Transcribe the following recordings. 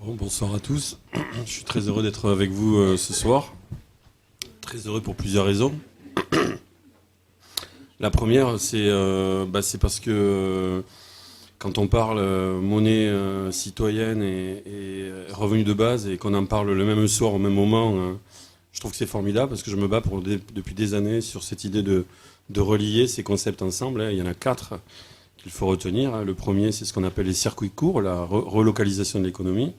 Bon, bonsoir à tous. Je suis très heureux d'être avec vous ce soir. Très heureux pour plusieurs raisons. La première, c'est parce que quand on parle monnaie citoyenne et revenu de base et qu'on en parle le même soir au même moment, je trouve que c'est formidable parce que je me bats depuis des années sur cette idée de relier ces concepts ensemble. Il y en a 4 qu'il faut retenir. Le premier, c'est ce qu'on appelle les circuits courts, la relocalisation de l'économie.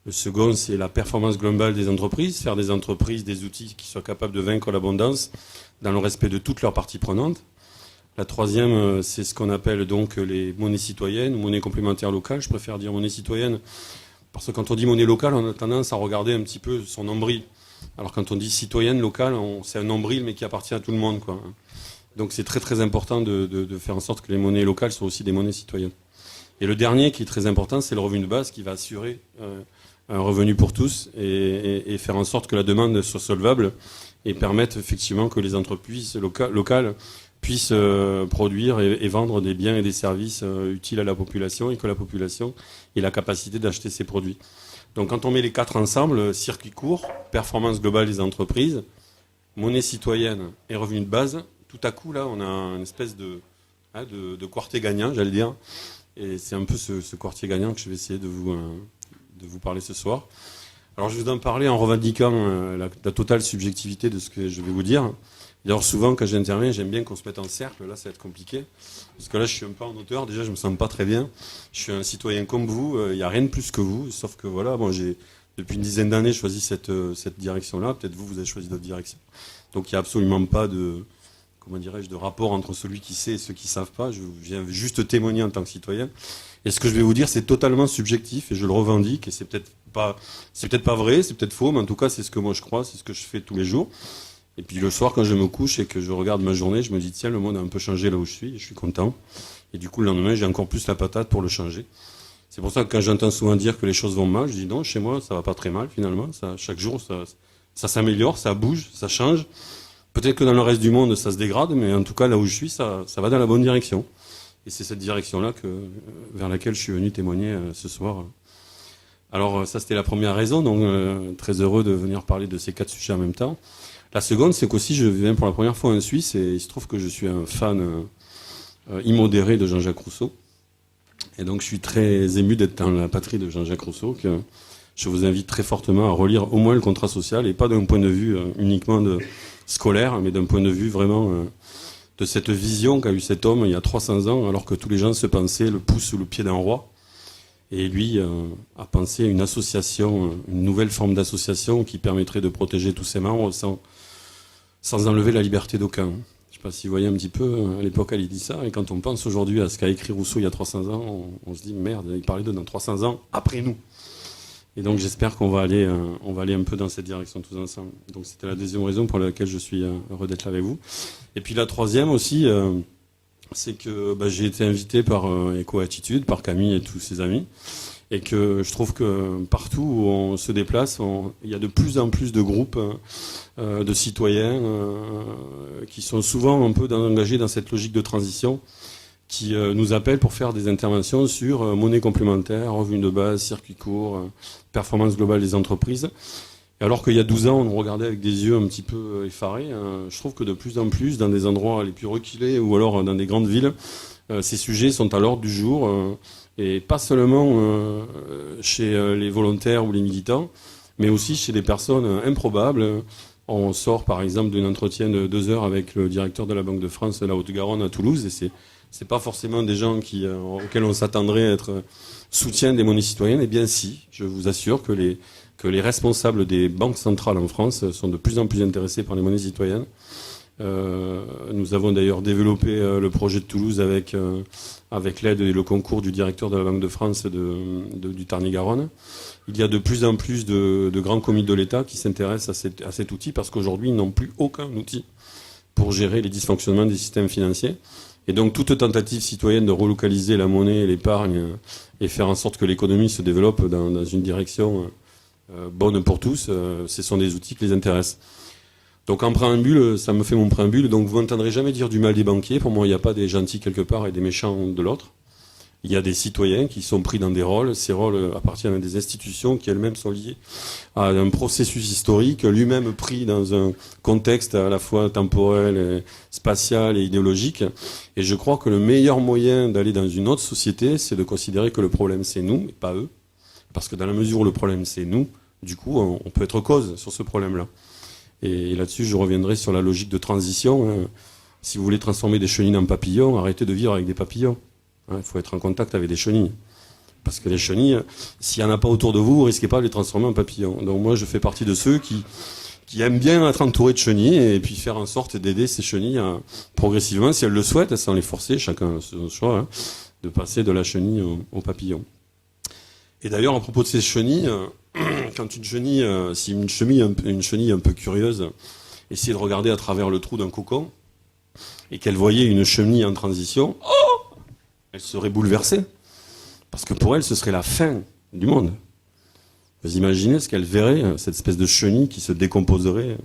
Le second, c'est la performance globale des entreprises, faire des entreprises des outils qui soient capables de vaincre l'abondance dans le respect de toutes leurs parties prenantes. La troisième, c'est ce qu'on appelle donc les monnaies citoyennes, monnaies complémentaires locales. Je préfère dire monnaie citoyenne parce que quand on dit monnaie locale, on a tendance à regarder un petit peu son nombril. Alors quand on dit citoyenne locale, c'est un nombril mais qui appartient à tout le monde, quoi. Donc c'est très très important de faire en sorte que les monnaies locales soient aussi des monnaies citoyennes. Et le dernier qui est très important, c'est le revenu de base qui va assurer un revenu pour tous et faire en sorte que la demande soit solvable et permettre effectivement que les entreprises locales puissent produire et vendre des biens et des services utiles à la population et que la population ait la capacité d'acheter ces produits. Donc quand on met les 4 ensemble, circuit court, performance globale des entreprises, monnaie citoyenne et revenu de base, tout à coup là on a une espèce de quartier gagnant, j'allais dire. Et c'est un peu ce quartier gagnant que je vais essayer de vous parler ce soir. Alors je vais en parler en revendiquant la totale subjectivité de ce que je vais vous dire. D'ailleurs souvent quand j'interviens, j'aime bien qu'on se mette en cercle. Là ça va être compliqué. Parce que là je suis un peu en hauteur, déjà je me sens pas très bien. Je suis un citoyen comme vous, il n'y a rien de plus que vous. Sauf que voilà, bon, j'ai depuis une dizaine d'années choisi cette direction-là. Peut-être vous avez choisi d'autres directions. Donc il n'y a absolument pas de rapport entre celui qui sait et ceux qui ne savent pas. Je viens juste témoigner en tant que citoyen. Et ce que je vais vous dire, c'est totalement subjectif et je le revendique. Et c'est peut-être pas vrai, c'est peut-être faux, mais en tout cas, c'est ce que moi je crois, c'est ce que je fais tous les jours. Et puis le soir, quand je me couche et que je regarde ma journée, je me dis, tiens, le monde a un peu changé là où je suis, et je suis content. Et du coup, le lendemain, j'ai encore plus la patate pour le changer. C'est pour ça que quand j'entends souvent dire que les choses vont mal, je dis non, chez moi, ça va pas très mal finalement. Chaque jour, ça s'améliore, ça bouge, ça change. Peut-être que dans le reste du monde, ça se dégrade, mais en tout cas, là où je suis, ça va dans la bonne direction. Et c'est cette direction-là vers laquelle je suis venu témoigner ce soir. Alors, ça, c'était la première raison, donc très heureux de venir parler de ces 4 sujets en même temps. La seconde, c'est qu'aussi, je viens pour la première fois en Suisse, et il se trouve que je suis un fan immodéré de Jean-Jacques Rousseau. Et donc, je suis très ému d'être dans la patrie de Jean-Jacques Rousseau, que je vous invite très fortement à relire au moins le contrat social, et pas d'un point de vue uniquement scolaire, mais d'un point de vue vraiment de cette vision qu'a eu cet homme il y a 300 ans, alors que tous les gens se pensaient le pouce sous le pied d'un roi. Et lui a pensé une association, une nouvelle forme d'association qui permettrait de protéger tous ses membres sans enlever la liberté d'aucun. Je ne sais pas si vous voyez un petit peu, à l'époque elle dit ça, et quand on pense aujourd'hui à ce qu'a écrit Rousseau il y a 300 ans, on se dit merde, il parlait de dans 300 ans, après nous. Et donc j'espère qu'on va aller un peu dans cette direction tous ensemble. Donc c'était la deuxième raison pour laquelle je suis heureux d'être là avec vous. Et puis la troisième aussi, c'est que j'ai été invité par Eco-Attitude, par Camille et tous ses amis, et que je trouve que partout où on se déplace, il y a de plus en plus de groupes de citoyens qui sont souvent un peu engagés dans cette logique de transition, qui nous appellent pour faire des interventions sur monnaie complémentaire, revenu de base, circuit court, performance globale des entreprises. Et alors qu'il y a 12 ans, on nous regardait avec des yeux un petit peu effarés, je trouve que de plus en plus, dans des endroits les plus reculés ou alors dans des grandes villes, ces sujets sont à l'ordre du jour, et pas seulement chez les volontaires ou les militants, mais aussi chez des personnes improbables. On sort par exemple d'un entretien de 2 heures avec le directeur de la Banque de France de la Haute-Garonne à Toulouse, et c'est pas forcément des gens auxquels on s'attendrait à être soutien des monnaies citoyennes. Eh bien si, je vous assure que les responsables des banques centrales en France sont de plus en plus intéressés par les monnaies citoyennes. Nous avons d'ailleurs développé le projet de Toulouse avec l'aide et le concours du directeur de la Banque de France du Tarn-et-Garonne. Il y a de plus en plus de grands comités de l'État qui s'intéressent à cet outil parce qu'aujourd'hui, ils n'ont plus aucun outil pour gérer les dysfonctionnements des systèmes financiers. Et donc toute tentative citoyenne de relocaliser la monnaie et l'épargne et faire en sorte que l'économie se développe dans une direction bonne pour tous, ce sont des outils qui les intéressent. Donc en préambule, ça me fait mon préambule, donc vous n'entendrez jamais dire du mal des banquiers. Pour moi, il n'y a pas des gentils quelque part et des méchants de l'autre. Il y a des citoyens qui sont pris dans des rôles. Ces rôles appartiennent à des institutions qui elles-mêmes sont liées à un processus historique, lui-même pris dans un contexte à la fois temporel, et spatial et idéologique. Et je crois que le meilleur moyen d'aller dans une autre société, c'est de considérer que le problème c'est nous, et pas eux. Parce que dans la mesure où le problème c'est nous, du coup, on peut être cause sur ce problème-là. Et là-dessus, je reviendrai sur la logique de transition. Si vous voulez transformer des chenilles en papillons, arrêtez de vivre avec des papillons. Il faut être en contact avec des chenilles. Parce que les chenilles, s'il n'y en a pas autour de vous, vous risquez pas de les transformer en papillons. Donc moi, je fais partie de ceux qui aiment bien être entourés de chenilles et puis faire en sorte d'aider ces chenilles à, progressivement, si elles le souhaitent, sans les forcer, chacun a son choix, de passer de la chenille au papillon. Et d'ailleurs, à propos de ces chenilles, quand une chenille, si une chenille un peu curieuse essayait de regarder à travers le trou d'un cocon et qu'elle voyait une chenille en transition, elle serait bouleversée. Parce que pour elle, ce serait la fin du monde. Vous imaginez ce qu'elle verrait, cette espèce de chenille qui se décomposerait.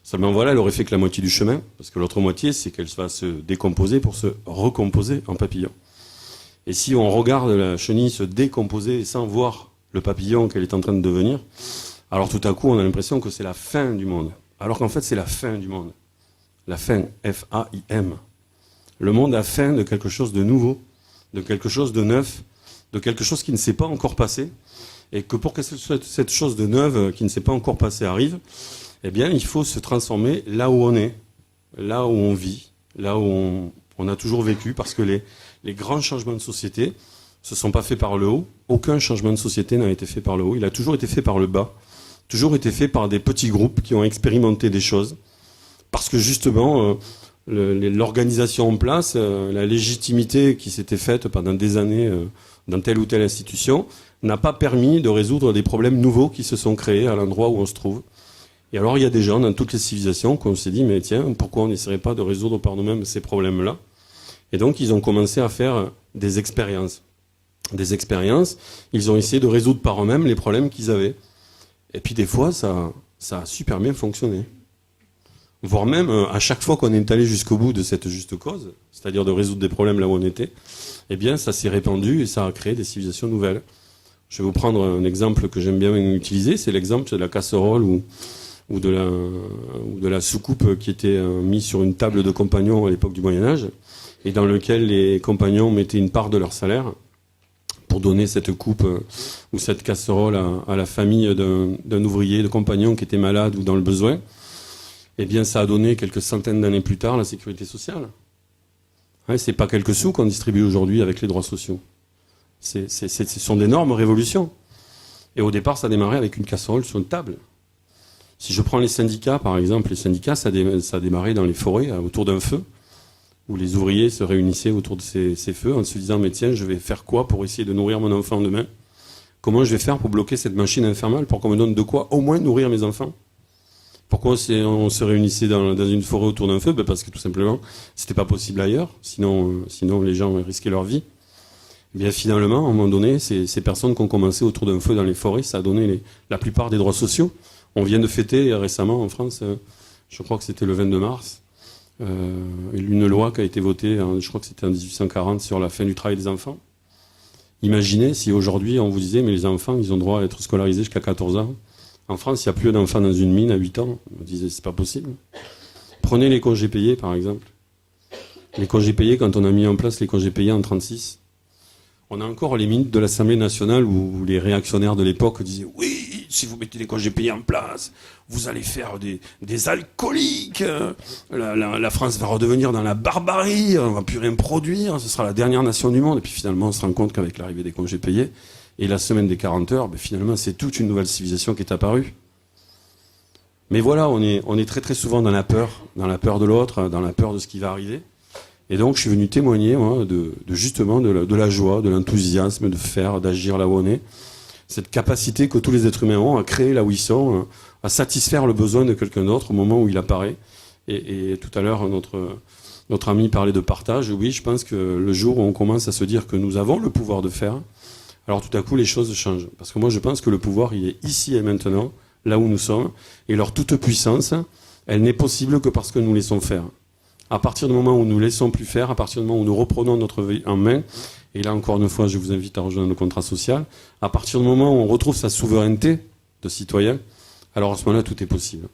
Seulement voilà, elle aurait fait que la moitié du chemin, parce que l'autre moitié, c'est qu'elle va se décomposer pour se recomposer en papillon. Et si on regarde la chenille se décomposer sans voir le papillon qu'elle est en train de devenir, alors tout à coup, on a l'impression que c'est la fin du monde. Alors qu'en fait, c'est la fin du monde. La fin, F-A-I-M. Le monde a faim de quelque chose de nouveau, de quelque chose de neuf, de quelque chose qui ne s'est pas encore passé. Et que pour que cette chose de neuve qui ne s'est pas encore passée arrive, eh bien, il faut se transformer là où on est, là où on vit, là où on a toujours vécu, parce que les grands changements de société se sont pas faits par le haut. Aucun changement de société n'a été fait par le haut. Il a toujours été fait par le bas, toujours été fait par des petits groupes qui ont expérimenté des choses, parce que justement, l'organisation en place, la légitimité qui s'était faite pendant des années dans telle ou telle institution, n'a pas permis de résoudre des problèmes nouveaux qui se sont créés à l'endroit où on se trouve. Et alors il y a des gens dans toutes les civilisations qu'on s'est dit, mais tiens, pourquoi on n'essaierait pas de résoudre par nous-mêmes ces problèmes-là? Et donc ils ont commencé à faire des expériences. Des expériences, ils ont essayé de résoudre par eux-mêmes les problèmes qu'ils avaient. Et puis des fois, ça a super bien fonctionné. Voire même, à chaque fois qu'on est allé jusqu'au bout de cette juste cause, c'est-à-dire de résoudre des problèmes là où on était, eh bien ça s'est répandu et ça a créé des civilisations nouvelles. Je vais vous prendre un exemple que j'aime bien utiliser, c'est l'exemple de la casserole ou de la soucoupe qui était mise sur une table de compagnons à l'époque du Moyen-Âge, et dans lequel les compagnons mettaient une part de leur salaire pour donner cette coupe ou cette casserole à la famille d'un ouvrier, de compagnon qui était malade ou dans le besoin. Eh bien, ça a donné quelques centaines d'années plus tard la sécurité sociale. C'est pas quelques sous qu'on distribue aujourd'hui avec les droits sociaux. Ce sont d'énormes révolutions. Et au départ, ça a démarré avec une casserole sur une table. Si je prends les syndicats, par exemple, les syndicats, ça a démarré dans les forêts, autour d'un feu, où les ouvriers se réunissaient autour de ces feux en se disant, mais tiens, je vais faire quoi pour essayer de nourrir mon enfant demain? Comment je vais faire pour bloquer cette machine infernale pour qu'on me donne de quoi au moins nourrir mes enfants? Pourquoi on se réunissait dans une forêt autour d'un feu? Parce que tout simplement, c'était pas possible ailleurs. Sinon les gens risquaient leur vie. Et bien finalement, à un moment donné, ces personnes qui ont commencé autour d'un feu dans les forêts, ça a donné la plupart des droits sociaux. On vient de fêter récemment en France, je crois que c'était le 22 mars, une loi qui a été votée, je crois que c'était en 1840, sur la fin du travail des enfants. Imaginez si aujourd'hui on vous disait, mais les enfants, ils ont droit à être scolarisés jusqu'à 14 ans. En France, il n'y a plus d'enfants dans une mine à 8 ans. On disait, c'est pas possible. Prenez les congés payés, par exemple. Les congés payés, quand on a mis en place les congés payés en 1936, on a encore les minutes de l'Assemblée nationale où les réactionnaires de l'époque disaient, oui, si vous mettez les congés payés en place, vous allez faire des alcooliques. La France va redevenir dans la barbarie, on va plus rien produire, ce sera la dernière nation du monde. Et puis finalement, on se rend compte qu'avec l'arrivée des congés payés, et la semaine des 40 heures, finalement, c'est toute une nouvelle civilisation qui est apparue. Mais voilà, on est très très souvent dans la peur de l'autre, dans la peur de ce qui va arriver. Et donc, je suis venu témoigner, moi, justement de la joie, de l'enthousiasme, de faire, d'agir là où on est. Cette capacité que tous les êtres humains ont à créer là où ils sont, à satisfaire le besoin de quelqu'un d'autre au moment où il apparaît. Et tout à l'heure, notre ami parlait de partage. Oui, je pense que le jour où on commence à se dire que nous avons le pouvoir de faire, alors tout à coup les choses changent. Parce que moi je pense que le pouvoir il est ici et maintenant, là où nous sommes, et leur toute puissance, elle n'est possible que parce que nous laissons faire. À partir du moment où nous ne laissons plus faire, à partir du moment où nous reprenons notre vie en main, et là encore une fois, je vous invite à rejoindre le contrat social, à partir du moment où on retrouve sa souveraineté de citoyen, alors à ce moment-là, tout est possible.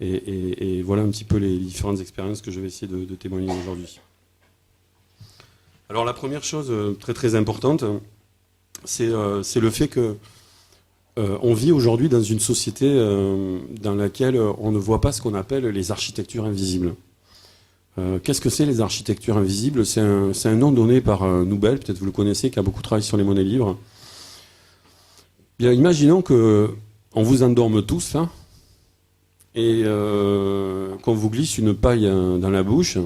Et voilà un petit peu les différentes expériences que je vais essayer de témoigner aujourd'hui. Alors la première chose très très importante, c'est le fait que on vit aujourd'hui dans une société dans laquelle on ne voit pas ce qu'on appelle les architectures invisibles. Qu'est-ce que c'est les architectures invisibles ? C'est un nom donné par Nobel, peut-être vous le connaissez, qui a beaucoup travaillé sur les monnaies libres. Bien, imaginons qu'on vous endorme tous, là, et qu'on vous glisse une paille dans la bouche,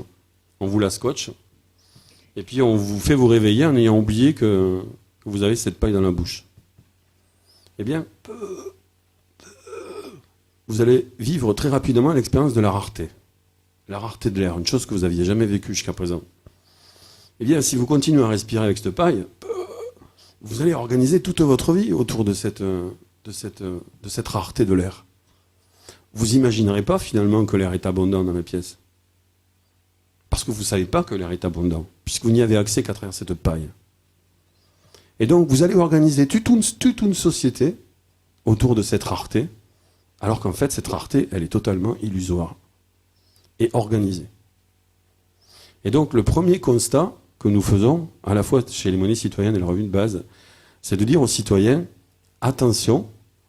on vous la scotche, et puis on vous fait vous réveiller en ayant oublié que vous avez cette paille dans la bouche. Eh bien, vous allez vivre très rapidement l'expérience de la rareté de l'air, une chose que vous n'aviez jamais vécue jusqu'à présent. Eh bien, si vous continuez à respirer avec cette paille, vous allez organiser toute votre vie autour de cette rareté de l'air. Vous imaginerez pas finalement que l'air est abondant dans la pièce. Parce que vous ne savez pas que l'air est abondant, puisque vous n'y avez accès qu'à travers cette paille. Et donc, vous allez organiser toute une société autour de cette rareté, alors qu'en fait, cette rareté, elle est totalement illusoire et organisée. Et donc, le premier constat que nous faisons, à la fois chez les monnaies citoyennes et le revenu de base, c'est de dire aux citoyens, attention,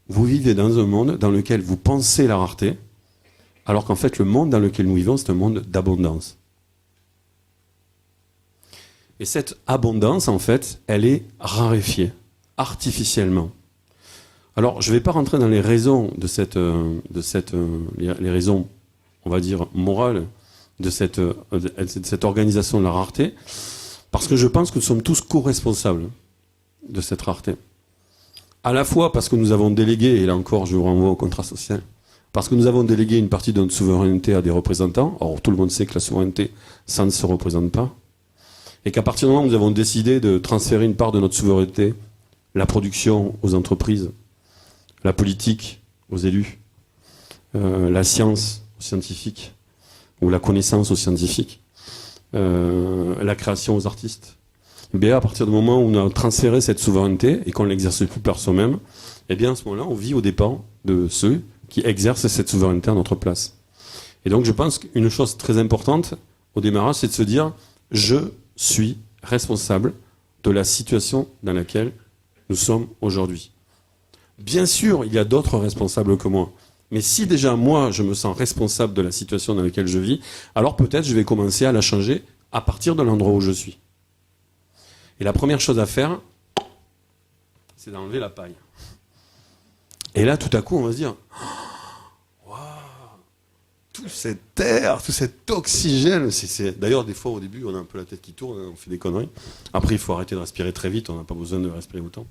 vous vivez dans un monde dans lequel vous pensez la rareté, alors qu'en fait, le monde dans lequel nous vivons, c'est un monde d'abondance. Et cette abondance, en fait, elle est raréfiée, artificiellement. Alors, je ne vais pas rentrer dans les raisons les raisons, on va dire, morales de cette organisation de la rareté, parce que je pense que nous sommes tous co-responsables de cette rareté. À la fois parce que nous avons délégué, et là encore, je vous renvoie au contrat social, parce que nous avons délégué une partie de notre souveraineté à des représentants. Or, tout le monde sait que la souveraineté, ça ne se représente pas. Et qu'à partir du moment où nous avons décidé de transférer une part de notre souveraineté, la production aux entreprises, la politique aux élus, la science aux scientifiques, ou la connaissance aux scientifiques, la création aux artistes, eh bien, à partir du moment où on a transféré cette souveraineté et qu'on ne l'exerce plus par soi-même, eh bien, à ce moment-là, on vit aux dépens de ceux qui exercent cette souveraineté à notre place. Et donc, je pense qu'une chose très importante au démarrage, c'est de se dire « je suis responsable de la situation dans laquelle nous sommes aujourd'hui. » Bien sûr, il y a d'autres responsables que moi. Mais si déjà moi, je me sens responsable de la situation dans laquelle je vis, alors peut-être je vais commencer à la changer à partir de l'endroit où je suis. Et la première chose à faire, c'est d'enlever la paille. Et là, tout à coup, on va se dire tout cet air, tout cet oxygène, d'ailleurs, des fois, au début, on a un peu la tête qui tourne, on fait des conneries. Après, il faut arrêter de respirer très vite, on n'a pas besoin de respirer autant.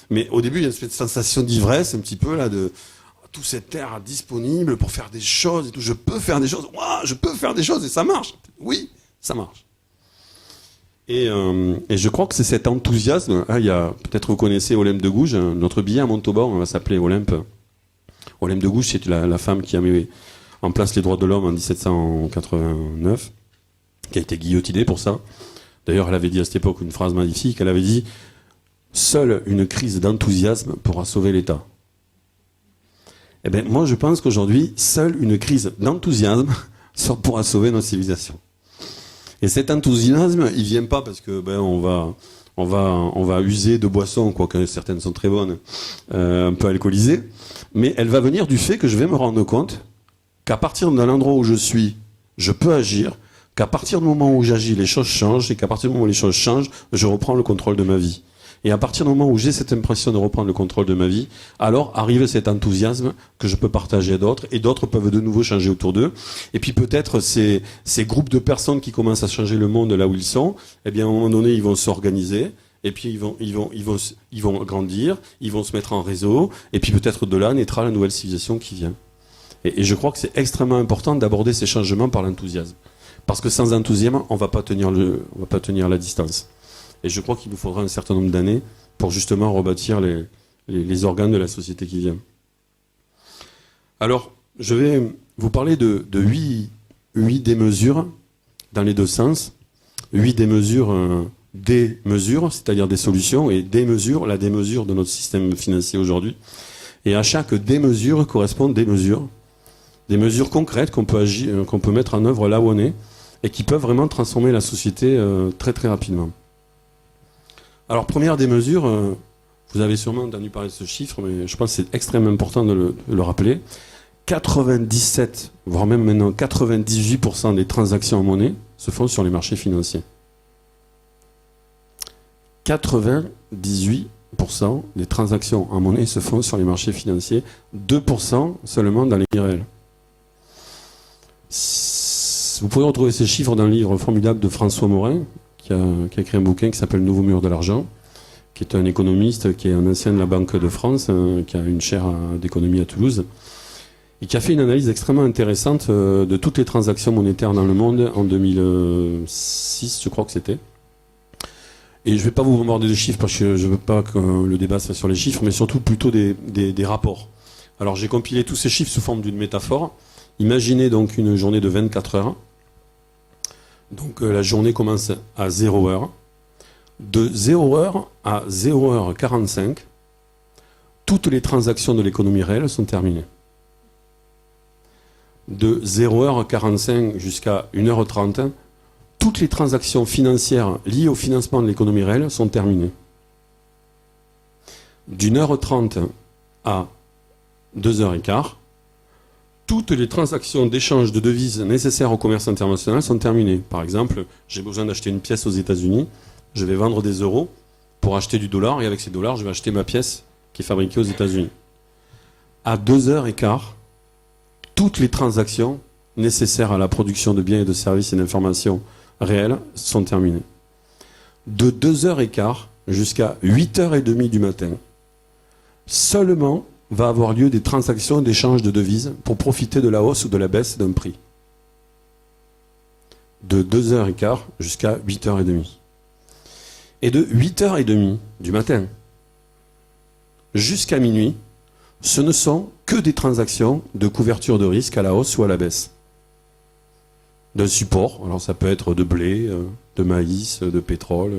Mais au début, il y a cette sensation d'ivresse, un petit peu, là, de tout cet air disponible pour faire des choses et tout. Je peux faire des choses, je peux faire des choses et ça marche. Oui, ça marche. Et je crois que c'est cet enthousiasme. Il y a, peut-être vous connaissez Olympe de Gouges, notre billet à Montauban, on va s'appeler Olympe. Olympe de Gouges, c'est la femme qui a mis en place les droits de l'homme en 1789, qui a été guillotinée pour ça. D'ailleurs, elle avait dit à cette époque une phrase magnifique, elle avait dit « Seule une crise d'enthousiasme pourra sauver l'État ». Eh bien, moi, je pense qu'aujourd'hui, seule une crise d'enthousiasme pourra sauver notre civilisation. Et cet enthousiasme, il vient pas parce que on va user de boissons, quoique certaines sont très bonnes, un peu alcoolisées, mais elle va venir du fait que je vais me rendre compte qu'à partir de l'endroit où je suis, je peux agir, qu'à partir du moment où j'agis, les choses changent, et qu'à partir du moment où les choses changent, je reprends le contrôle de ma vie. Et à partir du moment où j'ai cette impression de reprendre le contrôle de ma vie, alors arrive cet enthousiasme que je peux partager à d'autres, et d'autres peuvent de nouveau changer autour d'eux. Et puis peut-être ces groupes de personnes qui commencent à changer le monde là où ils sont, eh bien à un moment donné, ils vont s'organiser, et puis ils vont grandir, ils vont se mettre en réseau, et puis peut-être de là naîtra la nouvelle civilisation qui vient. Et je crois que c'est extrêmement important d'aborder ces changements par l'enthousiasme. Parce que sans enthousiasme, on va pas tenir la distance. Et je crois qu'il nous faudra un certain nombre d'années pour justement rebâtir les organes de la société qui vient. Alors, je vais vous parler de 8 démesures dans les deux sens. 8 démesures des mesures, c'est-à-dire des solutions, et des mesures, la démesure de notre système financier aujourd'hui. Et à chaque démesure correspondent des mesures concrètes qu'on peut qu'on peut mettre en œuvre là où on est, et qui peuvent vraiment transformer la société très très rapidement. Alors première démesure, vous avez sûrement entendu parler de ce chiffre, mais je pense que c'est extrêmement important de le rappeler. 97, voire même maintenant 98% des transactions en monnaie se font sur les marchés financiers. 98% des transactions en monnaie se font sur les marchés financiers, 2% seulement dans les réels. Vous pouvez retrouver ces chiffres dans le livre formidable de François Morin, qui a écrit un bouquin qui s'appelle Nouveau mur de l'argent, qui est un économiste, qui est un ancien de la Banque de France, qui a une chaire d'économie à Toulouse, et qui a fait une analyse extrêmement intéressante de toutes les transactions monétaires dans le monde en 2006, je crois que c'était. Et je ne vais pas vous bombarder de chiffres parce que je ne veux pas que le débat soit sur les chiffres, mais surtout plutôt des rapports. Alors j'ai compilé tous ces chiffres sous forme d'une métaphore. Imaginez donc une journée de 24 heures. Donc la journée commence à 0 heure. De 0 heure à 0 heure 45, toutes les transactions de l'économie réelle sont terminées. De 0 heure 45 jusqu'à 1 heure 30, toutes les transactions financières liées au financement de l'économie réelle sont terminées. D'une heure 30 à 2 heures et quart, toutes les transactions d'échange de devises nécessaires au commerce international sont terminées. Par exemple, j'ai besoin d'acheter une pièce aux États-Unis, je vais vendre des euros pour acheter du dollar, et avec ces dollars, je vais acheter ma pièce qui est fabriquée aux États-Unis. À 2 heures et quart, toutes les transactions nécessaires à la production de biens et de services et d'informations réelles sont terminées. De 2 heures et quart jusqu'à 8h30 du matin, seulement va avoir lieu des transactions d'échange de devises pour profiter de la hausse ou de la baisse d'un prix. De 2 heures et quart jusqu'à 8h30. Et de 8h30 du matin jusqu'à minuit, ce ne sont que des transactions de couverture de risque à la hausse ou à la baisse. D'un support, alors ça peut être de blé, de maïs, de pétrole.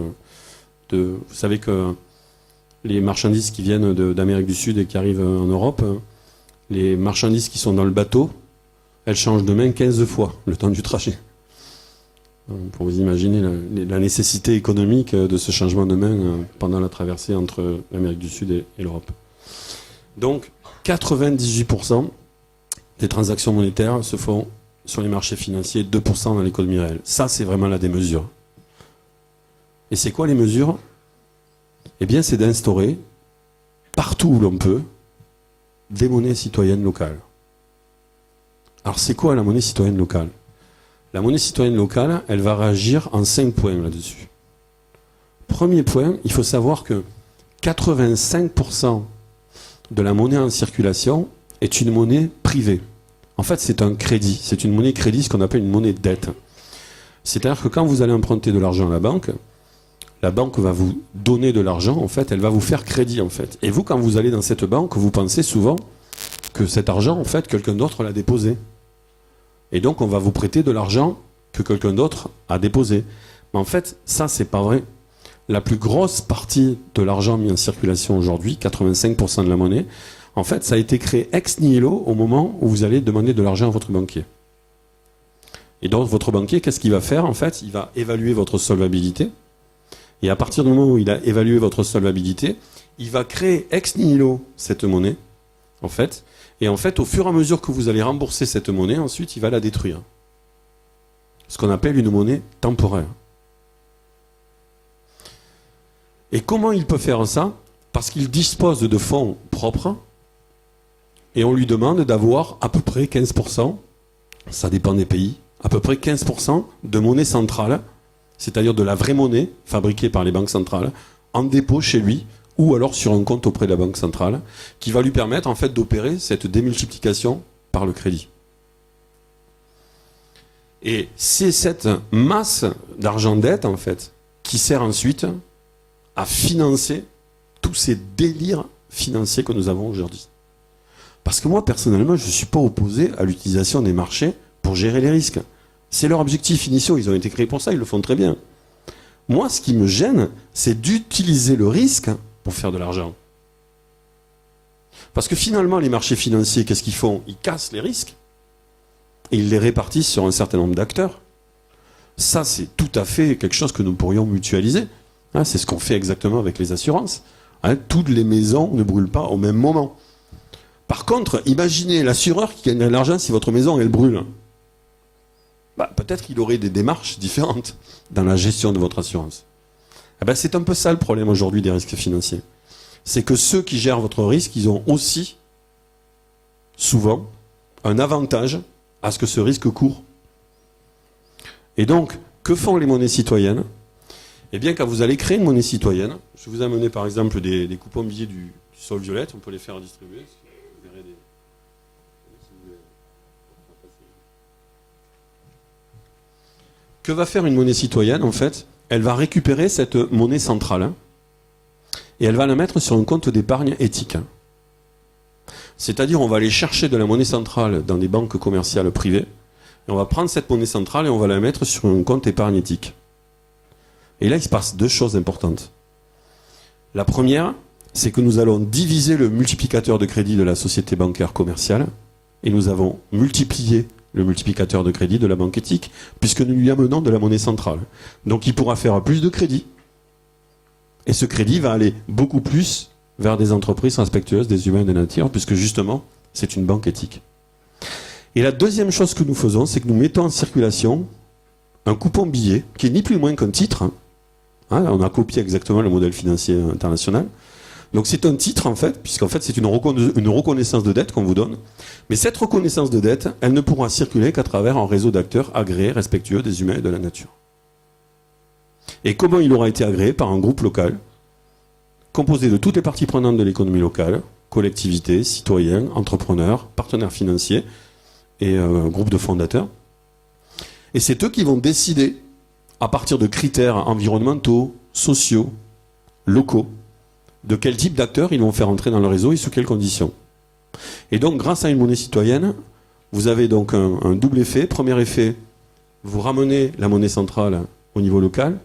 Vous savez que les marchandises qui viennent d'Amérique du Sud et qui arrivent en Europe, les marchandises qui sont dans le bateau, elles changent de main 15 fois le temps du trajet. Pour vous imaginer la nécessité économique de ce changement de main pendant la traversée entre l'Amérique du Sud et l'Europe. Donc, 98% des transactions monétaires se font sur les marchés financiers, 2% dans l'économie réelle. Ça, c'est vraiment la démesure. Et c'est quoi les mesures ? Eh bien, c'est d'instaurer, partout où l'on peut, des monnaies citoyennes locales. Alors, c'est quoi la monnaie citoyenne locale ? La monnaie citoyenne locale, elle va réagir en 5 points là-dessus. Premier point, il faut savoir que 85% de la monnaie en circulation est une monnaie privée. En fait, c'est un crédit. C'est une monnaie crédit, ce qu'on appelle une monnaie de dette. C'est-à-dire que quand vous allez emprunter de l'argent à la banque va vous donner de l'argent, en fait, elle va vous faire crédit, en fait. Et vous, quand vous allez dans cette banque, vous pensez souvent que cet argent, en fait, quelqu'un d'autre l'a déposé. Et donc, on va vous prêter de l'argent que quelqu'un d'autre a déposé. Mais en fait, ça, c'est pas vrai. La plus grosse partie de l'argent mis en circulation aujourd'hui, 85% de la monnaie, en fait, ça a été créé ex nihilo au moment où vous allez demander de l'argent à votre banquier. Et donc, votre banquier, qu'est-ce qu'il va faire? En fait, il va évaluer votre solvabilité. Et à partir du moment où il a évalué votre solvabilité, il va créer ex nihilo cette monnaie, en fait. Et en fait, au fur et à mesure que vous allez rembourser cette monnaie, ensuite, il va la détruire. Ce qu'on appelle une monnaie temporaire. Et comment il peut faire ça? Parce qu'il dispose de fonds propres, et on lui demande d'avoir à peu près 15%, ça dépend des pays, à peu près 15% de monnaie centrale, c'est-à-dire de la vraie monnaie fabriquée par les banques centrales, en dépôt chez lui, ou alors sur un compte auprès de la banque centrale, qui va lui permettre en fait d'opérer cette démultiplication par le crédit. Et c'est cette masse d'argent dette en fait qui sert ensuite à financer tous ces délires financiers que nous avons aujourd'hui. Parce que moi personnellement, je ne suis pas opposé à l'utilisation des marchés pour gérer les risques. C'est leur objectif initial, ils ont été créés pour ça, ils le font très bien. Moi, ce qui me gêne, c'est d'utiliser le risque pour faire de l'argent. Parce que finalement, les marchés financiers, qu'est-ce qu'ils font? Ils cassent les risques et ils les répartissent sur un certain nombre d'acteurs. Ça, c'est tout à fait quelque chose que nous pourrions mutualiser. Hein, c'est ce qu'on fait exactement avec les assurances. Hein, toutes les maisons ne brûlent pas au même moment. Par contre, imaginez l'assureur qui gagne de l'argent si votre maison, elle brûle. Bah, peut-être qu'il aurait des démarches différentes dans la gestion de votre assurance. Eh ben, c'est un peu ça le problème aujourd'hui des risques financiers. C'est que ceux qui gèrent votre risque, ils ont aussi, souvent, un avantage à ce que ce risque court. Et donc, que font les monnaies citoyennes? Eh bien, quand vous allez créer une monnaie citoyenne, je vous ai amené par exemple des coupons billets du sol violette, on peut les faire distribuer. Vous verrez Que va faire une monnaie citoyenne, en fait? Elle va récupérer cette monnaie centrale, hein, et elle va la mettre sur un compte d'épargne éthique. C'est-à-dire, on va aller chercher de la monnaie centrale dans des banques commerciales privées, et on va prendre cette monnaie centrale et on va la mettre sur un compte épargne éthique. Et là, il se passe deux choses importantes. La première, c'est que nous allons diviser le multiplicateur de crédit de la société bancaire commerciale, et nous avons multiplié le multiplicateur de crédit de la banque éthique, puisque nous lui amenons de la monnaie centrale. Donc il pourra faire plus de crédit. Et ce crédit va aller beaucoup plus vers des entreprises respectueuses des humains et de la nature, puisque justement, c'est une banque éthique. Et la deuxième chose que nous faisons, c'est que nous mettons en circulation un coupon billet, qui est ni plus ni moins qu'un titre. Hein, on a copié exactement le modèle financier international. Donc c'est un titre, en fait, puisqu'en fait c'est une reconnaissance de dette qu'on vous donne. Mais cette reconnaissance de dette, elle ne pourra circuler qu'à travers un réseau d'acteurs agréés, respectueux des humains et de la nature. Et comment il aura été agréé? Par un groupe local, composé de toutes les parties prenantes de l'économie locale, collectivités, citoyens, entrepreneurs, partenaires financiers et groupes de fondateurs. Et c'est eux qui vont décider, à partir de critères environnementaux, sociaux, locaux, de quel type d'acteurs ils vont faire entrer dans le réseau et sous quelles conditions. Et donc, grâce à une monnaie citoyenne, vous avez donc un double effet. Premier effet, vous ramenez la monnaie centrale au niveau local.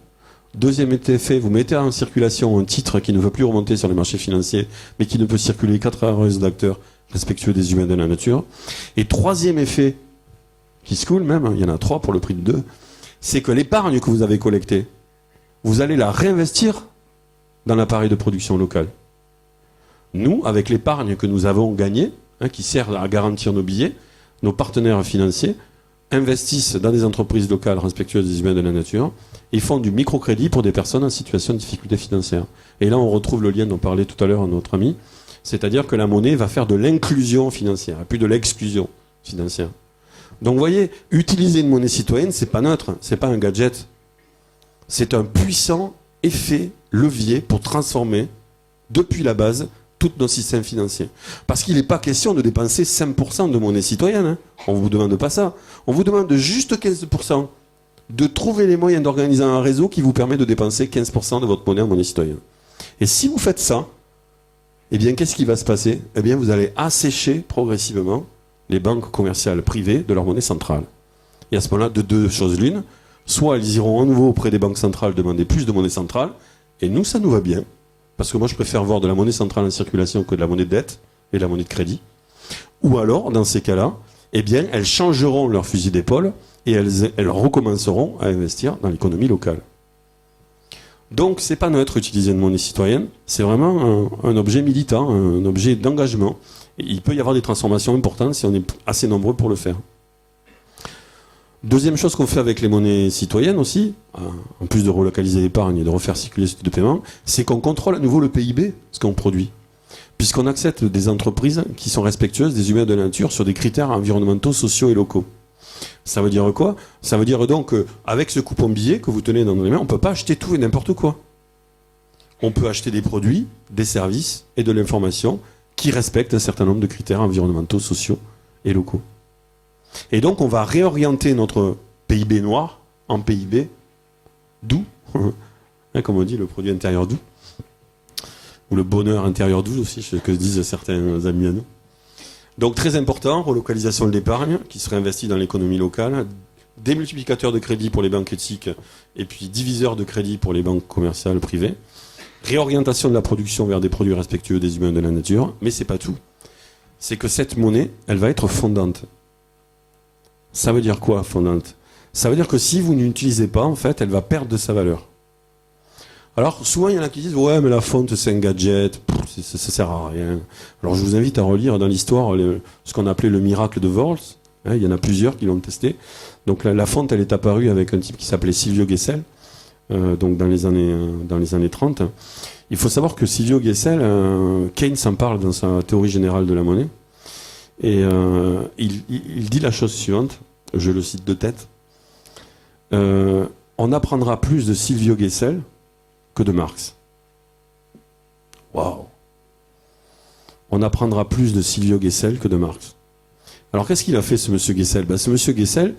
Deuxième effet, vous mettez en circulation un titre qui ne veut plus remonter sur les marchés financiers, mais qui ne peut circuler qu'à travers un réseau d'acteurs respectueux des humains et de la nature. Et troisième effet, qui se coule même, il y en a 3 pour le prix de 2, c'est que l'épargne que vous avez collectée, vous allez la réinvestir dans l'appareil de production local. Nous, avec l'épargne que nous avons gagnée, hein, qui sert à garantir nos billets, nos partenaires financiers investissent dans des entreprises locales respectueuses des humains et de la nature et font du microcrédit pour des personnes en situation de difficulté financière. Et là, on retrouve le lien dont parlait tout à l'heure notre ami, c'est-à-dire que la monnaie va faire de l'inclusion financière, et plus de l'exclusion financière. Donc, vous voyez, utiliser une monnaie citoyenne, c'est pas neutre, c'est pas un gadget. C'est un puissant effet levier pour transformer, depuis la base, tous nos systèmes financiers. Parce qu'il n'est pas question de dépenser 5% de monnaie citoyenne. Hein. On ne vous demande pas ça. On vous demande juste 15%. De trouver les moyens d'organiser un réseau qui vous permet de dépenser 15% de votre monnaie en monnaie citoyenne. Et si vous faites ça, eh bien, qu'est-ce qui va se passer? Eh bien, vous allez assécher progressivement les banques commerciales privées de leur monnaie centrale. Et à ce moment-là, de deux choses l'une, soit elles iront à nouveau auprès des banques centrales demander plus de monnaie centrale, et nous, ça nous va bien, parce que moi, je préfère voir de la monnaie centrale en circulation que de la monnaie de dette et de la monnaie de crédit. Ou alors, dans ces cas-là, eh bien, elles changeront leur fusil d'épaule et elles recommenceront à investir dans l'économie locale. Donc, c'est pas neutre utiliser une monnaie citoyenne, c'est vraiment un objet militant, un objet d'engagement. Et il peut y avoir des transformations importantes si on est assez nombreux pour le faire. Deuxième chose qu'on fait avec les monnaies citoyennes aussi, en plus de relocaliser l'épargne et de refaire circuler ce type de paiement, c'est qu'on contrôle à nouveau le PIB, ce qu'on produit. Puisqu'on accepte des entreprises qui sont respectueuses des humains et de la nature sur des critères environnementaux, sociaux et locaux. Ça veut dire quoi? Ça veut dire donc qu'avec ce coupon billet que vous tenez dans les mains, on ne peut pas acheter tout et n'importe quoi. On peut acheter des produits, des services et de l'information qui respectent un certain nombre de critères environnementaux, sociaux et locaux. Et donc, on va réorienter notre PIB noir en PIB doux, comme on dit, le produit intérieur doux, ou le bonheur intérieur doux aussi, c'est ce que disent certains amis à nous. Donc, très important, relocalisation de l'épargne, qui serait investie dans l'économie locale, démultiplicateur de crédit pour les banques éthiques et puis diviseur de crédit pour les banques commerciales privées, réorientation de la production vers des produits respectueux des humains et de la nature, mais c'est pas tout. C'est que cette monnaie, elle va être fondante. Ça veut dire quoi, fondante? Ça veut dire que si vous n'utilisez pas, en fait, elle va perdre de sa valeur. Alors, souvent, il y en a qui disent « Ouais, mais la fonte, c'est un gadget, ça sert à rien. » Alors, je vous invite à relire dans l'histoire ce qu'on appelait le miracle de Worms. Il y en a plusieurs qui l'ont testé. Donc, la fonte, elle est apparue avec un type qui s'appelait Silvio Gesell, donc dans les années 30. Il faut savoir que Silvio Gesell, Keynes en parle dans sa théorie générale de la monnaie. Et il dit la chose suivante, je le cite de tête. On apprendra plus de Silvio Gesell que de Marx. Waouh! On apprendra plus de Silvio Gesell que de Marx. Alors qu'est-ce qu'il a fait, ce monsieur Gesell? Ce monsieur Gesell,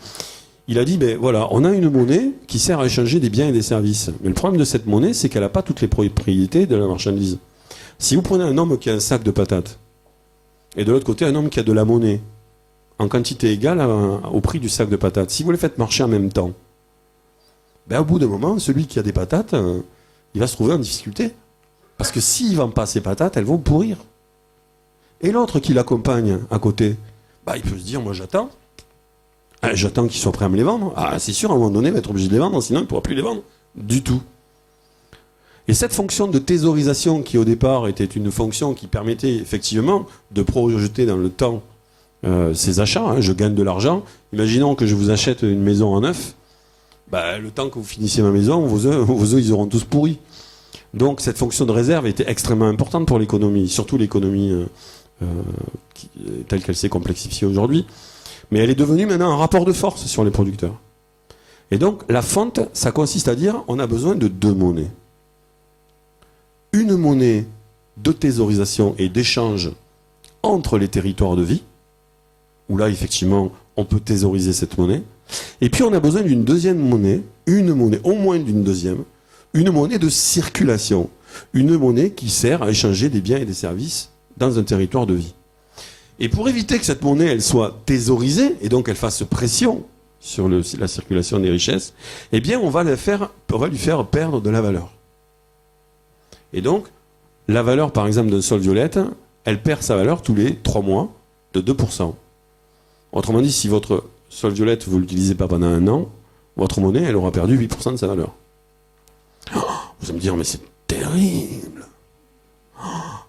il a dit, voilà, on a une monnaie qui sert à échanger des biens et des services. Mais le problème de cette monnaie, c'est qu'elle n'a pas toutes les propriétés de la marchandise. Si vous prenez un homme qui a un sac de patates, et de l'autre côté un homme qui a de la monnaie, en quantité égale au prix du sac de patates, si vous les faites marcher en même temps, au bout d'un moment, celui qui a des patates, il va se trouver en difficulté. Parce que s'il ne vend pas ses patates, elles vont pourrir. Et l'autre qui l'accompagne à côté, il peut se dire, moi j'attends. J'attends qu'ils soient prêts à me les vendre. Ah, c'est sûr, à un moment donné, il va être obligé de les vendre, sinon il ne pourra plus les vendre. Du tout. Et cette fonction de thésaurisation, qui au départ était une fonction qui permettait effectivement de projeter dans le temps ces achats, je gagne de l'argent. Imaginons que je vous achète une maison en neuf. Le temps que vous finissiez ma maison, vos œufs, ils auront tous pourri. Donc cette fonction de réserve était extrêmement importante pour l'économie, surtout l'économie telle qu'elle s'est complexifiée aujourd'hui. Mais elle est devenue maintenant un rapport de force sur les producteurs. Et donc la fonte, ça consiste à dire on a besoin de deux monnaies. Une monnaie de thésaurisation et d'échange entre les territoires de vie, où là effectivement on peut thésauriser cette monnaie. Et puis on a besoin d'une deuxième monnaie, une monnaie au moins d'une deuxième, une monnaie de circulation, une monnaie qui sert à échanger des biens et des services dans un territoire de vie. Et pour éviter que cette monnaie elle soit thésaurisée et donc elle fasse pression sur la circulation des richesses, eh bien on va lui faire perdre de la valeur. Et donc la valeur par exemple d'un sol violette, elle perd sa valeur tous les 3 mois de 2%. Autrement dit, si votre sol violette, vous ne l'utilisez pas pendant un an, votre monnaie, elle aura perdu 8% de sa valeur. Vous allez me dire, mais c'est terrible.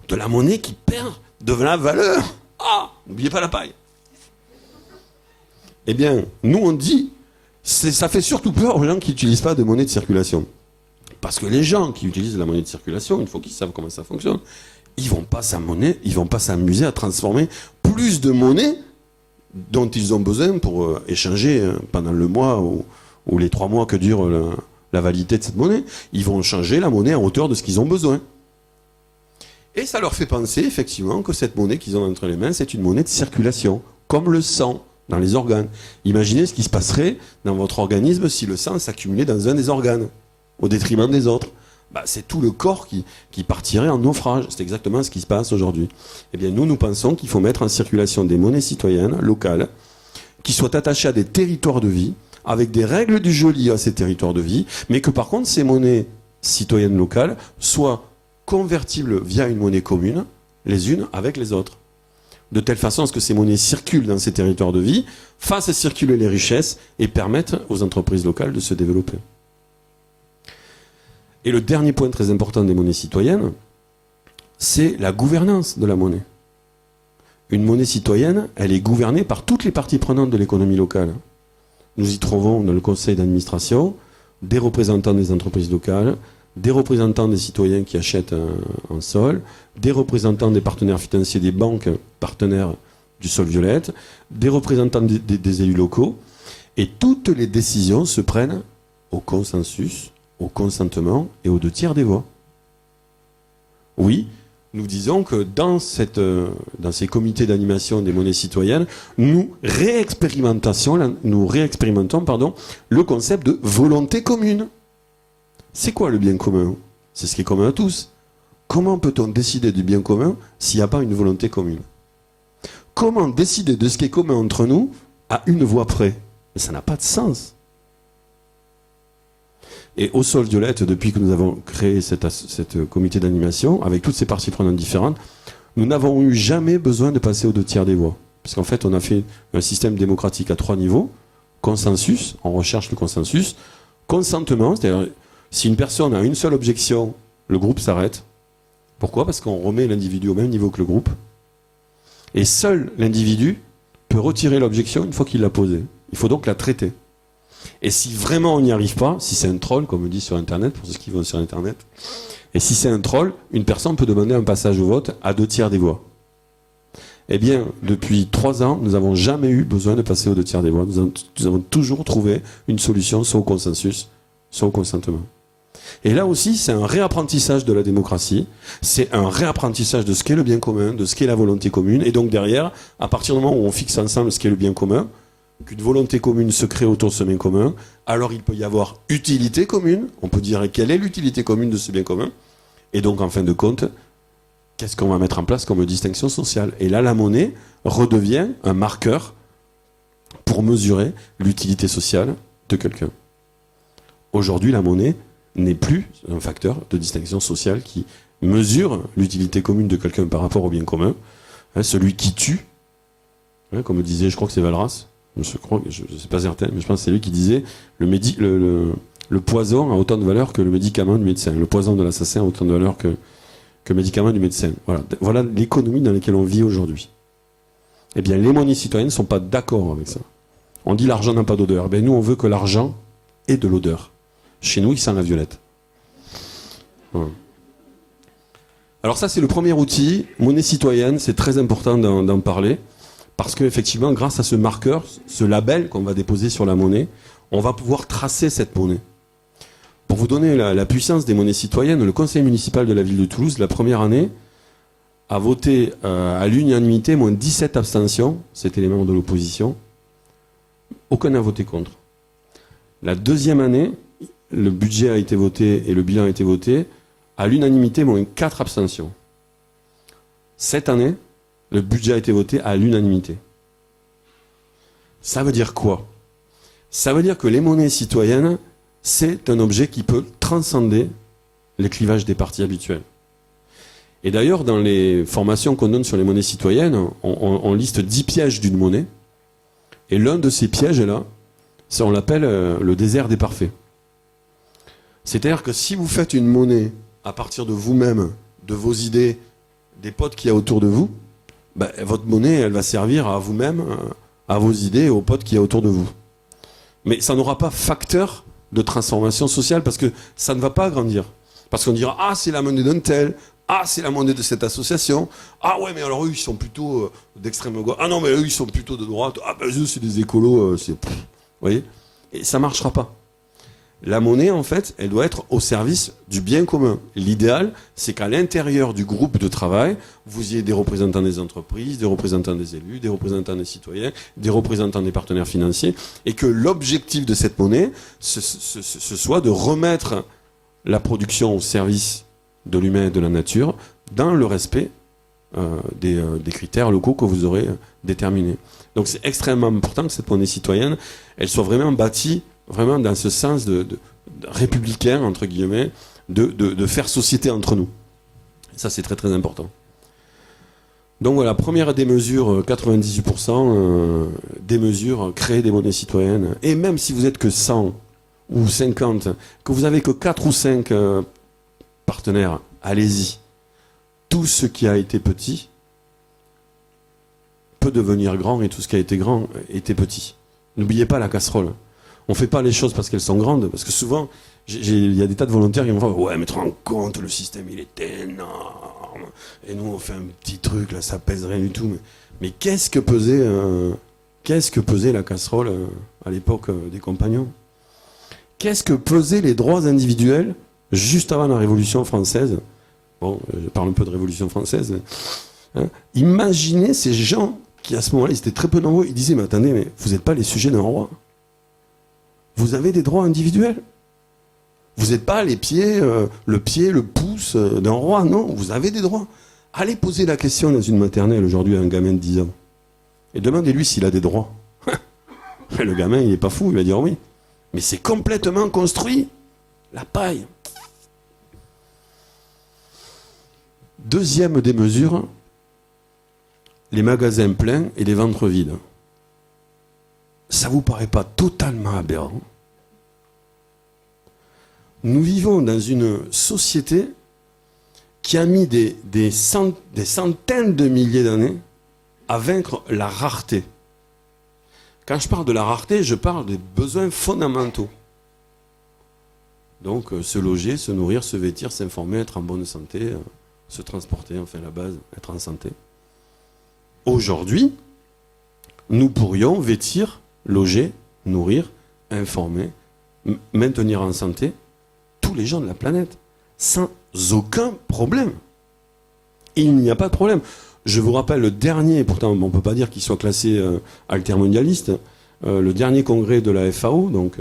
De la monnaie qui perd de la valeur. N'oubliez pas la paille. Eh bien, nous on dit, ça fait surtout peur aux gens qui n'utilisent pas de monnaie de circulation. Parce que les gens qui utilisent la monnaie de circulation, une fois qu'ils savent comment ça fonctionne, ils vont pas s'amuser à transformer plus de monnaie dont ils ont besoin pour échanger pendant le mois ou les 3 mois que dure la validité de cette monnaie. Ils vont changer la monnaie à hauteur de ce qu'ils ont besoin. Et ça leur fait penser effectivement que cette monnaie qu'ils ont entre les mains, c'est une monnaie de circulation, comme le sang dans les organes. Imaginez ce qui se passerait dans votre organisme si le sang s'accumulait dans un des organes, au détriment des autres. C'est tout le corps qui partirait en naufrage. C'est exactement ce qui se passe aujourd'hui. Eh bien, nous pensons qu'il faut mettre en circulation des monnaies citoyennes, locales, qui soient attachées à des territoires de vie, avec des règles du jeu liées à ces territoires de vie, mais que par contre, ces monnaies citoyennes locales soient convertibles via une monnaie commune, les unes avec les autres. De telle façon à ce que ces monnaies circulent dans ces territoires de vie, fassent circuler les richesses et permettent aux entreprises locales de se développer. Et le dernier point très important des monnaies citoyennes, c'est la gouvernance de la monnaie. Une monnaie citoyenne, elle est gouvernée par toutes les parties prenantes de l'économie locale. Nous y trouvons dans le conseil d'administration des représentants des entreprises locales, des représentants des citoyens qui achètent un sol, des représentants des partenaires financiers des banques partenaires du sol violette, des représentants des élus locaux, et toutes les décisions se prennent au consensus, au consentement et aux 2/3 des voix. Oui, nous disons que dans ces comités d'animation des monnaies citoyennes, nous réexpérimentons le concept de volonté commune. C'est quoi le bien commun? C'est ce qui est commun à tous. Comment peut-on décider du bien commun s'il n'y a pas une volonté commune? Comment décider de ce qui est commun entre nous à une voix près? Mais ça n'a pas de sens. Et au Sol Violette, depuis que nous avons créé cette comité d'animation, avec toutes ces parties prenantes différentes, nous n'avons eu jamais besoin de passer aux 2/3 des voix. Parce qu'en fait, on a fait un système démocratique à 3 niveaux. Consensus, on recherche le consensus. Consentement, c'est-à-dire si une personne a une seule objection, le groupe s'arrête. Pourquoi ? Parce qu'on remet l'individu au même niveau que le groupe. Et seul l'individu peut retirer l'objection une fois qu'il l'a posée. Il faut donc la traiter. Et si vraiment on n'y arrive pas, si c'est un troll, comme on dit sur Internet, pour ceux qui vont sur Internet, et si c'est un troll, une personne peut demander un passage au vote à 2/3 des voix. Eh bien, depuis 3 ans, nous n'avons jamais eu besoin de passer aux 2/3 des voix. Nous avons toujours trouvé une solution, soit au consensus, soit au consentement. Et là aussi, c'est un réapprentissage de la démocratie, c'est un réapprentissage de ce qu'est le bien commun, de ce qu'est la volonté commune, et donc derrière, à partir du moment où on fixe ensemble ce qu'est le bien commun, qu'une volonté commune se crée autour de ce bien commun, alors il peut y avoir utilité commune, on peut dire quelle est l'utilité commune de ce bien commun, et donc en fin de compte, qu'est-ce qu'on va mettre en place comme distinction sociale ? Et là, la monnaie redevient un marqueur pour mesurer l'utilité sociale de quelqu'un. Aujourd'hui, la monnaie n'est plus un facteur de distinction sociale qui mesure l'utilité commune de quelqu'un par rapport au bien commun. Celui qui tue, comme disait, je crois que c'est Valras, je ne sais pas certain, mais je pense que c'est lui qui disait le poison a autant de valeur que le médicament du médecin. Le poison de l'assassin a autant de valeur que le médicament du médecin. Voilà l'économie dans laquelle on vit aujourd'hui. Eh bien, les monnaies citoyennes ne sont pas d'accord avec ça. On dit l'argent n'a pas d'odeur. Ben, nous, on veut que l'argent ait de l'odeur. Chez nous, il sent la violette. Voilà. Alors ça, c'est le premier outil. Monnaie citoyenne, c'est très important d'en parler. Parce qu'effectivement, grâce à ce marqueur, ce label qu'on va déposer sur la monnaie, on va pouvoir tracer cette monnaie. Pour vous donner la puissance des monnaies citoyennes, le conseil municipal de la ville de Toulouse, la première année, a voté à l'unanimité, moins 17 abstentions, c'était les membres de l'opposition. Aucun n'a voté contre. La deuxième année, le budget a été voté et le bilan a été voté, à l'unanimité, moins 4 abstentions. Cette année, le budget a été voté à l'unanimité. Ça veut dire quoi ? Ça veut dire que les monnaies citoyennes, c'est un objet qui peut transcender les clivages des partis habituels. Et d'ailleurs, dans les formations qu'on donne sur les monnaies citoyennes, on liste 10 pièges d'une monnaie. Et l'un de ces pièges-là, on l'appelle le désert des parfaits. C'est-à-dire que si vous faites une monnaie à partir de vous-même, de vos idées, des potes qu'il y a autour de vous, ben, votre monnaie, elle va servir à vous-même, à vos idées et aux potes qu'il y a autour de vous. Mais ça n'aura pas facteur de transformation sociale parce que ça ne va pas grandir. Parce qu'on dira, ah, c'est la monnaie d'un tel, ah, c'est la monnaie de cette association, ah ouais, mais alors eux, ils sont plutôt d'extrême gauche, ah non, mais eux, ils sont plutôt de droite, ah ben eux, c'est des écolos, c'est... Vous voyez ? Et ça ne marchera pas. La monnaie, en fait, elle doit être au service du bien commun. L'idéal, c'est qu'à l'intérieur du groupe de travail, vous ayez des représentants des entreprises, des représentants des élus, des représentants des citoyens, des représentants des partenaires financiers, et que l'objectif de cette monnaie, ce soit de remettre la production au service de l'humain et de la nature, dans le respect des critères locaux que vous aurez déterminés. Donc c'est extrêmement important que cette monnaie citoyenne, elle soit vraiment bâtie vraiment dans ce sens de républicain, entre guillemets, de faire société entre nous. Et ça, c'est très très important. Donc voilà, première des mesures, 98% des mesures, créer des monnaies citoyennes. Et même si vous êtes que 100 ou 50, que vous avez que 4 ou 5 partenaires, allez-y. Tout ce qui a été petit peut devenir grand, et tout ce qui a été grand était petit. N'oubliez pas la casserole. On ne fait pas les choses parce qu'elles sont grandes, parce que souvent, il y a des tas de volontaires qui vont faire « Ouais, mais tu te rends compte, le système, il est énorme. Et nous, on fait un petit truc, là, ça pèse rien du tout. » Mais qu'est-ce que pesait la casserole à l'époque des compagnons ? Qu'est-ce que pesaient les droits individuels juste avant la Révolution française ? Bon, je parle un peu de Révolution française. Hein ? Imaginez ces gens qui, à ce moment-là, ils étaient très peu nombreux, ils disaient « Mais attendez, mais vous n'êtes pas les sujets d'un roi. Vous avez des droits individuels. Vous n'êtes pas les pieds, le pied, le pouce d'un roi. Non, vous avez des droits. Allez poser la question dans une maternelle aujourd'hui à un gamin de 10 ans. Et demandez-lui s'il a des droits. Le gamin, il n'est pas fou, il va dire oui. Mais c'est complètement construit. La paille. Deuxième des mesures, les magasins pleins et les ventres vides. Ça vous paraît pas totalement aberrant? Nous vivons dans une société qui a mis des centaines de milliers d'années à vaincre la rareté. Quand je parle de la rareté, je parle des besoins fondamentaux. Donc se loger, se nourrir, se vêtir, s'informer, être en bonne santé, se transporter, enfin la base, être en santé. Aujourd'hui, nous pourrions vêtir, loger, nourrir, informer, maintenir en santé tous les gens de la planète, sans aucun problème. Il n'y a pas de problème. Je vous rappelle le dernier, pourtant on ne peut pas dire qu'il soit classé altermondialiste, le dernier congrès de la FAO, donc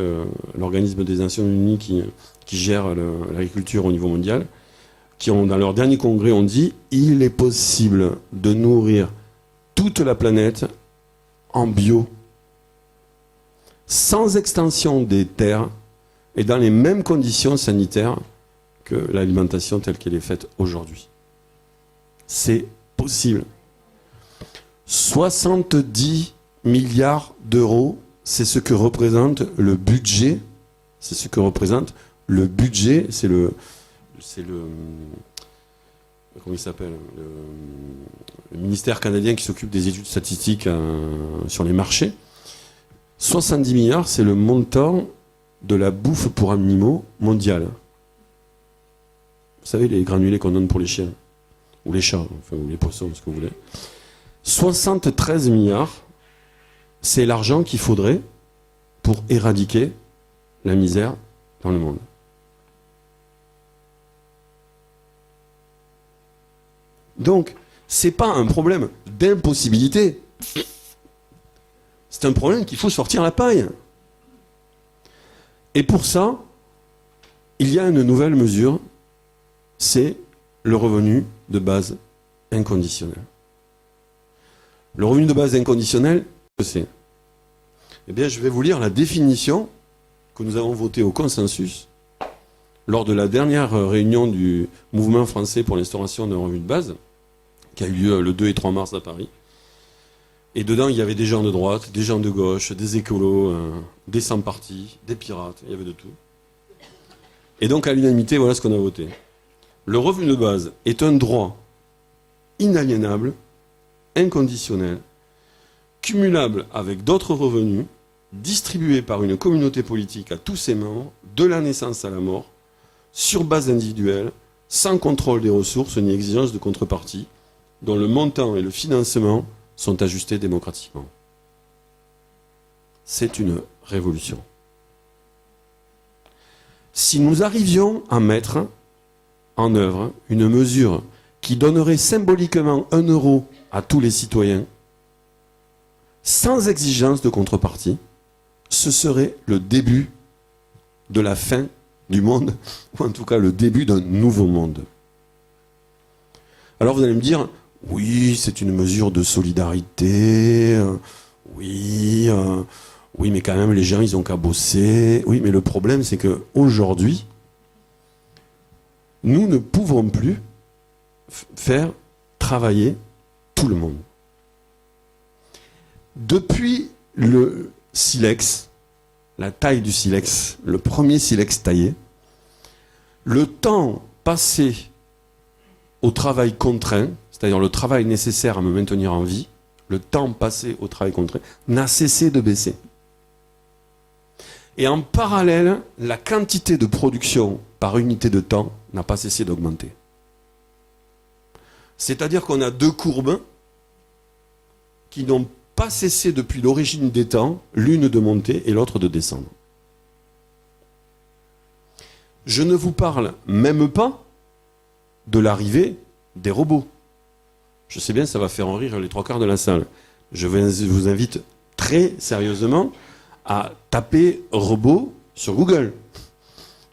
l'organisme des Nations Unies qui gère l'agriculture au niveau mondial, qui ont, dans leur dernier congrès, ont dit il est possible de nourrir toute la planète en bio, sans extension des terres et dans les mêmes conditions sanitaires que l'alimentation telle qu'elle est faite aujourd'hui. C'est possible. 70 milliards d'euros, c'est ce que représente le budget. C'est ce que représente le budget. C'est le comment il s'appelle, le ministère canadien qui s'occupe des études statistiques sur les marchés. 70 milliards, c'est le montant de la bouffe pour animaux mondiale. Vous savez, les granulés qu'on donne pour les chiens, ou les chats, enfin, ou les poissons, ce que vous voulez. 73 milliards, c'est l'argent qu'il faudrait pour éradiquer la misère dans le monde. Donc, c'est pas un problème d'impossibilité. C'est un problème qu'il faut sortir la paille. Et pour ça, il y a une nouvelle mesure, c'est le revenu de base inconditionnel. Le revenu de base inconditionnel, c'est... Eh bien, je vais vous lire la définition que nous avons votée au consensus lors de la dernière réunion du mouvement français pour l'instauration d'un revenu de base, qui a eu lieu le 2 et 3 mars à Paris. Et dedans, il y avait des gens de droite, des gens de gauche, des écolos, des sans-partis, des pirates, il y avait de tout. Et donc, à l'unanimité, voilà ce qu'on a voté. Le revenu de base est un droit inaliénable, inconditionnel, cumulable avec d'autres revenus, distribué par une communauté politique à tous ses membres, de la naissance à la mort, sur base individuelle, sans contrôle des ressources ni exigence de contrepartie, dont le montant et le financement sont ajustés démocratiquement. C'est une révolution. Si nous arrivions à mettre en œuvre une mesure qui donnerait symboliquement 1 euro à tous les citoyens, sans exigence de contrepartie, ce serait le début de la fin du monde, ou en tout cas le début d'un nouveau monde. Alors vous allez me dire, oui, c'est une mesure de solidarité, oui, mais quand même les gens, ils ont qu'à bosser. Oui, mais le problème, c'est qu'aujourd'hui, nous ne pouvons plus faire travailler tout le monde. Depuis le silex, la taille du silex, le premier silex taillé, le temps passé au travail contraint, c'est-à-dire le travail nécessaire à me maintenir en vie, le temps passé au travail contraint, n'a cessé de baisser. Et en parallèle, la quantité de production par unité de temps n'a pas cessé d'augmenter. C'est-à-dire qu'on a 2 courbes qui n'ont pas cessé depuis l'origine des temps, l'une de monter et l'autre de descendre. Je ne vous parle même pas de l'arrivée des robots. Je sais bien, ça va faire en rire les 3/4 de la salle. Je vous invite très sérieusement à taper robot sur Google.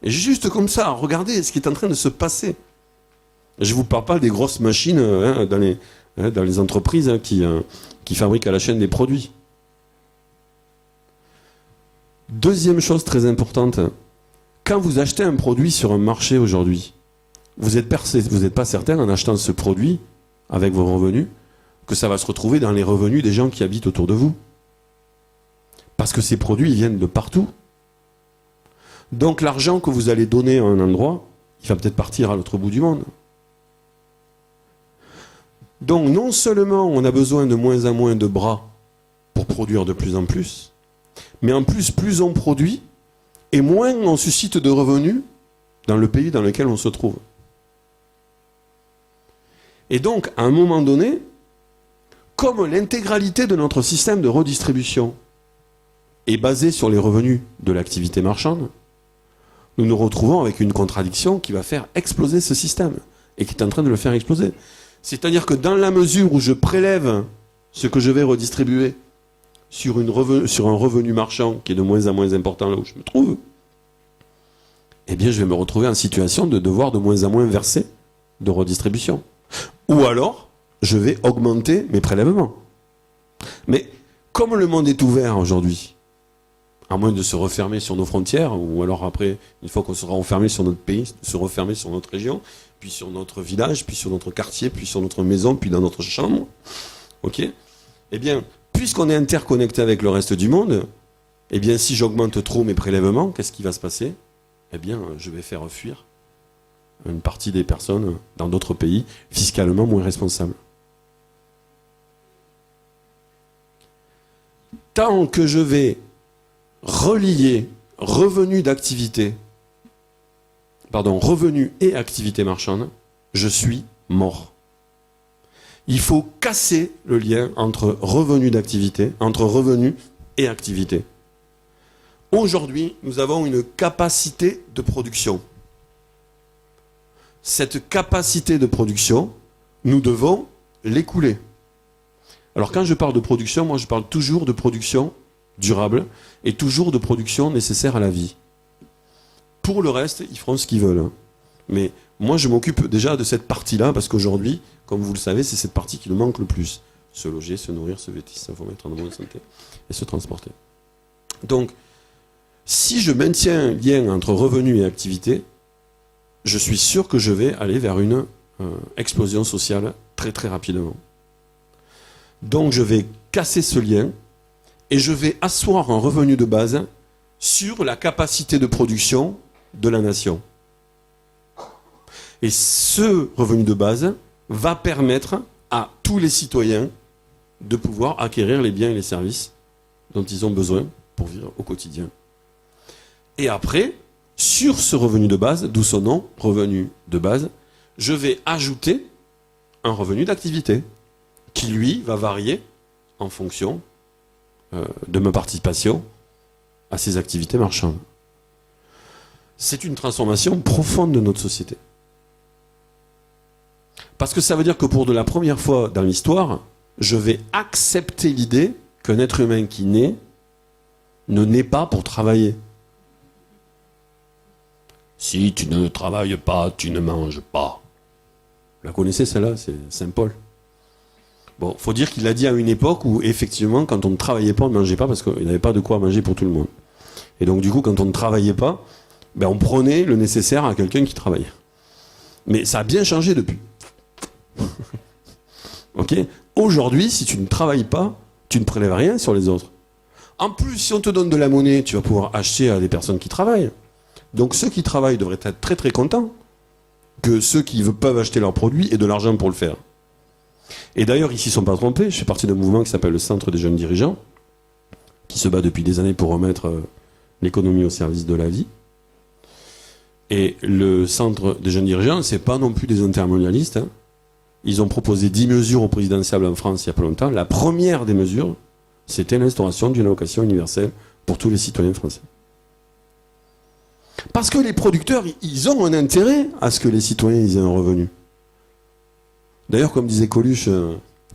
Et juste comme ça, regardez ce qui est en train de se passer. Je ne vous parle pas des grosses machines dans les entreprises qui fabriquent à la chaîne des produits. Deuxième chose très importante, quand vous achetez un produit sur un marché aujourd'hui, vous n'êtes pas certain en achetant ce produit avec vos revenus que ça va se retrouver dans les revenus des gens qui habitent autour de vous. Parce que ces produits ils viennent de partout. Donc l'argent que vous allez donner à un endroit, il va peut-être partir à l'autre bout du monde. Donc non seulement on a besoin de moins en moins de bras pour produire de plus en plus, mais en plus on produit, et moins on suscite de revenus dans le pays dans lequel on se trouve. Et donc, à un moment donné, comme l'intégralité de notre système de redistribution est basée sur les revenus de l'activité marchande, nous nous retrouvons avec une contradiction qui va faire exploser ce système, et qui est en train de le faire exploser. C'est-à-dire que dans la mesure où je prélève ce que je vais redistribuer sur un revenu marchand qui est de moins en moins important là où je me trouve, eh bien je vais me retrouver en situation de devoir de moins en moins verser de redistribution. Ou alors, je vais augmenter mes prélèvements. Mais comme le monde est ouvert aujourd'hui, à moins de se refermer sur nos frontières, ou alors après, une fois qu'on sera enfermé sur notre pays, se refermer sur notre région, puis sur notre village, puis sur notre quartier, puis sur notre maison, puis dans notre chambre, ok ? Eh bien, puisqu'on est interconnecté avec le reste du monde, eh bien, si j'augmente trop mes prélèvements, qu'est-ce qui va se passer ? Eh bien, je vais faire fuir une partie des personnes dans d'autres pays fiscalement moins responsables. Tant que je vais relier revenus et activité marchande, je suis mort. Il faut casser le lien entre revenus et activité. Aujourd'hui, nous avons une capacité de production. Cette capacité de production, nous devons l'écouler. Alors quand je parle de production, moi je parle toujours de production durable et toujours de production nécessaire à la vie. Pour le reste, ils feront ce qu'ils veulent. Mais moi je m'occupe déjà de cette partie-là parce qu'aujourd'hui, comme vous le savez, c'est cette partie qui nous manque le plus. Se loger, se nourrir, se vêtir, ça faut mettre en bonne santé et se transporter. Donc, si je maintiens un lien entre revenus et activité, je suis sûr que je vais aller vers une explosion sociale très très rapidement. Donc je vais casser ce lien et je vais asseoir un revenu de base sur la capacité de production de la nation. Et ce revenu de base va permettre à tous les citoyens de pouvoir acquérir les biens et les services dont ils ont besoin pour vivre au quotidien. Et après, sur ce revenu de base, d'où son nom, revenu de base, je vais ajouter un revenu d'activité qui, lui, va varier en fonction de ma participation à ces activités marchandes. C'est une transformation profonde de notre société. Parce que ça veut dire que pour de la première fois dans l'histoire, je vais accepter l'idée qu'un être humain qui naît ne naît pas pour travailler. Si tu ne travailles pas, tu ne manges pas. Vous la connaissez celle-là, c'est Saint Paul. Bon, faut dire qu'il l'a dit à une époque où effectivement, quand on ne travaillait pas, on ne mangeait pas parce qu'il n'y avait pas de quoi manger pour tout le monde. Et donc du coup, quand on ne travaillait pas, ben, on prenait le nécessaire à quelqu'un qui travaillait. Mais ça a bien changé depuis. Ok ? Aujourd'hui, si tu ne travailles pas, tu ne prélèves rien sur les autres. En plus, si on te donne de la monnaie, tu vas pouvoir acheter à des personnes qui travaillent. Donc ceux qui travaillent devraient être très très contents que ceux qui peuvent acheter leurs produits aient de l'argent pour le faire. Et d'ailleurs, ils s'y sont pas trompés. Je fais partie d'un mouvement qui s'appelle le Centre des jeunes dirigeants, qui se bat depuis des années pour remettre l'économie au service de la vie. Et le Centre des jeunes dirigeants, c'est pas non plus des intermondialistes. Hein. Ils ont proposé 10 mesures au présidentiel en France il y a pas longtemps. La première des mesures, c'était l'instauration d'une allocation universelle pour tous les citoyens français. Parce que les producteurs, ils ont un intérêt à ce que les citoyens aient un revenu. D'ailleurs, comme disait Coluche,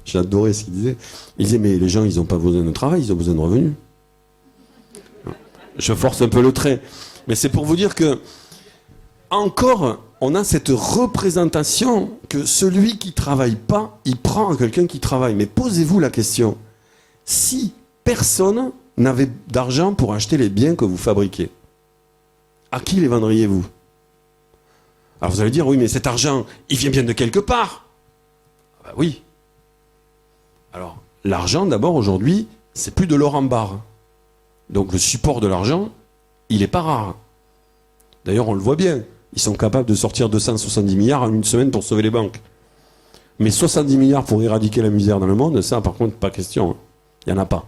j'ai adoré ce qu'il disait, il disait, mais les gens, ils n'ont pas besoin de travail, ils ont besoin de revenus. Je force un peu le trait. Mais c'est pour vous dire que, encore, on a cette représentation que celui qui ne travaille pas, il prend à quelqu'un qui travaille. Mais posez-vous la question, si personne n'avez d'argent pour acheter les biens que vous fabriquez, à qui les vendriez-vous? Alors vous allez dire, oui, mais cet argent, il vient bien de quelque part. Ben oui. Alors, l'argent, d'abord, aujourd'hui, c'est plus de l'or en barre. Donc le support de l'argent, il n'est pas rare. D'ailleurs, on le voit bien. Ils sont capables de sortir 270 milliards en une semaine pour sauver les banques. Mais 70 milliards pour éradiquer la misère dans le monde, ça, par contre, pas question. Il n'y en a pas.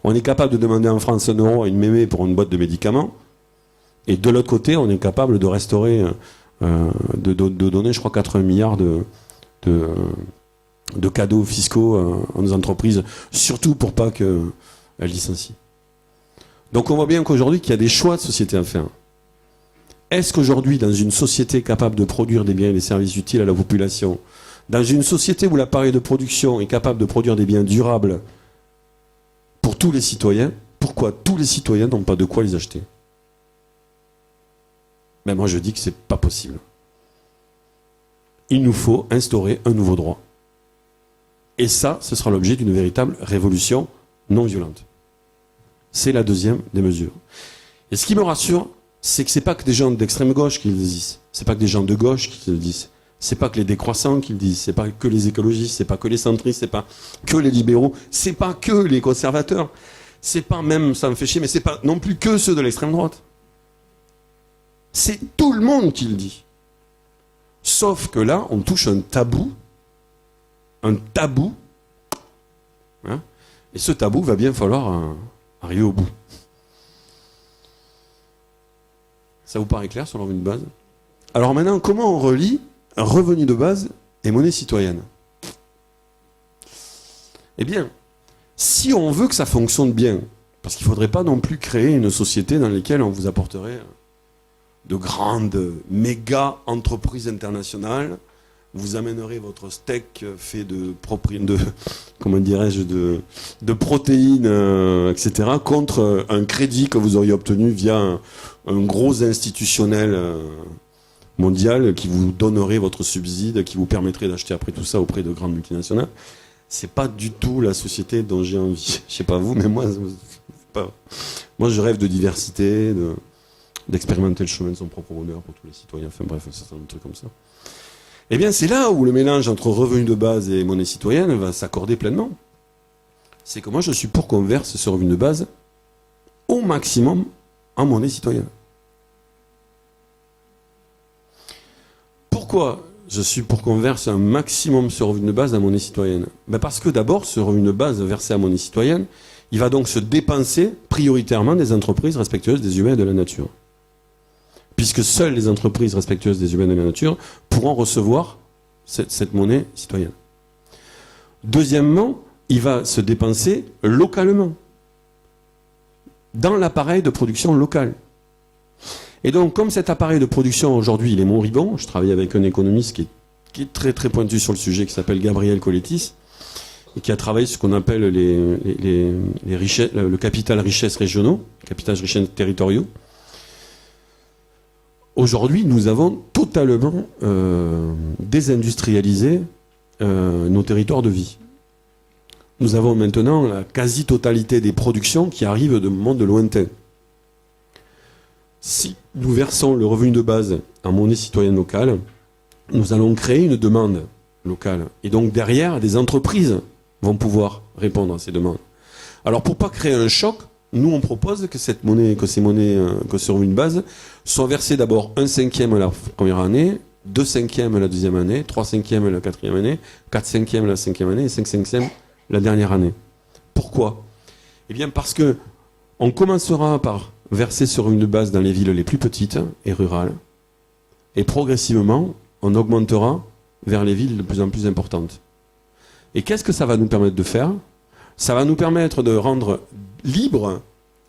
On est capable de demander en France 1 euro à une mémé pour une boîte de médicaments. Et de l'autre côté, on est capable de restaurer, de donner, je crois, 80 milliards de cadeaux fiscaux à nos entreprises, surtout pour pas qu'elles licencient. Donc on voit bien qu'aujourd'hui, qu'il y a des choix de société à faire. Est-ce qu'aujourd'hui, dans une société capable de produire des biens et des services utiles à la population, dans une société où l'appareil de production est capable de produire des biens durables pour tous les citoyens, pourquoi tous les citoyens n'ont pas de quoi les acheter? Ben moi je dis que c'est pas possible. Il nous faut instaurer un nouveau droit. Et ça, ce sera l'objet d'une véritable révolution non violente. C'est la deuxième des mesures. Et ce qui me rassure, c'est que c'est pas que des gens d'extrême gauche qui le disent. C'est pas que des gens de gauche qui le disent. C'est pas que les décroissants qui le disent. C'est pas que les écologistes. C'est pas que les centristes. C'est pas que les libéraux. C'est pas que les conservateurs. C'est pas même, ça me fait chier, mais c'est pas non plus que ceux de l'extrême droite. C'est tout le monde qui le dit. Sauf que là, on touche un tabou. Un tabou. Hein, et ce tabou, va bien falloir arriver au bout. Ça vous paraît clair sur le revenu de base? Alors maintenant, comment on relie un revenu de base et monnaie citoyenne? Eh bien, si on veut que ça fonctionne bien, parce qu'il ne faudrait pas non plus créer une société dans laquelle on vous apporterait de grandes méga entreprises internationales, vous amènerez votre steak fait de comment dirais-je, de protéines, etc., contre un crédit que vous auriez obtenu via un gros institutionnel mondial qui vous donnerait votre subside, qui vous permettrait d'acheter après tout ça auprès de grandes multinationales. C'est pas du tout la société dont j'ai envie. Je sais pas vous, mais moi je rêve de diversité, d'expérimenter le chemin de son propre bonheur pour tous les citoyens. Enfin bref, c'est un truc comme ça. Eh bien, c'est là où le mélange entre revenu de base et monnaie citoyenne va s'accorder pleinement. C'est que moi, je suis pour qu'on verse ce revenu de base au maximum en monnaie citoyenne. Pourquoi je suis pour qu'on verse un maximum ce revenu de base en monnaie citoyenne? Parce que d'abord, ce revenu de base versé en monnaie citoyenne, il va donc se dépenser prioritairement des entreprises respectueuses des humains et de la nature. Puisque seules les entreprises respectueuses des humains et de la nature pourront recevoir cette monnaie citoyenne. Deuxièmement, il va se dépenser localement, dans l'appareil de production local. Et donc, comme cet appareil de production aujourd'hui, il est moribond, je travaille avec un économiste qui est très très pointu sur le sujet, qui s'appelle Gabriel Colettis, et qui a travaillé sur ce qu'on appelle les richesses, le capital richesse régionaux, capital richesse territoriaux. Aujourd'hui, nous avons totalement désindustrialisé nos territoires de vie. Nous avons maintenant la quasi-totalité des productions qui arrivent de mondes lointains. Si nous versons le revenu de base en monnaie citoyenne locale, nous allons créer une demande locale. Et donc derrière, des entreprises vont pouvoir répondre à ces demandes. Alors pour pas créer un choc, nous on propose que ce revenu de base soit versé d'abord 1/5 la première année, 2/5 la deuxième année, 3/5 la quatrième année, 4/5 la cinquième année et 5/5 la dernière année. Pourquoi? Eh bien parce que on commencera par verser ce revenu de base dans les villes les plus petites et rurales, et progressivement on augmentera vers les villes de plus en plus importantes. Et qu'est-ce que ça va nous permettre de faire? Ça va nous permettre de rendre libre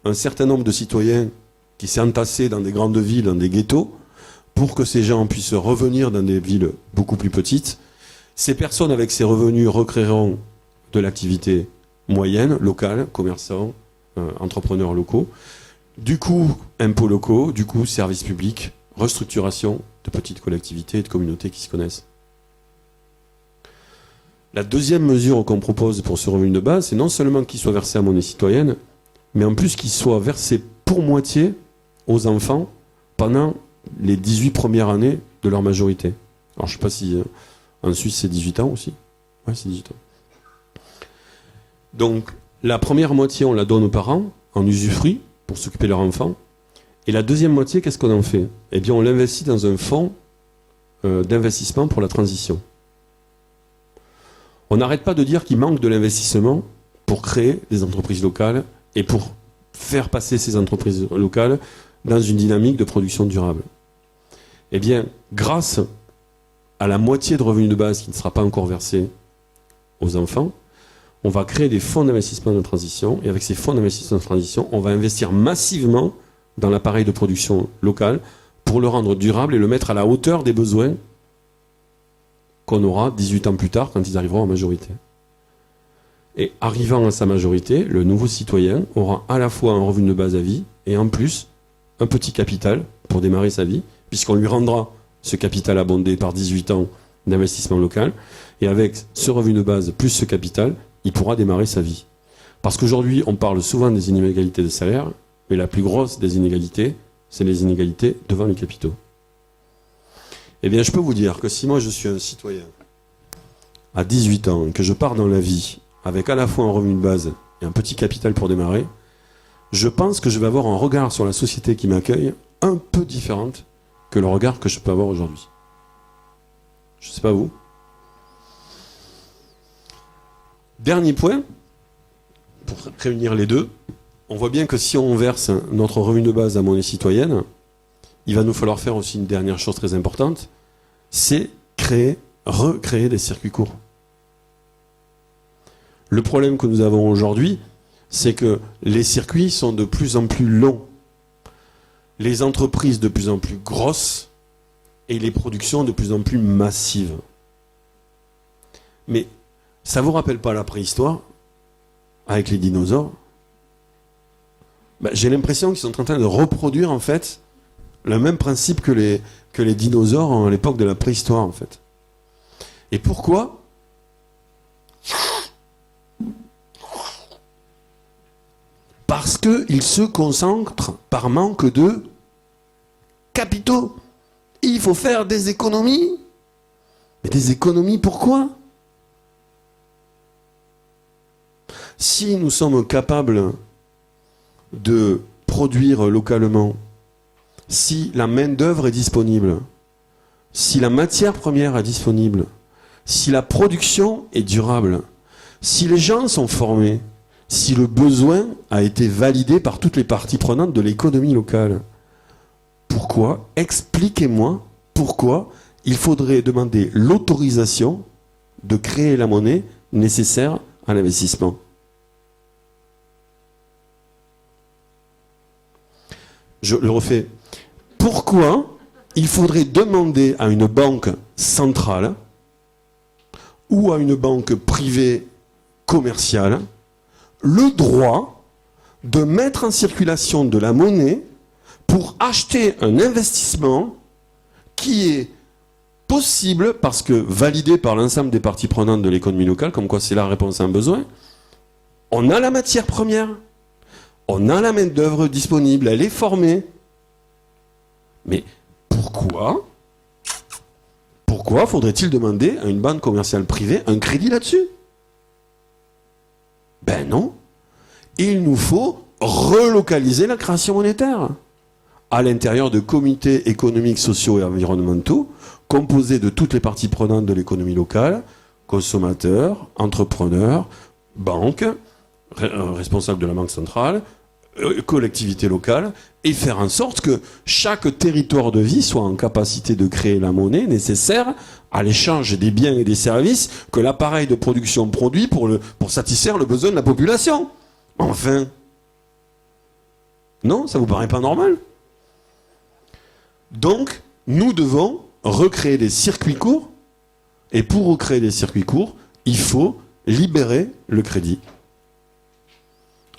un certain nombre de citoyens qui s'est entassé dans des grandes villes, dans des ghettos, pour que ces gens puissent revenir dans des villes beaucoup plus petites. Ces personnes avec ces revenus recréeront de l'activité moyenne, locale, commerçants, entrepreneurs locaux. Du coup, impôts locaux, du coup, services publics, restructuration de petites collectivités et de communautés qui se connaissent. La deuxième mesure qu'on propose pour ce revenu de base, c'est non seulement qu'il soit versé à monnaie citoyenne, mais en plus qu'il soit versé pour moitié aux enfants pendant les 18 premières années de leur majorité. Alors je ne sais pas si en Suisse c'est 18 ans aussi. Ouais, c'est 18 ans. Donc la première moitié, on la donne aux parents en usufruit pour s'occuper de leur enfant. Et la deuxième moitié, qu'est-ce qu'on en fait? Eh bien, on l'investit dans un fonds d'investissement pour la transition. On n'arrête pas de dire qu'il manque de l'investissement pour créer des entreprises locales et pour faire passer ces entreprises locales dans une dynamique de production durable. Eh bien, grâce à la moitié de revenus de base qui ne sera pas encore versé aux enfants, on va créer des fonds d'investissement de transition, et avec ces fonds d'investissement de transition, on va investir massivement dans l'appareil de production local pour le rendre durable et le mettre à la hauteur des besoins qu'on aura 18 ans plus tard quand ils arriveront en majorité. Et arrivant à sa majorité, le nouveau citoyen aura à la fois un revenu de base à vie et en plus un petit capital pour démarrer sa vie, puisqu'on lui rendra ce capital abondé par 18 ans d'investissement local, et avec ce revenu de base plus ce capital, il pourra démarrer sa vie. Parce qu'aujourd'hui, on parle souvent des inégalités de salaire, mais la plus grosse des inégalités, c'est les inégalités devant les capitaux. Eh bien, je peux vous dire que si moi je suis un citoyen à 18 ans et que je pars dans la vie avec à la fois un revenu de base et un petit capital pour démarrer, je pense que je vais avoir un regard sur la société qui m'accueille un peu différente que le regard que je peux avoir aujourd'hui. Je ne sais pas vous. Dernier point, pour réunir les deux, on voit bien que si on verse notre revenu de base à monnaie citoyenne, il va nous falloir faire aussi une dernière chose très importante, c'est recréer des circuits courts. Le problème que nous avons aujourd'hui, c'est que les circuits sont de plus en plus longs, les entreprises de plus en plus grosses et les productions de plus en plus massives. Mais ça ne vous rappelle pas la préhistoire avec les dinosaures? J'ai l'impression qu'ils sont en train de reproduire en fait le même principe que les dinosaures à l'époque de la préhistoire en fait. Et pourquoi? Parce qu'ils se concentrent par manque de capitaux. Il faut faire des économies. Mais des économies pourquoi? Si nous sommes capables de produire localement, si la main-d'œuvre est disponible, si la matière première est disponible, si la production est durable, si les gens sont formés, si le besoin a été validé par toutes les parties prenantes de l'économie locale, pourquoi, expliquez-moi pourquoi il faudrait demander l'autorisation de créer la monnaie nécessaire à l'investissement? Je le refais. Pourquoi il faudrait demander à une banque centrale ou à une banque privée commerciale le droit de mettre en circulation de la monnaie pour acheter un investissement qui est possible parce que validé par l'ensemble des parties prenantes de l'économie locale, comme quoi c'est la réponse à un besoin? On a la matière première. On a la main-d'œuvre disponible, elle est formée. Mais pourquoi faudrait-il demander à une banque commerciale privée un crédit là-dessus? Ben non. Il nous faut relocaliser la création monétaire à l'intérieur de comités économiques, sociaux et environnementaux composés de toutes les parties prenantes de l'économie locale, consommateurs, entrepreneurs, banques, responsables de la banque centrale, collectivités locales, et faire en sorte que chaque territoire de vie soit en capacité de créer la monnaie nécessaire à l'échange des biens et des services que l'appareil de production produit pour satisfaire le besoin de la population. Enfin, non, ça vous paraît pas normal? Donc, nous devons recréer des circuits courts, et pour recréer des circuits courts, il faut libérer le crédit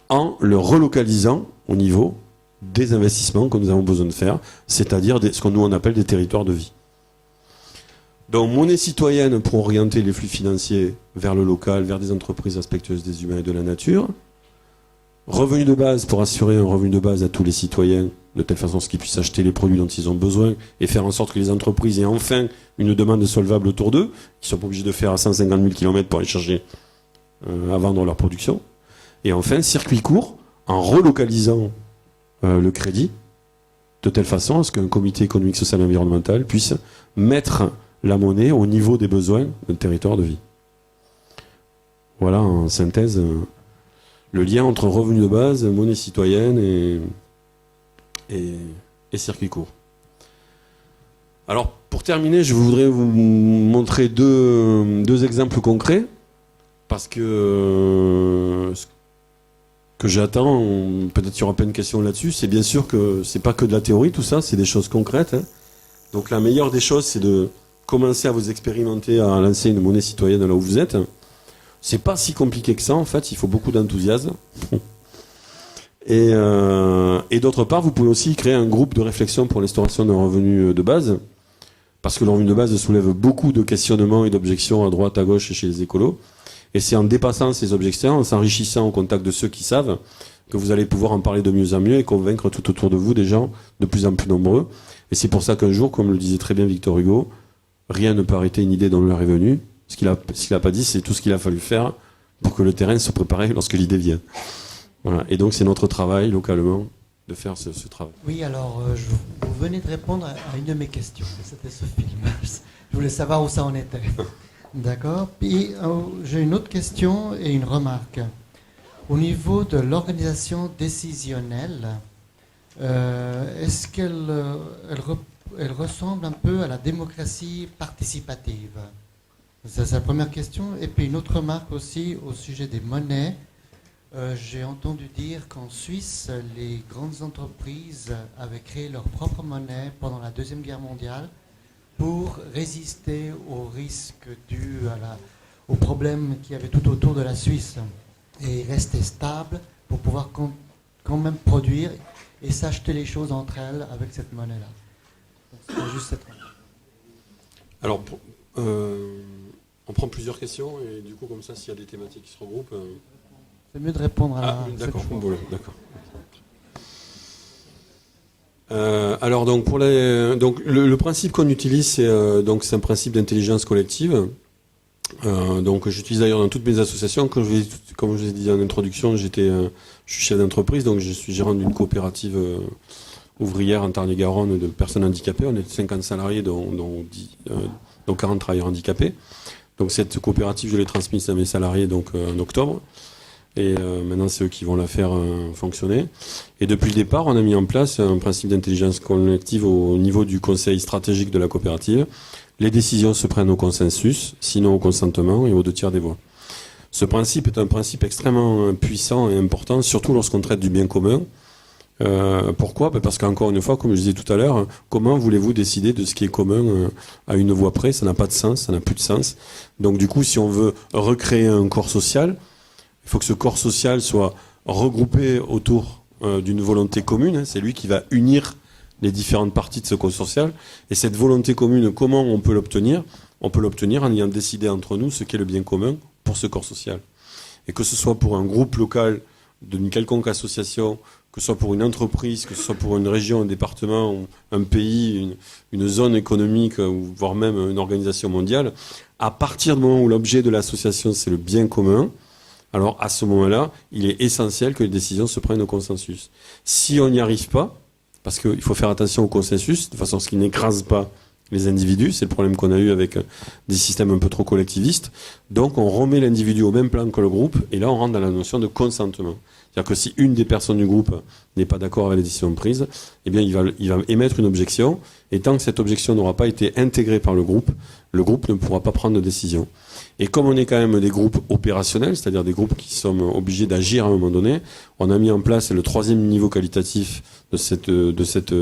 en le relocalisant au niveau des investissements que nous avons besoin de faire, c'est-à-dire ce qu'on nous on appelle des territoires de vie. Donc, monnaie citoyenne pour orienter les flux financiers vers le local, vers des entreprises respectueuses des humains et de la nature. Revenu de base pour assurer un revenu de base à tous les citoyens, de telle façon qu'ils puissent acheter les produits dont ils ont besoin et faire en sorte que les entreprises aient enfin une demande solvable autour d'eux, qu'ils ne soient pas obligés de faire à 150 000 km pour aller chercher à vendre leur production. Et enfin, circuit court, en relocalisant le crédit, de telle façon à ce qu'un comité économique, social et environnemental puisse mettre la monnaie au niveau des besoins d'un territoire de vie. Voilà, en synthèse, le lien entre revenu de base, monnaie citoyenne et circuit court. Alors, pour terminer, je voudrais vous montrer deux exemples concrets, parce que ce que j'attends, peut-être qu'il y aura pas une question là-dessus, c'est bien sûr que c'est pas que de la théorie, tout ça, c'est des choses concrètes. Hein. Donc la meilleure des choses, c'est de commencer à vous expérimenter, à lancer une monnaie citoyenne là où vous êtes. C'est pas si compliqué que ça, en fait, il faut beaucoup d'enthousiasme. Et d'autre part, vous pouvez aussi créer un groupe de réflexion pour l'instauration d'un revenu de base, parce que le revenu de base soulève beaucoup de questionnements et d'objections à droite, à gauche et chez les écolos. Et c'est en dépassant ces objections, en s'enrichissant au contact de ceux qui savent, que vous allez pouvoir en parler de mieux en mieux et convaincre tout autour de vous des gens de plus en plus nombreux. Et c'est pour ça qu'un jour, comme le disait très bien Victor Hugo, rien ne peut arrêter une idée dont l'heure est venue. Ce qu'il a pas dit, c'est tout ce qu'il a fallu faire pour que le terrain se prépare lorsque l'idée vient. Voilà. Et donc, c'est notre travail, localement, de faire ce travail. Oui, alors, vous venez de répondre à une de mes questions. C'était ce film. Je voulais savoir où ça en était. D'accord. Puis, j'ai une autre question et une remarque. Au niveau de l'organisation décisionnelle, est-ce qu'elle ressemble un peu à la démocratie participative ? C'est la première question. Et puis une autre remarque aussi au sujet des monnaies. J'ai entendu dire qu'en Suisse, les grandes entreprises avaient créé leur propre monnaie pendant la Deuxième Guerre mondiale pour résister aux risques dus aux problèmes qu'il y avait tout autour de la Suisse et rester stable pour pouvoir quand même produire et s'acheter les choses entre elles avec cette monnaie-là. Donc, c'est juste cette remarque. Alors, on prend plusieurs questions et du coup, comme ça, s'il y a des thématiques qui se regroupent... C'est mieux de répondre à d'accord, d'accord. Alors, donc, le principe qu'on utilise, c'est un principe d'intelligence collective. Donc, j'utilise d'ailleurs dans toutes mes associations. Comme je vous ai dit en introduction, je suis chef d'entreprise, donc je suis gérant d'une coopérative ouvrière en Tarn-et-Garonne de personnes handicapées. On est 50 salariés, dont 40 travailleurs handicapés. Donc cette coopérative, je l'ai transmise à mes salariés en octobre. Et maintenant, c'est eux qui vont la faire fonctionner. Et depuis le départ, on a mis en place un principe d'intelligence collective au niveau du conseil stratégique de la coopérative. Les décisions se prennent au consensus, sinon au consentement et aux 2 tiers des voix. Ce principe est un principe extrêmement puissant et important, surtout lorsqu'on traite du bien commun. Pourquoi ? Parce qu'encore une fois, comme je disais tout à l'heure, comment voulez-vous décider de ce qui est commun à une voix près ? Ça n'a pas de sens, ça n'a plus de sens. Donc du coup, si on veut recréer un corps social, il faut que ce corps social soit regroupé autour d'une volonté commune. C'est lui qui va unir les différentes parties de ce corps social. Et cette volonté commune, comment on peut l'obtenir ? On peut l'obtenir en ayant décidé entre nous ce qu'est le bien commun pour ce corps social. Et que ce soit pour un groupe local d'une quelconque association, que ce soit pour une entreprise, que ce soit pour une région, un département, un pays, une zone économique, voire même une organisation mondiale, à partir du moment où l'objet de l'association, c'est le bien commun, alors à ce moment-là, il est essentiel que les décisions se prennent au consensus. Si on n'y arrive pas, parce qu'il faut faire attention au consensus, de façon à ce qu'il n'écrase pas les individus, c'est le problème qu'on a eu avec des systèmes un peu trop collectivistes, donc on remet l'individu au même plan que le groupe, et là on rentre dans la notion de consentement. C'est-à-dire que si une des personnes du groupe n'est pas d'accord avec les décisions prises, eh bien il va émettre une objection, et tant que cette objection n'aura pas été intégrée par le groupe ne pourra pas prendre de décision. Et comme on est quand même des groupes opérationnels, c'est-à-dire des groupes qui sont obligés d'agir à un moment donné, on a mis en place le 3e niveau qualitatif de cette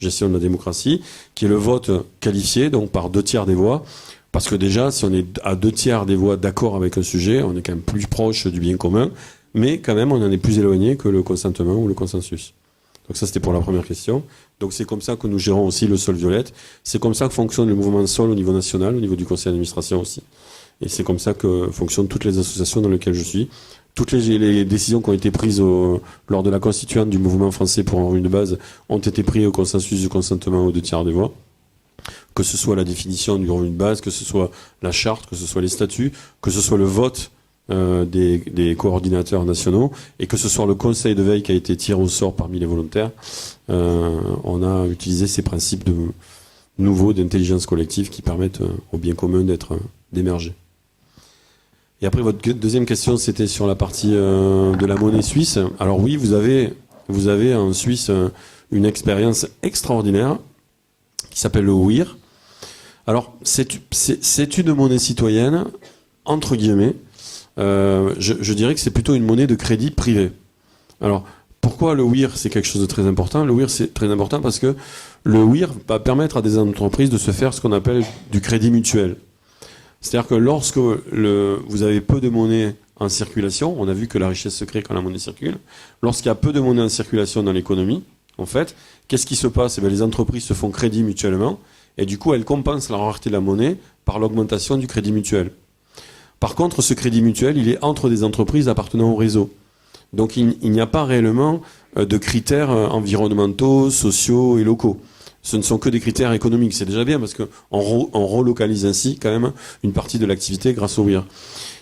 gestion de la démocratie, qui est le vote qualifié, donc par 2 tiers des voix. Parce que déjà, si on est à 2 tiers des voix d'accord avec un sujet, on est quand même plus proche du bien commun, mais quand même on en est plus éloigné que le consentement ou le consensus. Donc ça, c'était pour la première question. Donc c'est comme ça que nous gérons aussi le sol violette. C'est comme ça que fonctionne le mouvement sol au niveau national, au niveau du conseil d'administration aussi. Et c'est comme ça que fonctionnent toutes les associations dans lesquelles je suis. Toutes les décisions qui ont été prises lors de la constituante du mouvement français pour un revenu de base ont été prises au consensus du consentement aux 2/3 des voix. Que ce soit la définition du revenu de base, que ce soit la charte, que ce soit les statuts, que ce soit le vote des coordinateurs nationaux et que ce soit le conseil de veille qui a été tiré au sort parmi les volontaires, on a utilisé ces principes nouveaux d'intelligence collective qui permettent au bien commun d'émerger. Et après, votre deuxième question, c'était sur la partie de la monnaie suisse. Alors oui, vous avez en Suisse une expérience extraordinaire qui s'appelle le WIR. Alors, c'est une monnaie citoyenne, entre guillemets. Je dirais que c'est plutôt une monnaie de crédit privé. Alors, pourquoi le WIR, c'est quelque chose de très important? Le WIR, c'est très important parce que le WIR va permettre à des entreprises de se faire ce qu'on appelle du crédit mutuel. C'est-à-dire que lorsque vous avez peu de monnaie en circulation, on a vu que la richesse se crée quand la monnaie circule, lorsqu'il y a peu de monnaie en circulation dans l'économie, en fait, qu'est-ce qui se passe? Les entreprises se font crédit mutuellement, et du coup, elles compensent la rareté de la monnaie par l'augmentation du crédit mutuel. Par contre, ce crédit mutuel, il est entre des entreprises appartenant au réseau. Donc, il n'y a pas réellement de critères environnementaux, sociaux et locaux. Ce ne sont que des critères économiques. C'est déjà bien parce qu'on relocalise ainsi quand même une partie de l'activité grâce au WIR.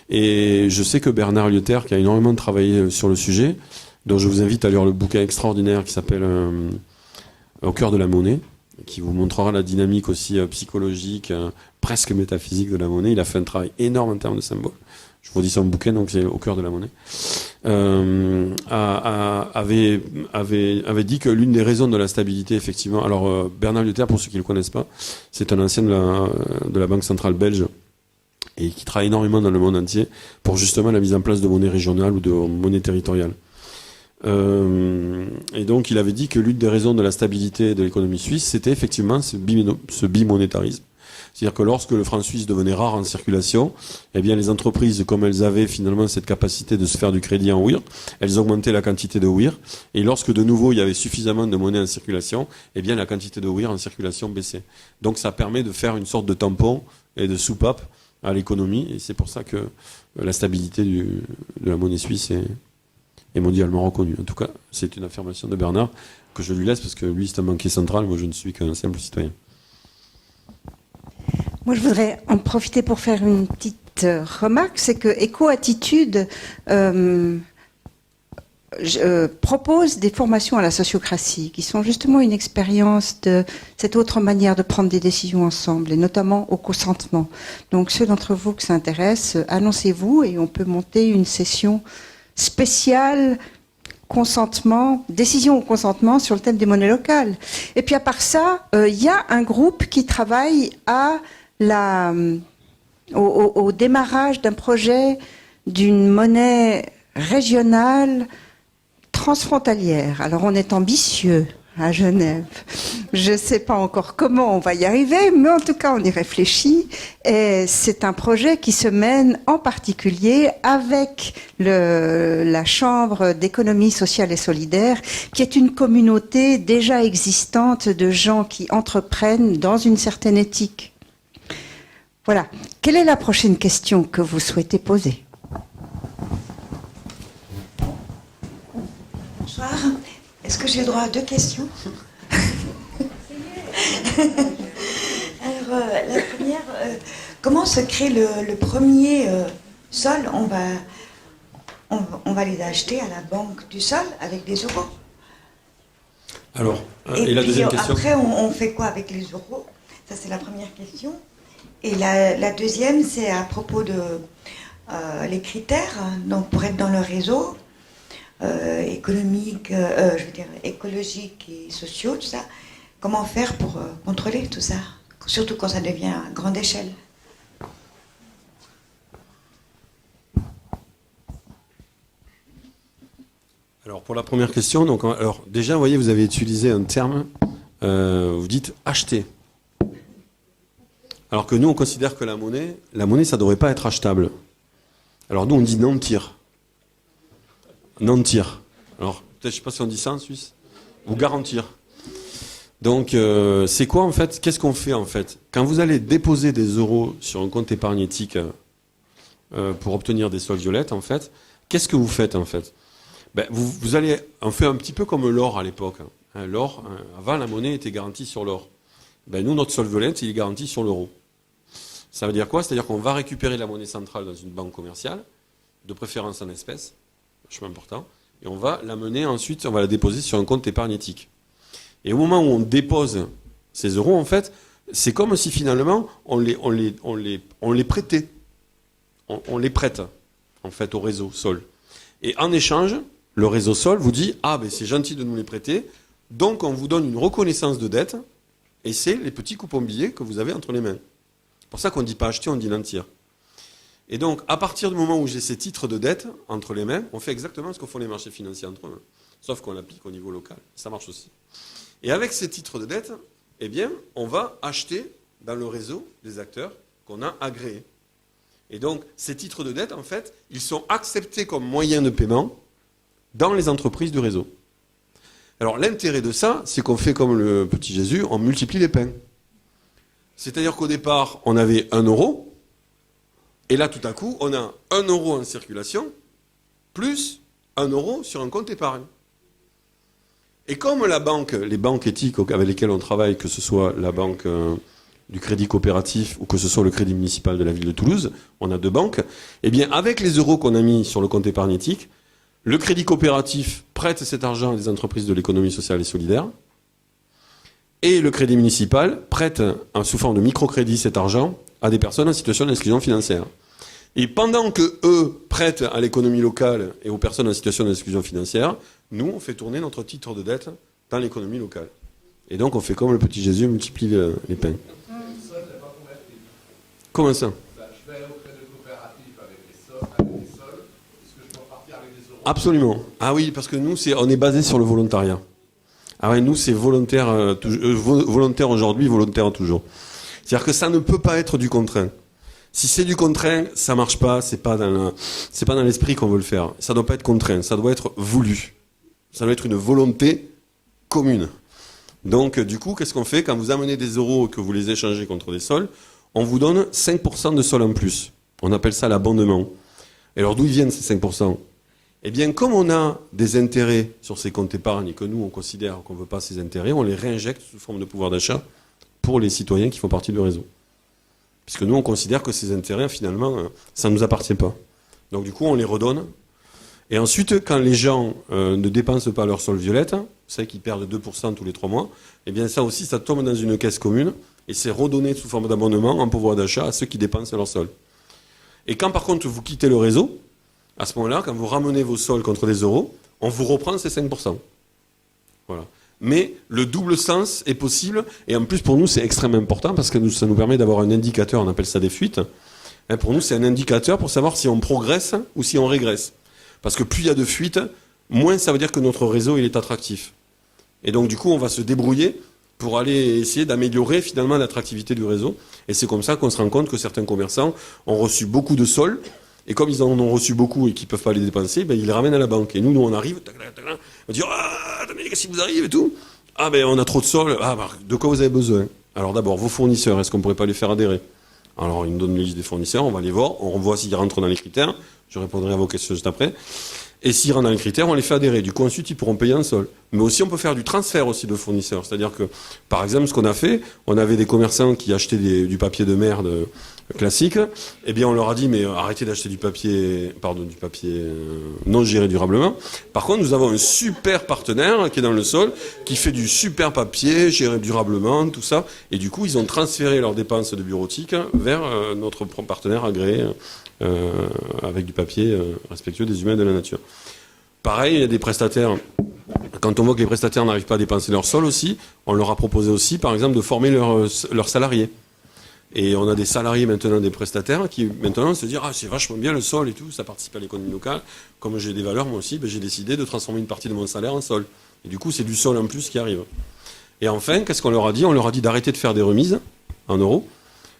Et je sais que Bernard Lieuter, qui a énormément travaillé sur le sujet, dont je vous invite à lire le bouquin extraordinaire qui s'appelle Au cœur de la monnaie, qui vous montrera la dynamique aussi psychologique, presque métaphysique de la monnaie. Il a fait un travail énorme en termes de symboles. Je vous dis son bouquin, donc c'est Au cœur de la monnaie. Avait dit que l'une des raisons de la stabilité, effectivement, alors Bernard Lieuter, pour ceux qui ne le connaissent pas, c'est un ancien de la Banque centrale belge et qui travaille énormément dans le monde entier pour justement la mise en place de monnaie régionale ou de monnaie territoriale. Et donc il avait dit que l'une des raisons de la stabilité de l'économie suisse, c'était effectivement ce bimonétarisme. C'est-à-dire que lorsque le franc suisse devenait rare en circulation, eh bien les entreprises, comme elles avaient finalement cette capacité de se faire du crédit en WIR, elles augmentaient la quantité de WIR. Et lorsque de nouveau il y avait suffisamment de monnaie en circulation, eh bien la quantité de WIR en circulation baissait. Donc ça permet de faire une sorte de tampon et de soupape à l'économie. Et c'est pour ça que la stabilité de la monnaie suisse est mondialement reconnue. En tout cas, c'est une affirmation de Bernard que je lui laisse parce que lui c'est un banquier central, moi je ne suis qu'un simple citoyen. Moi, je voudrais en profiter pour faire une petite remarque, c'est que Éco-Attitude propose des formations à la sociocratie, qui sont justement une expérience de cette autre manière de prendre des décisions ensemble, et notamment au consentement. Donc, ceux d'entre vous que ça intéresse, annoncez-vous et on peut monter une session spéciale consentement, décision au consentement sur le thème des monnaies locales. Et puis à part ça, il y a un groupe qui travaille au démarrage d'un projet d'une monnaie régionale transfrontalière. Alors on est ambitieux à Genève. Je ne sais pas encore comment on va y arriver, mais en tout cas on y réfléchit. Et c'est un projet qui se mène en particulier avec la Chambre d'économie sociale et solidaire, qui est une communauté déjà existante de gens qui entreprennent dans une certaine éthique. Voilà. Quelle est la prochaine question que vous souhaitez poser? Bonsoir. Est-ce que j'ai le droit à 2 questions? Alors, la première, comment se crée le premier sol? On va les acheter à la banque du sol avec des euros. Alors, et la deuxième question? Après, on fait quoi avec les euros? Ça, c'est la première question. Et la deuxième, c'est à propos de les critères, donc pour être dans le réseau. Économique, je veux dire écologiques et sociaux, tout ça. Comment faire pour contrôler tout ça, surtout quand ça devient à grande échelle? Alors pour la première question, donc alors déjà, vous voyez, vous avez utilisé un terme, vous dites acheter. Alors que nous, on considère que la monnaie, ça ne devrait pas être achetable. Alors nous, on dit nantir. Nantir. Alors, peut-être, je ne sais pas si on dit ça en Suisse. Ou garantir. Donc, c'est quoi en fait? Qu'est-ce qu'on fait en fait? Quand vous allez déposer des euros sur un compte épargne éthique pour obtenir des soldes violettes, en fait, qu'est-ce que vous faites en fait? Ben, vous allez, on fait un petit peu comme l'or à l'époque. Hein, l'or, avant la monnaie était garantie sur l'or. Ben, nous, notre solde violette, il est garanti sur l'euro. Ça veut dire quoi? C'est-à-dire qu'on va récupérer la monnaie centrale dans une banque commerciale, de préférence en espèces, vachement important, et on va l'amener ensuite, on va la déposer sur un compte épargne éthique. Et au moment où on dépose ces euros, en fait, c'est comme si finalement on les prêtait. On les prête, en fait, au réseau Sol. Et en échange, le réseau Sol vous dit « Ah, ben c'est gentil de nous les prêter, donc on vous donne une reconnaissance de dette, et c'est les petits coupons billets que vous avez entre les mains. » C'est pour ça qu'on ne dit pas acheter, on dit nantir. Et donc, à partir du moment où j'ai ces titres de dette entre les mains, on fait exactement ce que font les marchés financiers entre eux. Sauf qu'on l'applique au niveau local. Ça marche aussi. Et avec ces titres de dette, eh bien, on va acheter dans le réseau des acteurs qu'on a agréés. Et donc, ces titres de dette, en fait, ils sont acceptés comme moyen de paiement dans les entreprises du réseau. Alors, l'intérêt de ça, c'est qu'on fait comme le petit Jésus, on multiplie les pains. C'est-à-dire qu'au départ, on avait 1 euro, et là, tout à coup, on a 1 euro en circulation, plus 1 euro sur un compte épargne. Et comme les banques éthiques avec lesquelles on travaille, que ce soit la banque du crédit coopératif ou que ce soit le crédit municipal de la ville de Toulouse, on a 2 banques, eh bien, avec les euros qu'on a mis sur le compte épargne éthique, le crédit coopératif prête cet argent à des entreprises de l'économie sociale et solidaire, et le crédit municipal prête sous forme de microcrédit cet argent à des personnes en situation d'exclusion financière. Et pendant que eux prêtent à l'économie locale et aux personnes en situation d'exclusion financière, nous, on fait tourner notre titre de dette dans l'économie locale. Et donc, on fait comme le petit Jésus, multiplie les pains. Comment ça? Je vais aller au crédit coopératif avec les sols. Est-ce que je peux repartir avec des euros? Absolument. Ah oui, parce que nous, on est basé sur le volontariat. Ah oui, nous, c'est volontaire, volontaire aujourd'hui, volontaire toujours. C'est-à-dire que ça ne peut pas être du contraint. Si c'est du contraint, ça marche pas, c'est pas dans l'esprit qu'on veut le faire. Ça doit pas être contraint, ça doit être voulu. Ça doit être une volonté commune. Donc, du coup, qu'est-ce qu'on fait? Quand vous amenez des euros et que vous les échangez contre des sols, on vous donne 5% de sol en plus. On appelle ça l'abondement. Et alors, d'où ils viennent ces 5%? Eh bien, comme on a des intérêts sur ces comptes épargne et que nous, on considère qu'on ne veut pas ces intérêts, on les réinjecte sous forme de pouvoir d'achat pour les citoyens qui font partie du réseau. Puisque nous, on considère que ces intérêts, finalement, ça ne nous appartient pas. Donc, du coup, on les redonne. Et ensuite, quand les gens ne dépensent pas leur sol violette, c'est qu'ils perdent 2% tous les 3 mois, eh bien, ça aussi, ça tombe dans une caisse commune et c'est redonné sous forme d'abonnement en pouvoir d'achat à ceux qui dépensent leur sol. Et quand, par contre, vous quittez le réseau, à ce moment-là, quand vous ramenez vos sols contre des euros, on vous reprend ces 5%. Voilà. Mais le double sens est possible, et en plus pour nous c'est extrêmement important parce que ça nous permet d'avoir un indicateur, on appelle ça des fuites. Pour nous c'est un indicateur pour savoir si on progresse ou si on régresse. Parce que plus il y a de fuites, moins ça veut dire que notre réseau il est attractif. Et donc du coup on va se débrouiller pour aller essayer d'améliorer finalement l'attractivité du réseau. Et c'est comme ça qu'on se rend compte que certains commerçants ont reçu beaucoup de sols, et comme ils en ont reçu beaucoup et qu'ils ne peuvent pas les dépenser, ben, ils les ramènent à la banque. Et nous on arrive, on dit « Ah, attendez, qu'est-ce qui vous arrive ?» et tout. « Ah, ben on a trop de sols. Ah, bah, de quoi vous avez besoin ?» Alors d'abord, vos fournisseurs, est-ce qu'on ne pourrait pas les faire adhérer? Alors ils nous donnent une liste des fournisseurs, on va les voir, on voit s'ils rentrent dans les critères. Je répondrai à vos questions juste après. Et s'ils rentrent dans les critères, on les fait adhérer. Du coup, ensuite, ils pourront payer en sol. Mais aussi, on peut faire du transfert aussi de fournisseurs. C'est-à-dire que, par exemple, ce qu'on a fait, on avait des commerçants qui achetaient du papier de merde classique. Eh bien, on leur a dit, mais arrêtez d'acheter du papier non géré durablement. Par contre, nous avons un super partenaire qui est dans le sol, qui fait du super papier géré durablement, tout ça. Et du coup, ils ont transféré leurs dépenses de bureautique vers notre partenaire agréé avec du papier respectueux des humains et de la nature. Pareil, il y a des prestataires, quand on voit que les prestataires n'arrivent pas à dépenser leur sol aussi, on leur a proposé aussi, par exemple, de former leurs salariés. Et on a des salariés maintenant, des prestataires, qui maintenant se disent « Ah, c'est vachement bien le sol et tout, ça participe à l'économie locale. Comme j'ai des valeurs, moi aussi, ben, j'ai décidé de transformer une partie de mon salaire en sol. » Et du coup, c'est du sol en plus qui arrive. Et enfin, qu'est-ce qu'on leur a dit? On leur a dit d'arrêter de faire des remises en euros,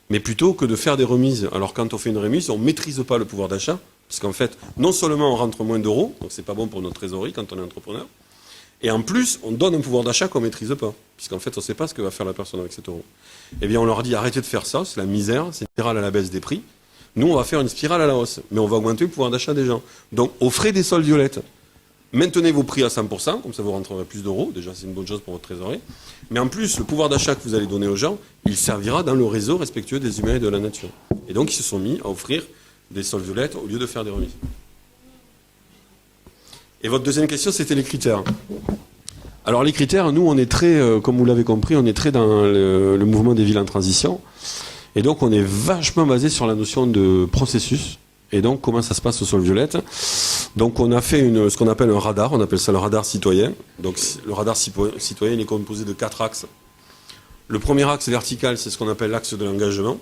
mais plutôt que de faire des remises. Alors quand on fait une remise, on ne maîtrise pas le pouvoir d'achat, parce qu'en fait, non seulement on rentre moins d'euros, donc c'est pas bon pour notre trésorerie quand on est entrepreneur, Et en plus, on donne un pouvoir d'achat qu'on ne maîtrise pas. Puisqu'en fait, on ne sait pas ce que va faire la personne avec cet euro. Eh bien, on leur dit, arrêtez de faire ça, c'est la misère, c'est une spirale à la baisse des prix. Nous, on va faire une spirale à la hausse. Mais on va augmenter le pouvoir d'achat des gens. Donc, offrez des soldes violettes. Maintenez vos prix à 100%, comme ça vous rentrerez plus d'euros. Déjà, c'est une bonne chose pour votre trésorerie. Mais en plus, le pouvoir d'achat que vous allez donner aux gens, il servira dans le réseau respectueux des humains et de la nature. Et donc, ils se sont mis à offrir des soldes violettes au lieu de faire des remises. Et votre deuxième question, c'était les critères. Alors, les critères, nous, on est très, comme vous l'avez compris, on est très dans le mouvement des villes en transition. Et donc, on est vachement basé sur la notion de processus. Et donc, comment ça se passe au sol violette? Donc, on a fait ce qu'on appelle un radar. On appelle ça le radar citoyen. Donc, le radar citoyen, il est composé de 4 axes. Le premier axe vertical, c'est ce qu'on appelle l'axe de l'engagement.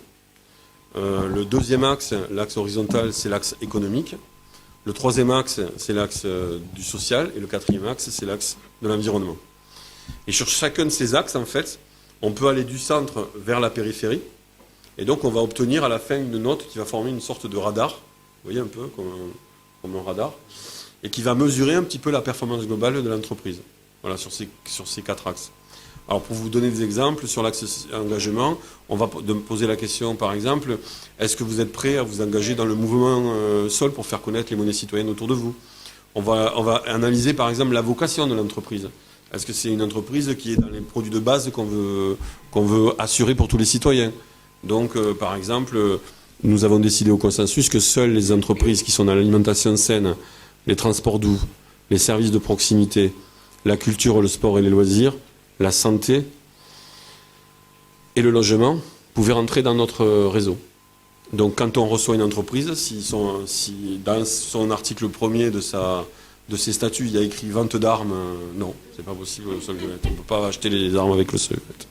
Le deuxième axe, l'axe horizontal, c'est l'axe économique. Le troisième axe, c'est l'axe du social. Et le quatrième axe, c'est l'axe de l'environnement. Et sur chacun de ces axes, en fait, on peut aller du centre vers la périphérie. Et donc, on va obtenir à la fin une note qui va former une sorte de radar. Vous voyez un peu comme un radar. Et qui va mesurer un petit peu la performance globale de l'entreprise. Voilà, sur ces 4 axes. Alors, pour vous donner des exemples, sur l'axe engagement, on va poser la question, par exemple, est-ce que vous êtes prêt à vous engager dans le mouvement sol pour faire connaître les monnaies citoyennes autour de vous? On va analyser, par exemple, la vocation de l'entreprise. Est-ce que c'est une entreprise qui est dans les produits de base qu'on veut assurer pour tous les citoyens? Donc, par exemple, nous avons décidé au consensus que seules les entreprises qui sont dans l'alimentation saine, les transports doux, les services de proximité, la culture, le sport et les loisirs, la santé et le logement pouvaient rentrer dans notre réseau. Donc, quand on reçoit une entreprise, si dans son article 1er de ses statuts, il y a écrit vente d'armes, non, c'est pas possible au sol violette. On ne peut pas acheter les armes avec le sol violette.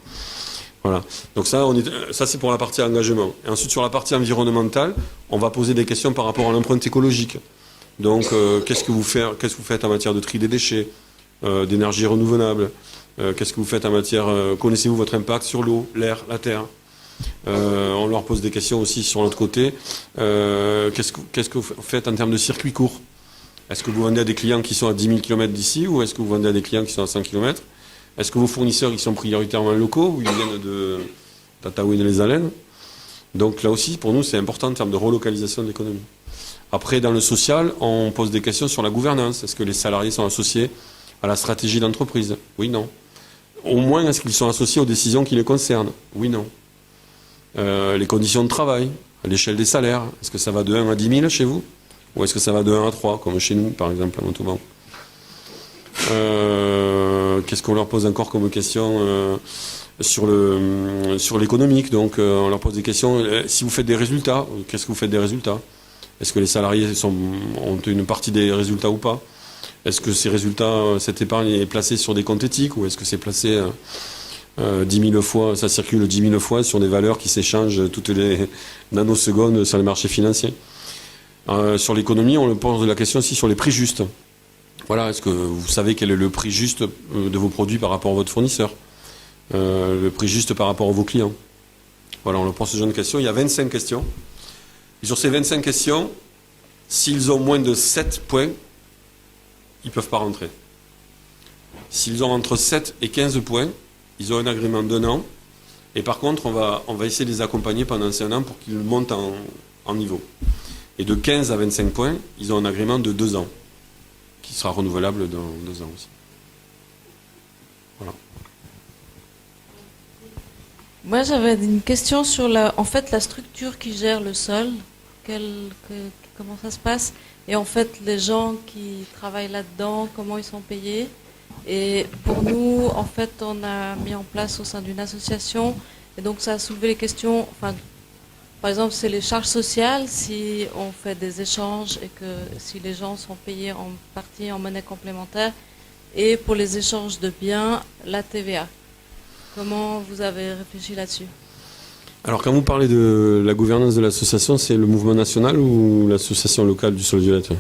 Voilà. Donc ça c'est pour la partie engagement. Et ensuite, sur la partie environnementale, on va poser des questions par rapport à l'empreinte écologique. Donc, qu'est-ce que vous faites en matière de tri des déchets, d'énergie renouvelable? Qu'est-ce que vous faites en matière... connaissez-vous votre impact sur l'eau, l'air, la terre? On leur pose des questions aussi sur l'autre côté. Qu'est-ce que vous faites en termes de circuits courts? Est-ce que vous vendez à des clients qui sont à 10 000 km d'ici ou est-ce que vous vendez à des clients qui sont à 100 km? Est-ce que vos fournisseurs ils sont prioritairement locaux ou ils viennent de Tataouine-les-Haleines? Donc là aussi, pour nous, c'est important en termes de relocalisation de l'économie. Après, dans le social, on pose des questions sur la gouvernance. Est-ce que les salariés sont associés à la stratégie d'entreprise? Oui, non. Au moins, est-ce qu'ils sont associés aux décisions qui les concernent? Oui, non. Les conditions de travail, à l'échelle des salaires, est-ce que ça va de 1 à 10 000 chez vous? Ou est-ce que ça va de 1 à 3, comme chez nous, par exemple, à Montauban? Qu'est-ce qu'on leur pose encore comme question sur l'économique? Donc, on leur pose des questions. Si vous faites des résultats, qu'est-ce que vous faites des résultats? Est-ce que les salariés ont une partie des résultats ou pas? Est-ce que ces résultats, cette épargne est placée sur des comptes éthiques ou est-ce que c'est placé 10 000 fois, ça circule 10 000 fois sur des valeurs qui s'échangent toutes les nanosecondes sur les marchés financiers? Sur l'économie, on pose la question aussi sur les prix justes. Voilà, est-ce que vous savez quel est le prix juste de vos produits par rapport à votre fournisseur? Le prix juste par rapport à vos clients? Voilà, on leur pose ce genre de questions. Il y a 25 questions. Et sur ces 25 questions, s'ils ont moins de 7 points, ils ne peuvent pas rentrer. S'ils ont entre 7 et 15 points, ils ont un agrément d'1 an. Et par contre, on va essayer de les accompagner pendant ces 1 an pour qu'ils montent en niveau. Et de 15 à 25 points, ils ont un agrément de 2 ans, qui sera renouvelable dans 2 ans aussi. Voilà. Moi, j'avais une question sur la structure qui gère le sol. Comment ça se passe? Et en fait, les gens qui travaillent là-dedans, comment ils sont payés? Et pour nous, en fait, on a mis en place au sein d'une association, et donc ça a soulevé les questions. Enfin, par exemple, c'est les charges sociales, si on fait des échanges et que si les gens sont payés en partie en monnaie complémentaire, et pour les échanges de biens, la TVA. Comment vous avez réfléchi là-dessus? Alors, quand vous parlez de la gouvernance de l'association, c'est le mouvement national ou l'association locale du sol violette?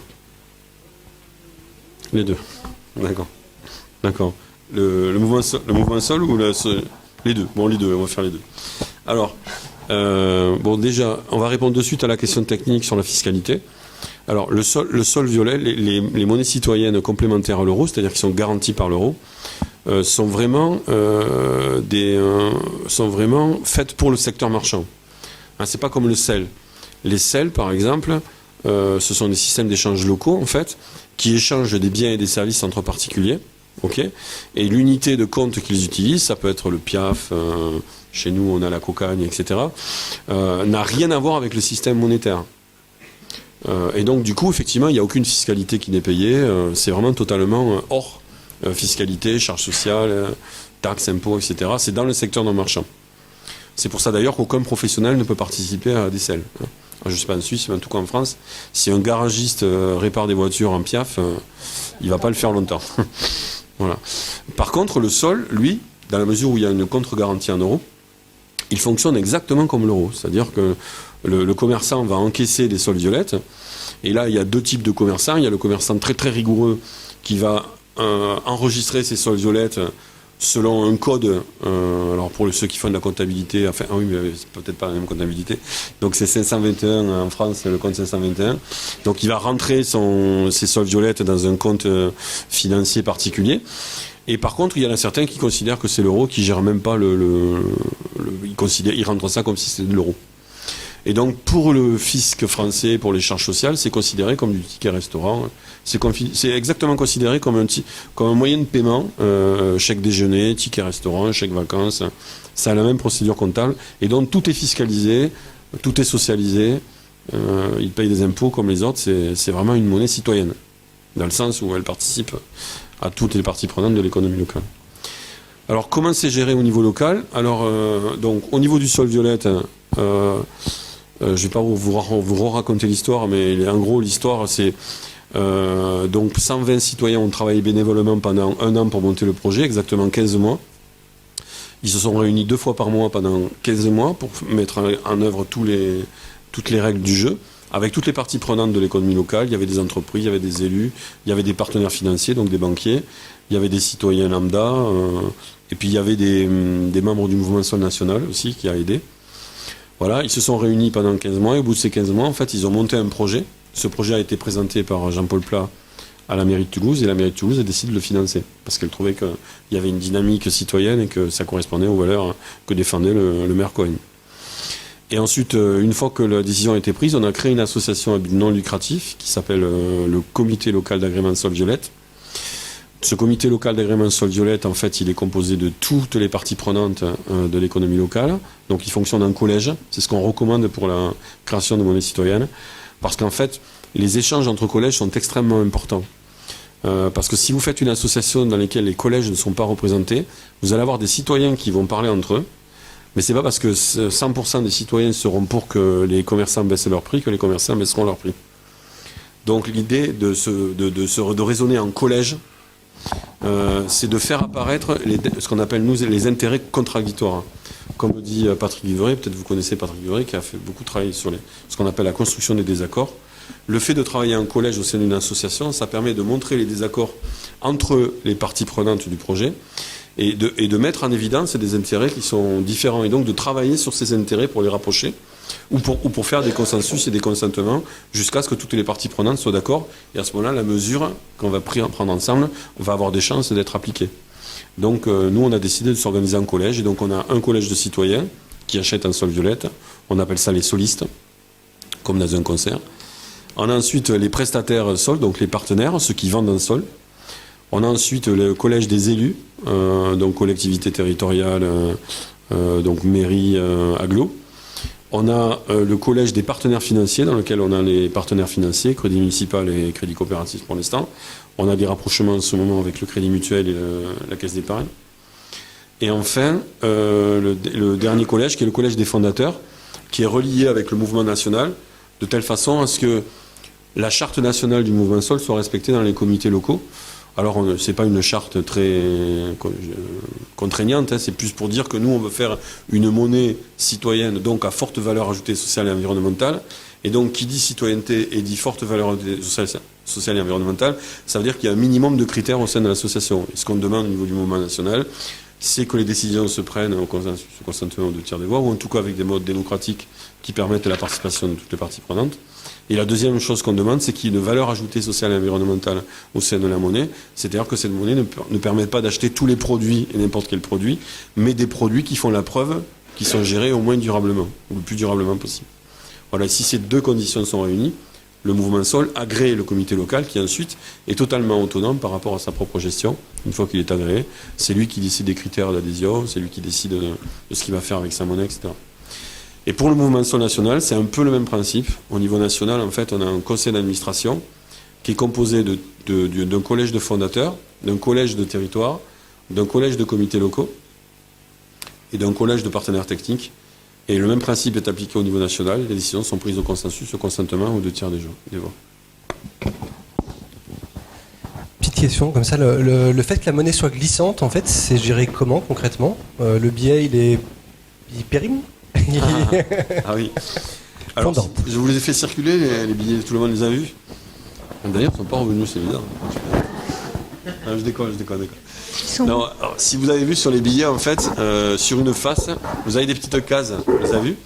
Les deux. D'accord. Le mouvement sol ou les deux? Bon, les deux, on va faire les deux. Alors, déjà, on va répondre de suite à la question technique sur la fiscalité. Alors, le sol violet, les monnaies citoyennes complémentaires à l'euro, c'est-à-dire qui sont garanties par l'euro, sont vraiment faites pour le secteur marchand. Hein, c'est pas comme le sel. Les sels, par exemple, ce sont des systèmes d'échange locaux, en fait, qui échangent des biens et des services entre particuliers. Okay, et l'unité de compte qu'ils utilisent, ça peut être le PIAF, chez nous on a la cocagne, etc., n'a rien à voir avec le système monétaire. Et donc du coup, effectivement, il n'y a aucune fiscalité qui n'est payée, c'est vraiment totalement hors fiscalité, charges sociales, taxes, impôts, etc. C'est dans le secteur non marchand. C'est pour ça d'ailleurs qu'aucun professionnel ne peut participer à des selles. Je ne sais pas en Suisse, mais en tout cas en France, si un garagiste répare des voitures en PIAF, il ne va pas le faire longtemps. Voilà. Par contre, le sol, lui, dans la mesure où il y a une contre-garantie en euros, il fonctionne exactement comme l'euro. C'est-à-dire que le commerçant va encaisser des sols violettes. Et là, il y a deux types de commerçants. Il y a le commerçant très très rigoureux qui va enregistrer ces sols violettes selon un code. Alors pour ceux qui font de la comptabilité, enfin, oui, mais c'est peut-être pas la même comptabilité. Donc c'est 521 en France, c'est le compte 521. Donc il va rentrer ses sols violettes dans un compte financier particulier. Et par contre, il y en a certains qui considèrent que c'est l'euro, qui gère même pas ils rentrent ça comme si c'était de l'euro. Et donc, pour le fisc français, pour les charges sociales, c'est considéré comme du ticket restaurant. C'est exactement considéré comme un moyen de paiement, chèque déjeuner, ticket restaurant, chèque vacances. Ça a la même procédure comptable. Et donc, tout est fiscalisé, tout est socialisé. Ils payent des impôts comme les autres. C'est vraiment une monnaie citoyenne, dans le sens où elle participe à toutes les parties prenantes de l'économie locale. Alors, comment c'est géré au niveau local? Alors, donc, au niveau du sol violette, je ne vais pas vous raconter l'histoire, mais en gros, l'histoire, c'est donc 120 citoyens ont travaillé bénévolement pendant 1 an pour monter le projet, exactement 15 mois. Ils se sont réunis 2 fois par mois pendant 15 mois pour mettre en œuvre toutes les règles du jeu, avec toutes les parties prenantes de l'économie locale. Il y avait des entreprises, il y avait des élus, il y avait des partenaires financiers, donc des banquiers, il y avait des citoyens lambda, et puis il y avait des membres du mouvement Sol National aussi qui a aidé. Voilà, ils se sont réunis pendant 15 mois et au bout de ces 15 mois, en fait, ils ont monté un projet. Ce projet a été présenté par Jean-Paul Plat à la mairie de Toulouse et la mairie de Toulouse a décidé de le financer parce qu'elle trouvait qu'il y avait une dynamique citoyenne et que ça correspondait aux valeurs que défendait le maire Cohen. Et ensuite, une fois que la décision a été prise, on a créé une association à but non lucratif qui s'appelle le Comité local d'agrément sol violette. Ce comité local d'agrément sol violette, en fait, il est composé de toutes les parties prenantes de l'économie locale. Donc, il fonctionne en collège. C'est ce qu'on recommande pour la création de monnaie citoyenne. Parce qu'en fait, les échanges entre collèges sont extrêmement importants. Parce que si vous faites une association dans laquelle les collèges ne sont pas représentés, vous allez avoir des citoyens qui vont parler entre eux. Mais c'est pas parce que 100% des citoyens seront pour que les commerçants baissent leur prix que les commerçants baisseront leur prix. Donc, l'idée de raisonner en collège, c'est de faire apparaître ce qu'on appelle nous les intérêts contradictoires. Comme dit Patrick Vivray, peut-être vous connaissez Patrick Vivray qui a fait beaucoup de travail sur ce qu'on appelle la construction des désaccords. Le fait de travailler en collège au sein d'une association, ça permet de montrer les désaccords entre les parties prenantes du projet et de mettre en évidence des intérêts qui sont différents et donc de travailler sur ces intérêts pour les rapprocher ou pour faire des consensus et des consentements jusqu'à ce que toutes les parties prenantes soient d'accord. Et à ce moment-là, la mesure qu'on va prendre ensemble va avoir des chances d'être appliquée. Donc nous, on a décidé de s'organiser en collège. Et donc on a un collège de citoyens qui achètent un sol violette. On appelle ça les solistes, comme dans un concert. On a ensuite les prestataires sol, donc les partenaires, ceux qui vendent un sol. On a ensuite le collège des élus, donc collectivité territoriale, donc mairie, agglo. On a le collège des partenaires financiers, dans lequel on a les partenaires financiers, Crédit Municipal et Crédit Coopératif pour l'instant. On a des rapprochements en ce moment avec le Crédit Mutuel et la Caisse d'épargne. Et enfin, le dernier collège, qui est le collège des fondateurs, qui est relié avec le mouvement national, de telle façon à ce que la charte nationale du mouvement Sol soit respectée dans les comités locaux. Alors, ce n'est pas une charte très contraignante, hein, c'est plus pour dire que nous, on veut faire une monnaie citoyenne, donc à forte valeur ajoutée sociale et environnementale. Et donc, qui dit citoyenneté et dit forte valeur ajoutée sociale et environnementale, ça veut dire qu'il y a un minimum de critères au sein de l'association. Et ce qu'on demande au niveau du mouvement national, c'est que les décisions se prennent au consentement au 2/3 des voix, ou en tout cas avec des modes démocratiques qui permettent la participation de toutes les parties prenantes. Et la deuxième chose qu'on demande, c'est qu'il y ait une valeur ajoutée sociale et environnementale au sein de la monnaie, c'est-à-dire que cette monnaie ne permet pas d'acheter tous les produits et n'importe quel produit, mais des produits qui font la preuve qui sont gérés au moins durablement, ou le plus durablement possible. Voilà, si ces deux conditions sont réunies, le mouvement Sol agrée le comité local qui ensuite est totalement autonome par rapport à sa propre gestion. Une fois qu'il est agréé, c'est lui qui décide des critères d'adhésion, c'est lui qui décide de ce qu'il va faire avec sa monnaie, etc. Et pour le mouvement Sol national, c'est un peu le même principe. Au niveau national, en fait, on a un conseil d'administration qui est composé d'un collège de fondateurs, d'un collège de territoire, d'un collège de comités locaux et d'un collège de partenaires techniques. Et le même principe est appliqué au niveau national. Les décisions sont prises au consensus, au consentement ou 2/3 des voix. Petite question, comme ça, le fait que la monnaie soit glissante, en fait, c'est géré comment concrètement? Le billet, il périme? Ah oui. Alors, Fondante. je vous les ai fait circuler, les billets, tout le monde les a vus. D'ailleurs, ils ne sont pas revenus, c'est bizarre. Ah, je déconne. Non, alors, si vous avez vu sur les billets, en fait, sur une face, vous avez des petites cases. Vous les avez vues?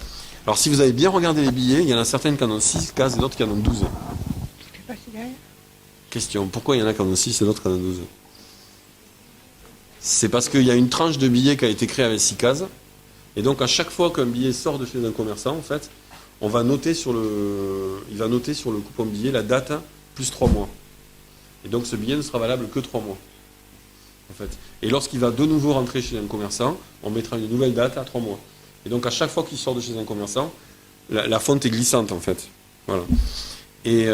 Alors, si vous avez bien regardé les billets, il y en a certaines qui en ont 6 cases et d'autres qui en ont 12. Question, pourquoi il y en a qui en ont 6 et d'autres qui en ont 12? C'est parce qu'il y a une tranche de billets qui a été créée avec 6 cases. Et donc, à chaque fois qu'un billet sort de chez un commerçant, en fait, il va noter sur le coupon billet la date plus 3 mois. Et donc, ce billet ne sera valable que 3 mois. En fait. Et lorsqu'il va de nouveau rentrer chez un commerçant, on mettra une nouvelle date à 3 mois. Et donc à chaque fois qu'il sort de chez un commerçant, la fonte est glissante en fait. Voilà. Et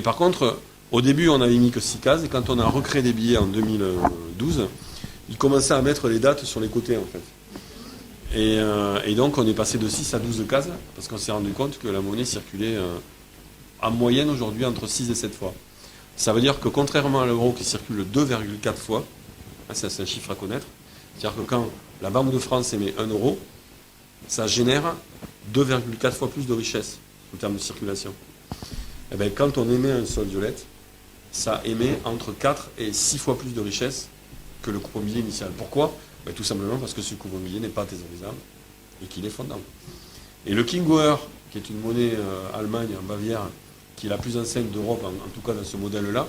par contre, au début on n'avait mis que 6 cases, et quand on a recréé des billets en 2012, il commençait à mettre les dates sur les côtés en fait. Et donc on est passé de 6 à 12 cases, parce qu'on s'est rendu compte que la monnaie circulait en moyenne aujourd'hui entre 6 et 7 fois. Ça veut dire que contrairement à l'euro qui circule 2,4 fois, c'est un chiffre à connaître, c'est-à-dire que quand la Banque de France émet 1 euro, ça génère 2,4 fois plus de richesse en termes de circulation. Et bien, quand on émet un sol violette, ça émet entre 4 et 6 fois plus de richesse que le coupon billet initial. Pourquoi? Ben, tout simplement parce que ce coupon billet n'est pas thésaurisable et qu'il est fondant. Et le Kingoer, qui est une monnaie Allemagne, en Bavière, qui est la plus ancienne d'Europe, en tout cas dans ce modèle-là,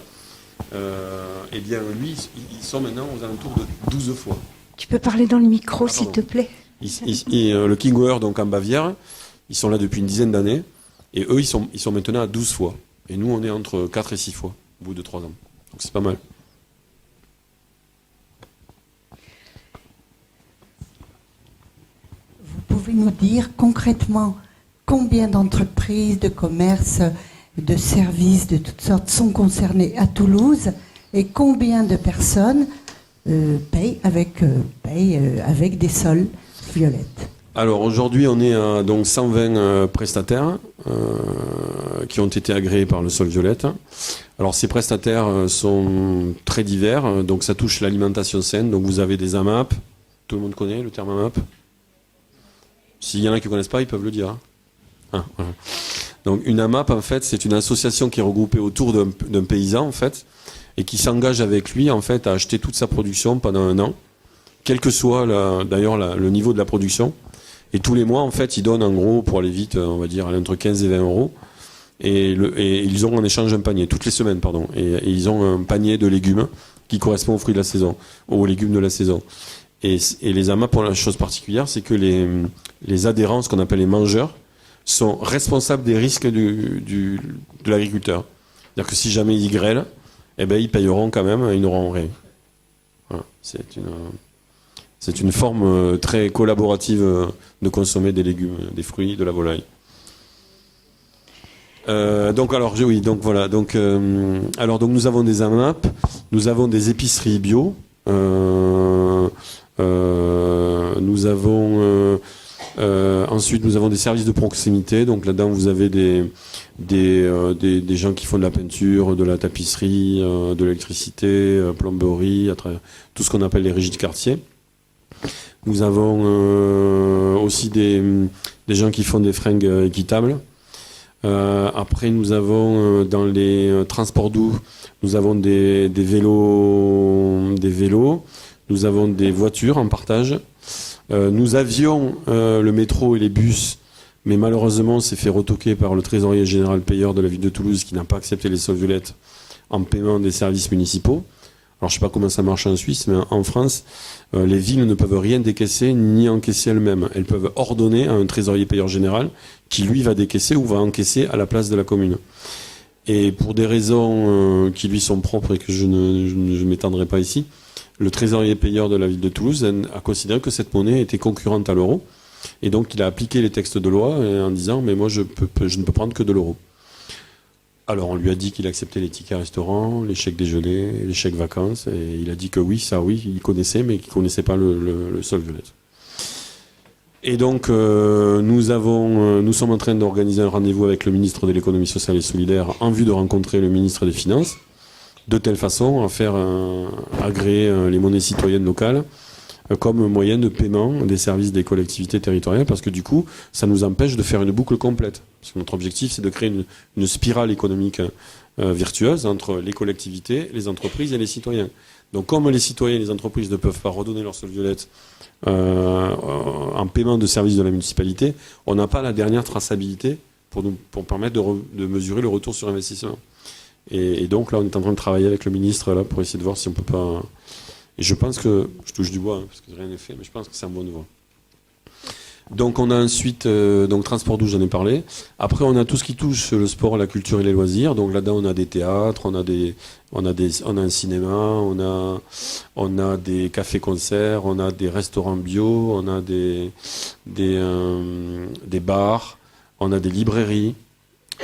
eh bien lui, ils sont maintenant aux alentours de 12 fois. Tu peux parler dans le micro, s'il te plaît. Le Kingoer, donc en Bavière, ils sont là depuis une dizaine d'années, et eux, ils sont maintenant à 12 fois. Et nous, on est entre 4 et 6 fois, au bout de 3 ans. Donc c'est pas mal. Vous pouvez nous dire concrètement combien d'entreprises, de commerces, de services de toutes sortes sont concernés à Toulouse, et combien de personnes payent avec des sols violettes? Alors aujourd'hui, on est à donc 120 prestataires qui ont été agréés par le sol violette. Alors ces prestataires sont très divers, donc ça touche l'alimentation saine. Donc vous avez des AMAP, tout le monde connaît le terme AMAP? S'il y en a qui ne connaissent pas, ils peuvent le dire. Ah, voilà. Donc une AMAP, en fait, c'est une association qui est regroupée autour d'un paysan, en fait, et qui s'engage avec lui, en fait, à acheter toute sa production pendant 1 an, quel que soit d'ailleurs le niveau de la production. Et tous les mois, en fait, ils donnent en gros, pour aller vite, on va dire, entre 15 et 20 euros. Et ils ont en échange un panier, toutes les semaines, pardon. Et ils ont un panier de légumes qui correspond aux fruits de la saison, aux légumes de la saison. Et les AMAP, pour la chose particulière, c'est que les adhérents, ce qu'on appelle les mangeurs, sont responsables des risques de l'agriculteur. C'est-à-dire que si jamais ils grêlent, eh ben, ils payeront quand même et ils n'auront rien. Voilà. C'est une forme très collaborative de consommer des légumes, des fruits, de la volaille. Donc voilà. Donc nous avons des AMAP, nous avons des épiceries bio, ensuite, nous avons des services de proximité. Donc là-dedans, vous avez des gens qui font de la peinture, de la tapisserie, de l'électricité, plomberie, tout ce qu'on appelle les régies de quartier. Nous avons aussi des gens qui font des fringues équitables. Après, nous avons dans les transports doux, nous avons des vélos. Nous avons des voitures en partage. Nous avions le métro et les bus, mais malheureusement, c'est fait retoquer par le trésorier général payeur de la ville de Toulouse qui n'a pas accepté les sols violettes en paiement des services municipaux. Alors, je ne sais pas comment ça marche en Suisse, mais en France, les villes ne peuvent rien décaisser ni encaisser elles-mêmes. Elles peuvent ordonner à un trésorier payeur général qui, lui, va décaisser ou va encaisser à la place de la commune. Et pour des raisons qui lui sont propres et que je ne m'étendrai pas ici, le trésorier payeur de la ville de Toulouse a considéré que cette monnaie était concurrente à l'euro. Et donc, il a appliqué les textes de loi en disant « mais moi, je ne peux prendre que de l'euro ». Alors, on lui a dit qu'il acceptait les tickets restaurants, les chèques déjeuner, les chèques vacances. Et il a dit que oui, ça oui, il connaissait, mais qu'il ne connaissait pas le sol violette. Et donc, nous sommes en train d'organiser un rendez-vous avec le ministre de l'économie sociale et solidaire en vue de rencontrer le ministre des Finances, de telle façon à faire agréer les monnaies citoyennes locales comme moyen de paiement des services des collectivités territoriales, parce que du coup, ça nous empêche de faire une boucle complète. Parce que notre objectif, c'est de créer une spirale économique vertueuse entre les collectivités, les entreprises et les citoyens. Donc, comme les citoyens et les entreprises ne peuvent pas redonner leur sol violette en paiement de services de la municipalité, on n'a pas la dernière traçabilité pour permettre de mesurer le retour sur investissement. Et donc là, on est en train de travailler avec le ministre là, pour essayer de voir si on peut pas... Et je pense que, je touche du bois, hein, parce que rien n'est fait, mais je pense que c'est un bon niveau. Donc on a ensuite, donc Transport Doux, j'en ai parlé. Après, on a tout ce qui touche le sport, la culture et les loisirs. Donc là-dedans, on a des théâtres, on a un cinéma, on a des cafés-concerts, on a des restaurants bio, on a des bars, on a des librairies.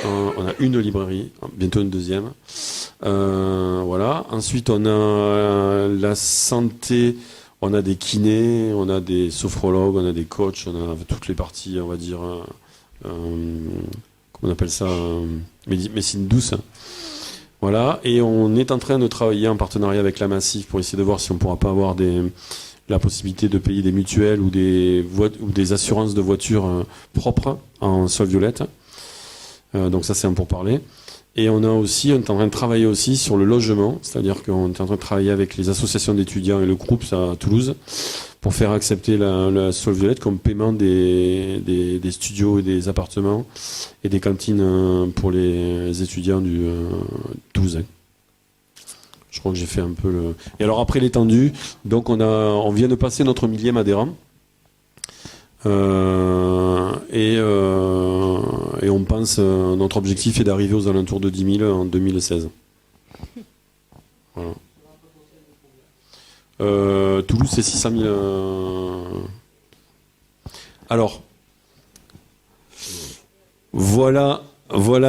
On a une librairie, bientôt une deuxième. Voilà. Ensuite, on a la santé, on a des kinés, on a des sophrologues, on a des coachs, on a toutes les parties, on va dire, comment on appelle ça, médecine douce. Voilà. Et on est en train de travailler en partenariat avec la Massif pour essayer de voir si on ne pourra pas avoir la possibilité de payer des mutuelles ou des assurances de voitures propres en sol violette. Donc ça, c'est un pourparler. Et on est en train de travailler aussi sur le logement, c'est-à-dire qu'on est en train de travailler avec les associations d'étudiants et le groupe à Toulouse pour faire accepter la sol violette comme paiement des studios et des appartements et des cantines pour les étudiants du Toulousain. Je crois que j'ai fait un peu le... Et alors après l'étendue, donc on vient de passer notre 1000e adhérent. Et on pense, notre objectif est d'arriver aux alentours de 10 000 en 2016. Voilà. Toulouse, c'est 600 000. Alors, voilà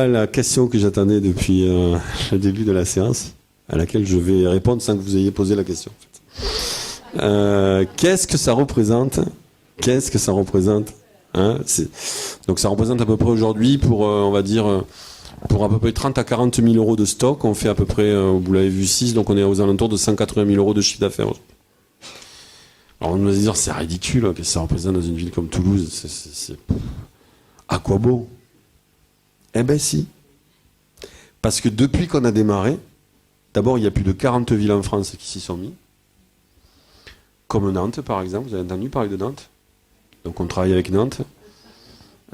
la question que j'attendais depuis le début de la séance, à laquelle je vais répondre sans que vous ayez posé la question. En fait. Qu'est-ce que ça représente ? Hein, donc ça représente à peu près aujourd'hui pour, on va dire, pour à peu près 30 à 40 000 euros de stock. On fait à peu près, vous l'avez vu, 6, donc on est aux alentours de 180 000 euros de chiffre d'affaires. Alors on va se dire, c'est ridicule, qu'est-ce que ça représente dans une ville comme Toulouse, c'est... À quoi bon ? Eh ben si. Parce que depuis qu'on a démarré, d'abord il y a plus de 40 villes en France qui s'y sont mis. Comme Nantes par exemple, vous avez entendu parler de Nantes ? Donc on travaille avec Nantes.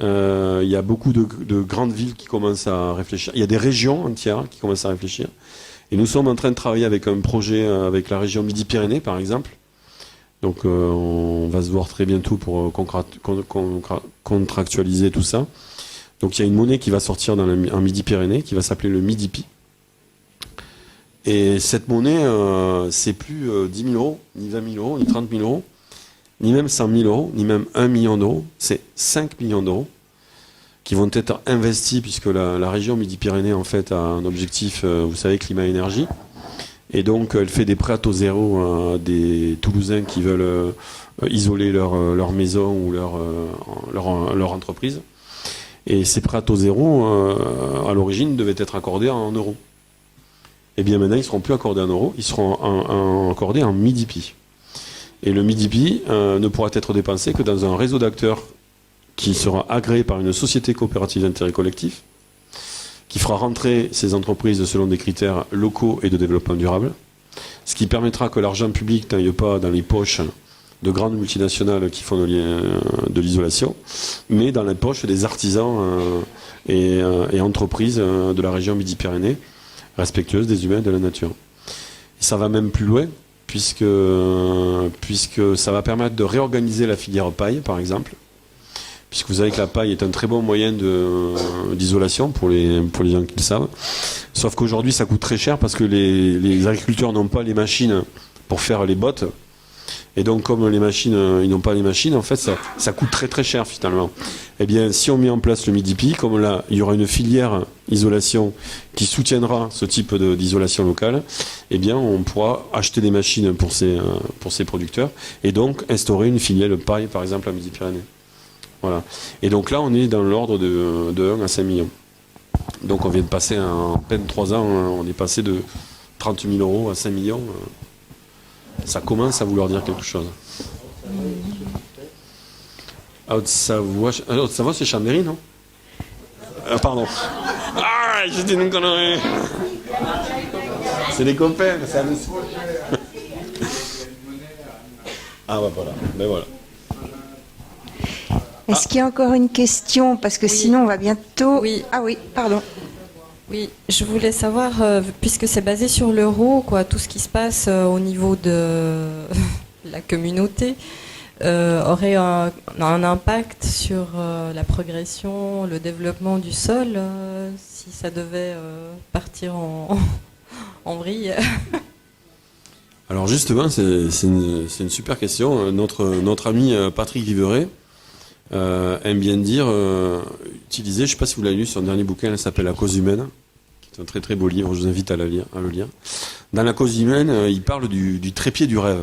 Il y a beaucoup de grandes villes qui commencent à réfléchir. Il y a des régions entières qui commencent à réfléchir. Et nous sommes en train de travailler avec un projet avec la région Midi-Pyrénées, par exemple. Donc on va se voir très bientôt pour contractualiser tout ça. Donc il y a une monnaie qui va sortir en Midi-Pyrénées, qui va s'appeler le Midi-Pi. Et cette monnaie, c'est plus 10 000 euros, ni 20 000 euros, ni 30 000 euros, ni même 100 000 euros, ni même 1 million d'euros. C'est 5 millions d'euros qui vont être investis, puisque la région Midi-Pyrénées, en fait, a un objectif, vous savez, climat-énergie. Et donc, elle fait des prêts à taux zéro à des Toulousains qui veulent isoler leur maison ou leur entreprise. Et ces prêts à taux zéro, à l'origine, devaient être accordés en euros. Et bien maintenant, ils ne seront plus accordés en euros, ils seront accordés en Midi-Pi. Et le Midi-Pi ne pourra être dépensé que dans un réseau d'acteurs qui sera agréé par une société coopérative d'intérêt collectif, qui fera rentrer ces entreprises selon des critères locaux et de développement durable. ce qui permettra que l'argent public n'aille pas dans les poches de grandes multinationales qui font de l'isolation, mais dans les poches des artisans et entreprises de la région Midi-Pyrénées, respectueuses des humains et de la nature. Et ça va même plus loin, puisque ça va permettre de réorganiser la filière paille, par exemple, puisque vous savez que la paille est un très bon moyen d'isolation pour les gens qui le savent. Sauf qu'aujourd'hui, ça coûte très cher parce que les agriculteurs n'ont pas les machines pour faire les bottes. Et donc, comme ils n'ont pas les machines, en fait, ça coûte très très cher finalement. Eh bien, si on met en place le Midi-Pi, comme là, il y aura une filière isolation qui soutiendra ce type d'isolation locale, eh bien, on pourra acheter des machines pour ces producteurs et donc instaurer une filiale paille, par exemple, à Midi-Pyrénées. Voilà. Et donc là, on est dans l'ordre de 1 à 5 millions. Donc, on vient de passer en peine 3 ans, on est passé de 30 000 euros à 5 millions. Ça commence à vouloir dire quelque chose. Haute-Savoie, c'est Chambéry, non? Pardon. Ah, j'ai dit une connerie. C'est des copains, c'est Ah, bah voilà. Ben voilà. Est-ce qu'il y a encore une question? Parce que sinon, on va bientôt... Oui. Ah oui, pardon. Oui, je voulais savoir, puisque c'est basé sur l'euro, quoi, tout ce qui se passe au niveau de la communauté aurait un impact sur la progression, le développement du sol, si ça devait partir en vrille. Alors justement, c'est une super question. Notre ami Patrick Viveret aime bien dire, utiliser, je ne sais pas si vous l'avez lu, son dernier bouquin, il s'appelle La cause humaine, qui est un très très beau livre, je vous invite à le lire. Dans La cause humaine, il parle du trépied du rêve.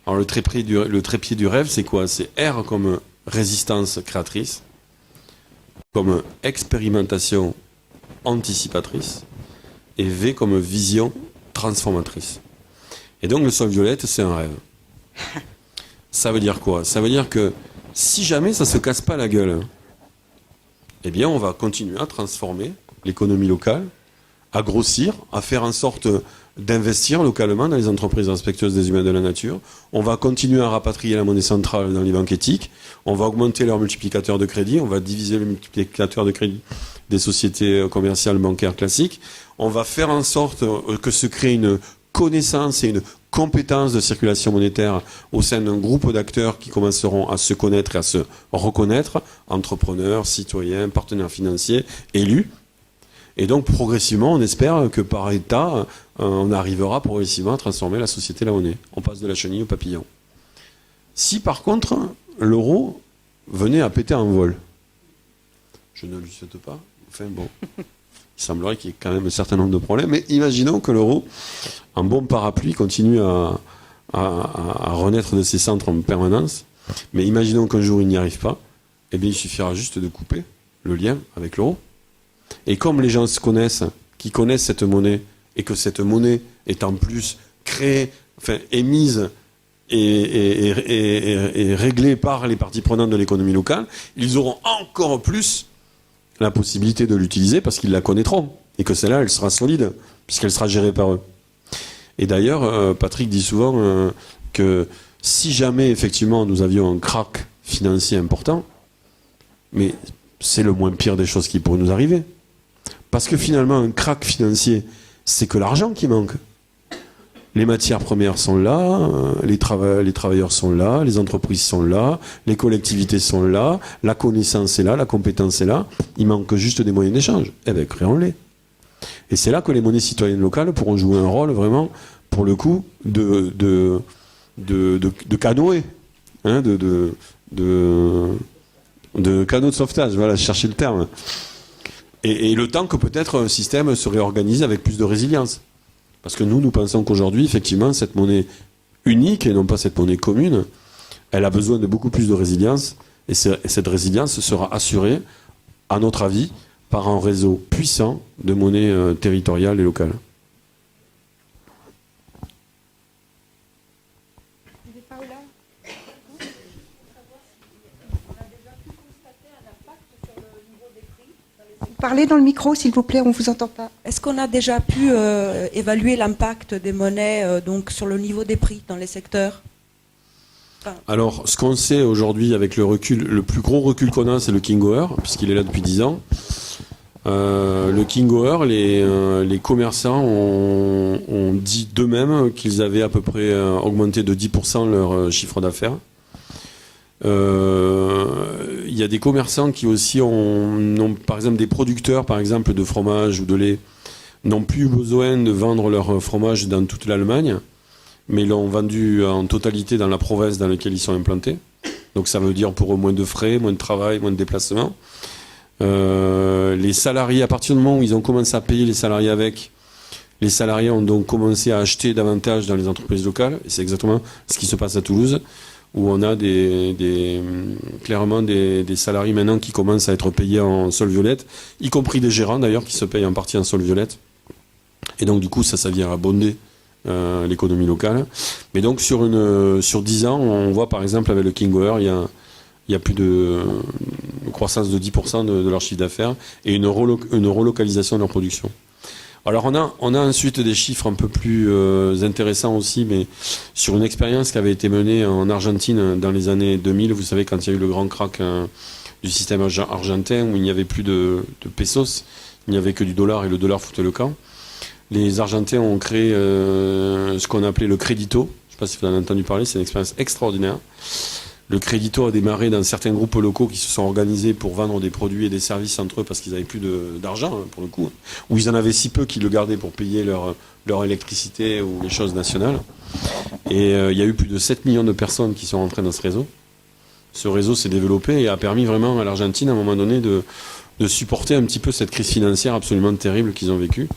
Alors le trépied du rêve, c'est quoi? C'est R comme résistance créatrice, comme expérimentation anticipatrice, et V comme vision transformatrice. Et donc le sol violette, c'est un rêve. Ça veut dire quoi? Ça veut dire que si jamais ça ne se casse pas la gueule, eh bien on va continuer à transformer l'économie locale, à grossir, à faire en sorte d'investir localement dans les entreprises respectueuses des humains et de la nature. On va continuer à rapatrier la monnaie centrale dans les banques éthiques. On va augmenter leur multiplicateur de crédit. On va diviser le multiplicateur de crédit des sociétés commerciales bancaires classiques. On va faire en sorte que se crée une connaissance et une compétence de circulation monétaire au sein d'un groupe d'acteurs qui commenceront à se connaître et à se reconnaître, entrepreneurs, citoyens, partenaires financiers, élus. Et donc, progressivement, on espère que par État, on arrivera progressivement à transformer la société là où on est. On passe de la chenille au papillon. Si, par contre, l'euro venait à péter en vol, je ne lui souhaite pas, enfin bon, il semblerait qu'il y ait quand même un certain nombre de problèmes, mais imaginons que l'euro, en bon parapluie, continue à renaître de ses centres en permanence, mais imaginons qu'un jour il n'y arrive pas, eh bien il suffira juste de couper le lien avec l'euro. Et comme les gens se connaissent, qui connaissent cette monnaie, et que cette monnaie est en plus créée, enfin émise et réglée par les parties prenantes de l'économie locale, ils auront encore plus la possibilité de l'utiliser parce qu'ils la connaîtront. Et que celle-là, elle sera solide, puisqu'elle sera gérée par eux. Et d'ailleurs, Patrick dit souvent que si jamais, effectivement, nous avions un crack financier important, mais c'est le moins pire des choses qui pourraient nous arriver. Parce que finalement, un crack financier, c'est que l'argent qui manque. Les matières premières sont là, les travailleurs sont là, les entreprises sont là, les collectivités sont là, la connaissance est là, la compétence est là. Il manque juste des moyens d'échange. Eh bien, créons-les. Et c'est là que les monnaies citoyennes locales pourront jouer un rôle vraiment, pour le coup, de canoë, hein, de canot de sauvetage. Voilà, je cherchais le terme. Et le temps que peut-être un système se réorganise avec plus de résilience. Parce que nous pensons qu'aujourd'hui, effectivement, cette monnaie unique, et non pas cette monnaie commune, elle a besoin de beaucoup plus de résilience, et cette résilience sera assurée, à notre avis, par un réseau puissant de monnaies territoriales et locales. Parlez dans le micro, s'il vous plaît, on ne vous entend pas. Est-ce qu'on a déjà pu évaluer l'impact des monnaies donc sur le niveau des prix dans les secteurs? Alors, ce qu'on sait aujourd'hui avec le recul, le plus gros recul qu'on a, c'est le King Goer, puisqu'il est là depuis 10 ans. Le King Goer, les commerçants ont dit d'eux-mêmes qu'ils avaient à peu près augmenté de 10% leur chiffre d'affaires. Il y a des commerçants qui aussi ont, par exemple, des producteurs, par exemple, de fromage ou de lait, n'ont plus besoin de vendre leur fromage dans toute l'Allemagne, mais l'ont vendu en totalité dans la province dans laquelle ils sont implantés. Donc ça veut dire pour eux moins de frais, moins de travail, moins de déplacement. Les salariés, à partir du moment où ils ont commencé à payer les salariés avec, les salariés ont donc commencé à acheter davantage dans les entreprises locales. Et c'est exactement ce qui se passe à Toulouse, où on a clairement des salariés maintenant qui commencent à être payés en sol violette, y compris des gérants d'ailleurs qui se payent en partie en sol violette. Et donc du coup ça vient abonder l'économie locale. Mais donc sur 10 ans, on voit par exemple avec le King Goer, il y a plus de croissance de 10% de leur chiffre d'affaires et une relocalisation de leur production. Alors on a ensuite des chiffres un peu plus intéressants aussi, mais sur une expérience qui avait été menée en Argentine dans les années 2000, vous savez, quand il y a eu le grand krach du système argentin, où il n'y avait plus de pesos, il n'y avait que du dollar et le dollar foutait le camp. Les Argentins ont créé ce qu'on appelait le crédito. Je ne sais pas si vous en avez entendu parler, c'est une expérience extraordinaire. Le crédito a démarré dans certains groupes locaux qui se sont organisés pour vendre des produits et des services entre eux parce qu'ils n'avaient plus d'argent, pour le coup. Ou ils en avaient si peu qu'ils le gardaient pour payer leur électricité ou les choses nationales. Et il y a eu plus de 7 millions de personnes qui sont rentrées dans ce réseau. Ce réseau s'est développé et a permis vraiment à l'Argentine, à un moment donné, de supporter un petit peu cette crise financière absolument terrible qu'ils ont vécue.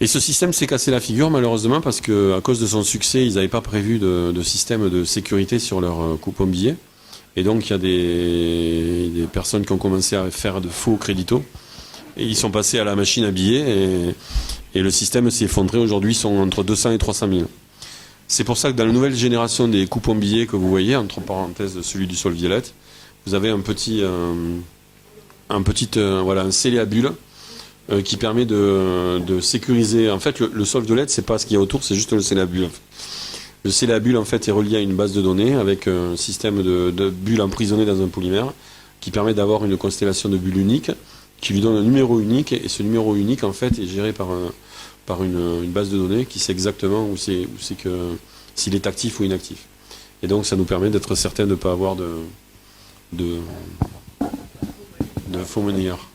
Et ce système s'est cassé la figure malheureusement parce qu'à cause de son succès, ils n'avaient pas prévu de système de sécurité sur leur coupon billet. Et donc il y a des personnes qui ont commencé à faire de faux créditos. Et ils sont passés à la machine à billets et le système s'est effondré. Aujourd'hui, ils sont entre 200 et 300 000. C'est pour ça que dans la nouvelle génération des coupons billets que vous voyez, entre parenthèses celui du sol violette, vous avez un scellé à bulles qui permet de sécuriser. En fait, le sol violette, c'est pas ce qu'il y a autour, c'est juste le scellé à bulles. Le scellé à bulles, en fait, est relié à une base de données avec un système de bulles emprisonnées dans un polymère qui permet d'avoir une constellation de bulles uniques qui lui donne un numéro unique. Et ce numéro unique, en fait, est géré par une base de données qui sait exactement où c'est que s'il est actif ou inactif. Et donc, ça nous permet d'être certain de ne pas avoir de faux monnayeurs.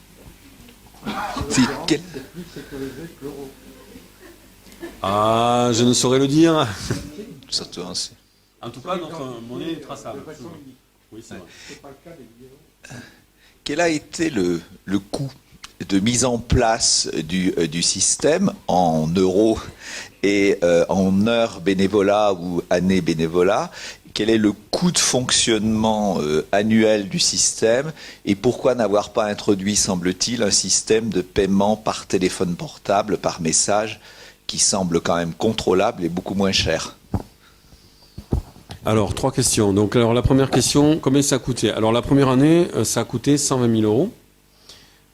Ah, je ne saurais le dire. En tout cas, notre monnaie est traçable. Oui, c'est vrai. Quel a été le coût de mise en place du système en euros et en heures bénévolat ou années bénévolat? Quel est le coût de fonctionnement annuel du système et pourquoi n'avoir pas introduit, semble-t-il, un système de paiement par téléphone portable, par message, qui semble quand même contrôlable et beaucoup moins cher? Alors, 3 questions. Donc, la première question, combien ça a coûté? Alors, la première année, ça a coûté 120 000 euros.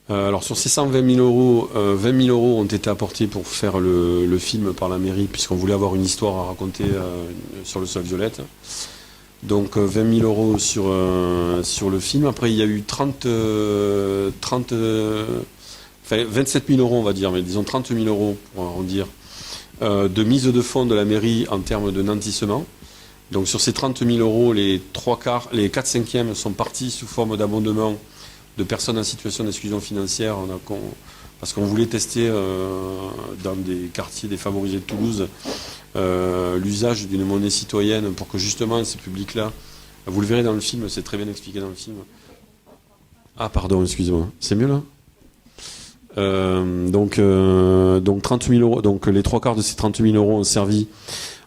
Alors, sur ces 120 000 euros, 20 000 euros ont été apportés pour faire le film par la mairie, puisqu'on voulait avoir une histoire à raconter sur le sol violette. Donc, 20 000 euros sur le film. Après, il y a eu 27 000 euros, on va dire, mais disons 30 000 euros, pour arrondir, de mise de fonds de la mairie en termes de nantissement. Donc, sur ces 30 000 euros, les 4/5 sont partis sous forme d'abondement de personnes en situation d'exclusion financière, parce qu'on voulait tester dans des quartiers défavorisés de Toulouse l'usage d'une monnaie citoyenne pour que justement ces publics-là, vous le verrez dans le film, c'est très bien expliqué dans le film. Ah pardon, excusez-moi, c'est mieux là donc 30 000 euros, donc les 3/4 de ces 30 000 euros ont servi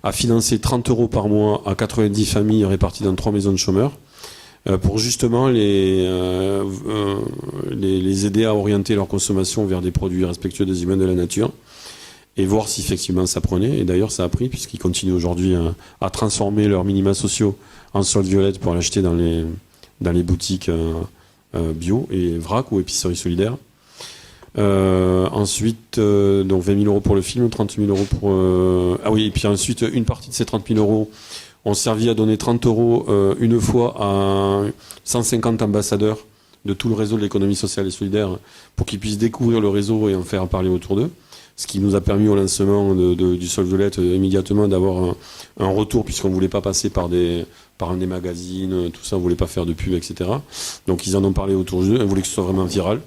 à financer 30 euros par mois à 90 familles réparties dans 3 maisons de chômeurs, pour justement les aider à orienter leur consommation vers des produits respectueux des humains, de la nature, et voir si effectivement ça prenait. Et d'ailleurs ça a pris, puisqu'ils continuent aujourd'hui à transformer leurs minima sociaux en solde violette pour l'acheter dans les boutiques bio et vrac ou épicerie solidaire. Ensuite, donc 20 000 euros pour le film, 30 000 euros pour... Ah oui, et puis ensuite, une partie de ces 30 000 euros ont servi à donner 30 euros une fois à 150 ambassadeurs de tout le réseau de l'économie sociale et solidaire pour qu'ils puissent découvrir le réseau et en faire parler autour d'eux. Ce qui nous a permis au lancement du Sol Violette immédiatement d'avoir un retour, puisqu'on ne voulait pas passer par un des magazines, tout ça, on ne voulait pas faire de pub, etc. Donc ils en ont parlé autour d'eux, ils voulaient que ce soit vraiment viral.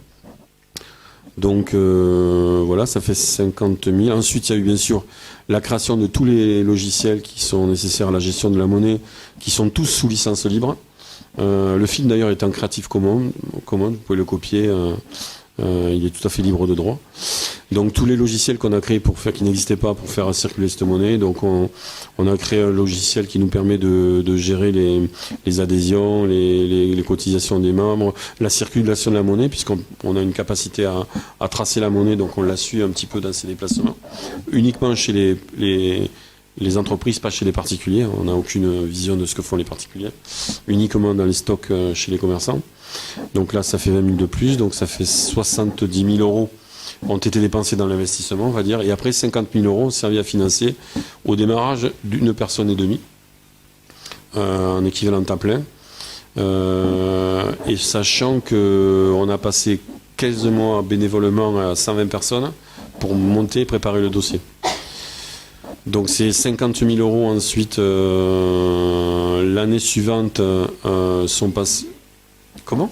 Donc voilà, ça fait 50 000. Ensuite, il y a eu bien sûr la création de tous les logiciels qui sont nécessaires à la gestion de la monnaie, qui sont tous sous licence libre. Le film d'ailleurs est en Creative Commons, vous pouvez le copier, il est tout à fait libre de droit. Donc tous les logiciels qu'on a créés qui n'existaient pas pour faire circuler cette monnaie, donc on a créé un logiciel qui nous permet de gérer les adhésions, les cotisations des membres, la circulation de la monnaie, puisqu'on a une capacité à tracer la monnaie, donc on la suit un petit peu dans ses déplacements, uniquement chez les entreprises, pas chez les particuliers. On n'a aucune vision de ce que font les particuliers, uniquement dans les stocks chez les commerçants. Donc là, ça fait 20 000 de plus, donc ça fait 70 000 euros ont été dépensés dans l'investissement, on va dire, et après 50 000 euros ont servi à financer au démarrage d'une personne et demie, en équivalent temps plein, et sachant qu'on a passé 15 mois bénévolement à 120 personnes pour monter et préparer le dossier. Donc c'est 50 000 euros ensuite, l'année suivante sont passés... Comment ?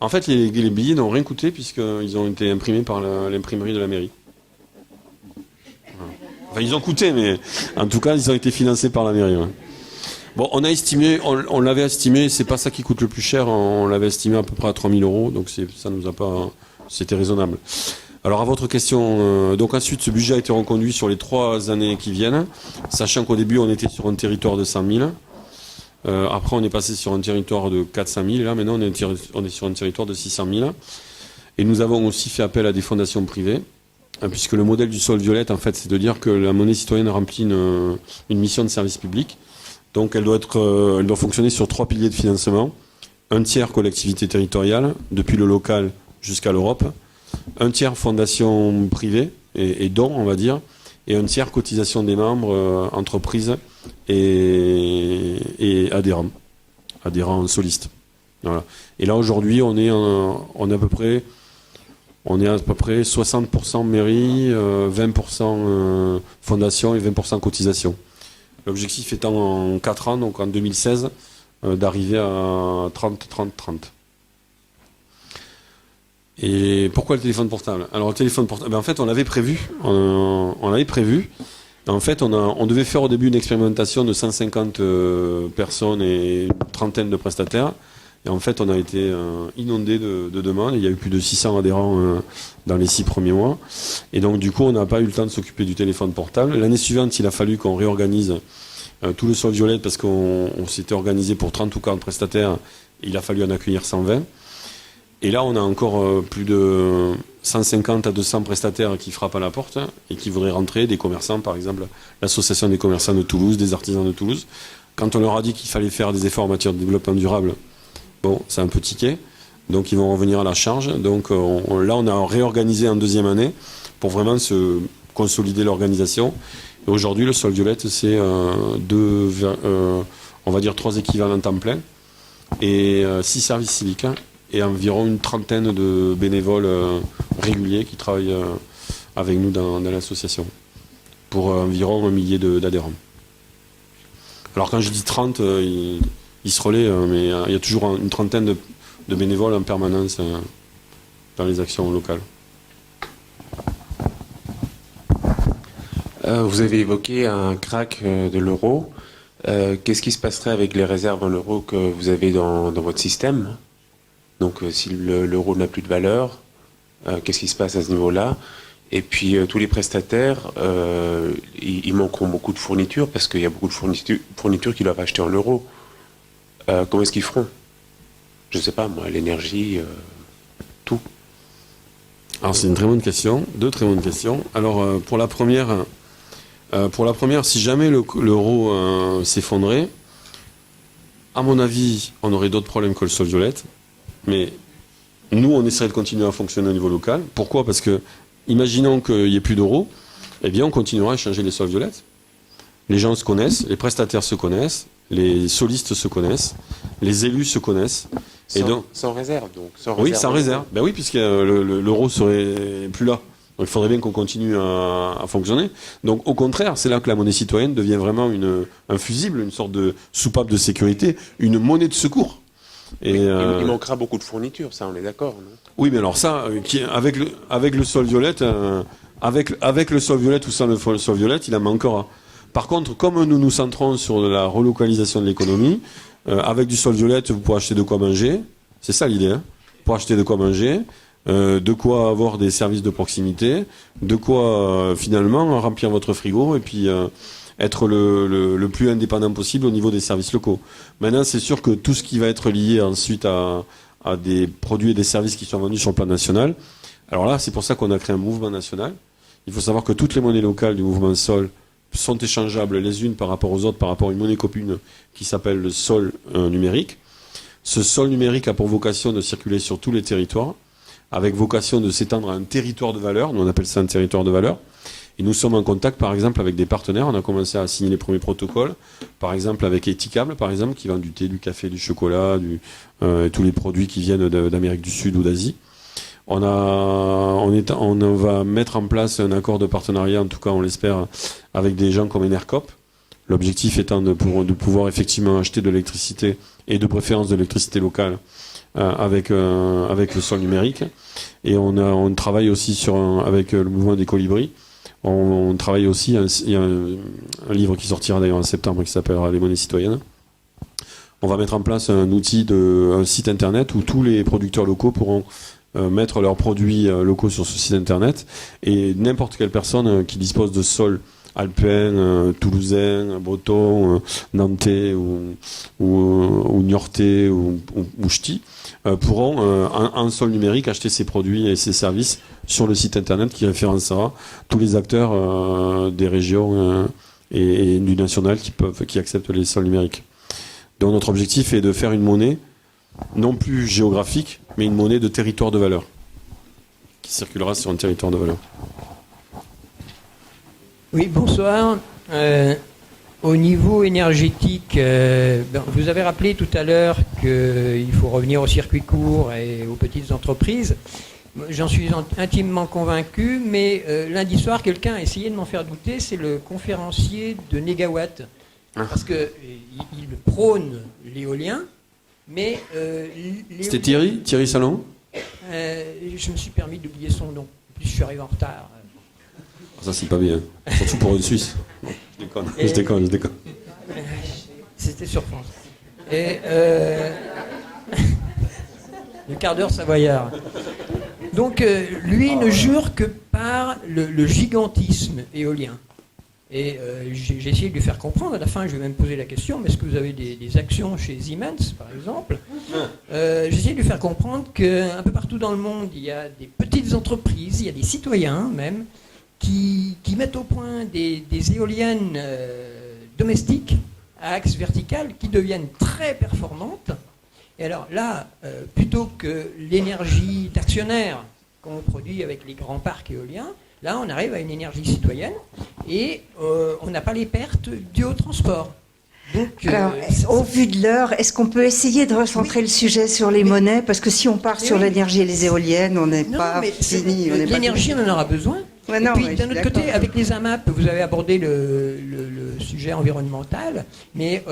En fait, les billets n'ont rien coûté puisqu'ils ont été imprimés par l'imprimerie de la mairie. Enfin, ils ont coûté, mais en tout cas, ils ont été financés par la mairie. Ouais. Bon, on l'avait estimé, c'est pas ça qui coûte le plus cher, on l'avait estimé à peu près à 3 000 euros, donc ça nous a pas, c'était raisonnable. Alors à votre question, donc ensuite ce budget a été reconduit sur les 3 années qui viennent, sachant qu'au début on était sur un territoire de 100 000. Après, on est passé sur un territoire de 400 000. Et là, maintenant, on est sur un territoire de 600 000. Et nous avons aussi fait appel à des fondations privées, puisque le modèle du Sol Violette, en fait, c'est de dire que la monnaie citoyenne remplit une mission de service public. Donc, elle doit fonctionner sur 3 piliers de financement. Un tiers collectivité territoriale, depuis le local jusqu'à l'Europe. Un tiers fondation privée et dons, on va dire. Et un tiers cotisation des membres, entreprises et adhérents solistes. Voilà. Et là aujourd'hui, on est à peu près 60% mairie, 20% fondation et 20% cotisation. L'objectif étant en 4 ans, donc en 2016, d'arriver à 30-30-30. Et pourquoi le téléphone portable ? Alors le téléphone portable, en fait on l'avait prévu. En fait, on devait faire au début une expérimentation de 150 personnes et une trentaine de prestataires. Et en fait, on a été inondé de demandes. Il y a eu plus de 600 adhérents dans les 6 premiers mois. Et donc, du coup, on n'a pas eu le temps de s'occuper du téléphone portable. L'année suivante, il a fallu qu'on réorganise tout le Sol Violette parce qu'on s'était organisé pour 30 ou 40 prestataires. Il a fallu en accueillir 120. Et là, on a encore plus de 150 à 200 prestataires qui frappent à la porte et qui voudraient rentrer, des commerçants, par exemple, l'association des commerçants de Toulouse, des artisans de Toulouse. Quand on leur a dit qu'il fallait faire des efforts en matière de développement durable, bon, c'est un peu tiqué, donc ils vont revenir à la charge. Donc là, on a réorganisé en 2e année pour vraiment se consolider l'organisation. Et aujourd'hui, le Sol Violette, c'est on va dire 3 équivalents temps plein et 6 services civiques. Et environ une trentaine de bénévoles réguliers qui travaillent avec nous dans l'association, pour environ 1 millier d'adhérents. Alors quand je dis 30, ils se relaient, mais il y a toujours une trentaine de bénévoles en permanence dans les actions locales. Vous avez évoqué un crack de l'euro. Qu'est-ce qui se passerait avec les réserves en euros que vous avez dans votre système ? Donc si l'euro n'a plus de valeur, qu'est-ce qui se passe à ce niveau-là ? Et puis tous les prestataires, ils manqueront beaucoup de fournitures parce qu'il y a beaucoup de fournitures qu'ils doivent acheter en euros. Comment est-ce qu'ils feront ? Je ne sais pas, moi, l'énergie, tout. Alors c'est une très bonne question, 2 très bonnes questions. Alors pour la première, si jamais l'euro s'effondrait, à mon avis, on aurait d'autres problèmes que le Sol Violette. Mais nous, on essaierait de continuer à fonctionner au niveau local. Pourquoi ? Parce que, imaginons qu'il n'y ait plus d'euros, eh bien, on continuera à échanger les sols violettes. Les gens se connaissent, les prestataires se connaissent, les solistes se connaissent, les élus se connaissent. Sans réserve, donc. Oui, sans réserve. Ben oui, puisque l'euro serait plus là. Donc il faudrait bien qu'on continue à fonctionner. Donc au contraire, c'est là que la monnaie citoyenne devient vraiment un fusible, une sorte de soupape de sécurité, une monnaie de secours. Et il manquera beaucoup de fournitures, ça, on est d'accord, non ? Oui, mais alors ça, avec le sol violette, avec le sol violette ou sans le sol violette, il en manquera. Par contre, comme nous nous centrons sur la relocalisation de l'économie, avec du sol violette, vous pourrez acheter de quoi manger. C'est ça l'idée, hein. Pour acheter de quoi manger, de quoi avoir des services de proximité, de quoi finalement remplir votre frigo et puis être le plus indépendant possible au niveau des services locaux. Maintenant, c'est sûr que tout ce qui va être lié ensuite à des produits et des services qui sont vendus sur le plan national, alors là, c'est pour ça qu'on a créé un mouvement national. Il faut savoir que toutes les monnaies locales du mouvement sol sont échangeables les unes par rapport aux autres, par rapport à une monnaie commune qui s'appelle le sol numérique. Ce sol numérique a pour vocation de circuler sur tous les territoires, avec vocation de s'étendre à un territoire de valeur. Nous, on appelle ça un territoire de valeur. Et nous sommes en contact, par exemple, avec des partenaires. On a commencé à signer les premiers protocoles, par exemple avec Etikable, par exemple, qui vend du thé, du café, du chocolat, tous les produits qui viennent d'Amérique du Sud ou d'Asie. On va mettre en place un accord de partenariat, en tout cas on l'espère, avec des gens comme Enercop. L'objectif étant de pouvoir effectivement acheter de l'électricité et de préférence de l'électricité locale avec le sol numérique. Et on travaille aussi avec le mouvement des colibris. On travaille aussi, il y a un livre qui sortira d'ailleurs en septembre qui s'appellera Les monnaies citoyennes. On va mettre en place un site internet où tous les producteurs locaux pourront mettre leurs produits locaux sur ce site internet, et n'importe quelle personne qui dispose de sol alpin, toulousain, breton, nantais ou niortais ou ch'ti pourront en sol numérique acheter ses produits et ses services sur le site internet qui référencera tous les acteurs des régions et du national qui acceptent les sols numériques. Donc notre objectif est de faire une monnaie non plus géographique, mais une monnaie de territoire de valeur, qui circulera sur un territoire de valeur. Oui, bonsoir. Au niveau énergétique, vous avez rappelé tout à l'heure qu'il faut revenir au circuit court et aux petites entreprises. J'en suis intimement convaincu, mais lundi soir, quelqu'un a essayé de m'en faire douter, c'est le conférencier de Négawatt. Parce qu'il prône l'éolien, mais... C'était Thierry Salon ? Je me suis permis d'oublier son nom. En plus, je suis arrivé en retard. Ça, c'est pas bien. Surtout pour une Suisse. Je déconne. C'était sur France. Et le quart d'heure savoyard. Donc, lui ne jure que par le gigantisme éolien. Et j'ai essayé de lui faire comprendre. À la fin, je vais même poser la question, mais est-ce que vous avez des actions chez Siemens, par exemple ? J'ai essayé de lui faire comprendre qu'un peu partout dans le monde, il y a des petites entreprises, il y a des citoyens même, qui mettent au point des éoliennes domestiques à axe vertical qui deviennent très performantes. Et alors là, plutôt que l'énergie d'actionnaire qu'on produit avec les grands parcs éoliens, là on arrive à une énergie citoyenne et on n'a pas les pertes dues au transport. Donc, alors, au vu de l'heure, est-ce qu'on peut essayer de recentrer le sujet sur les monnaies ? Parce que si on part sur l'énergie et les éoliennes, on n'est pas fini. L'énergie, on en aura besoin. Ouais, et puis, d'un autre côté, avec les AMAP, vous avez abordé le sujet environnemental, mais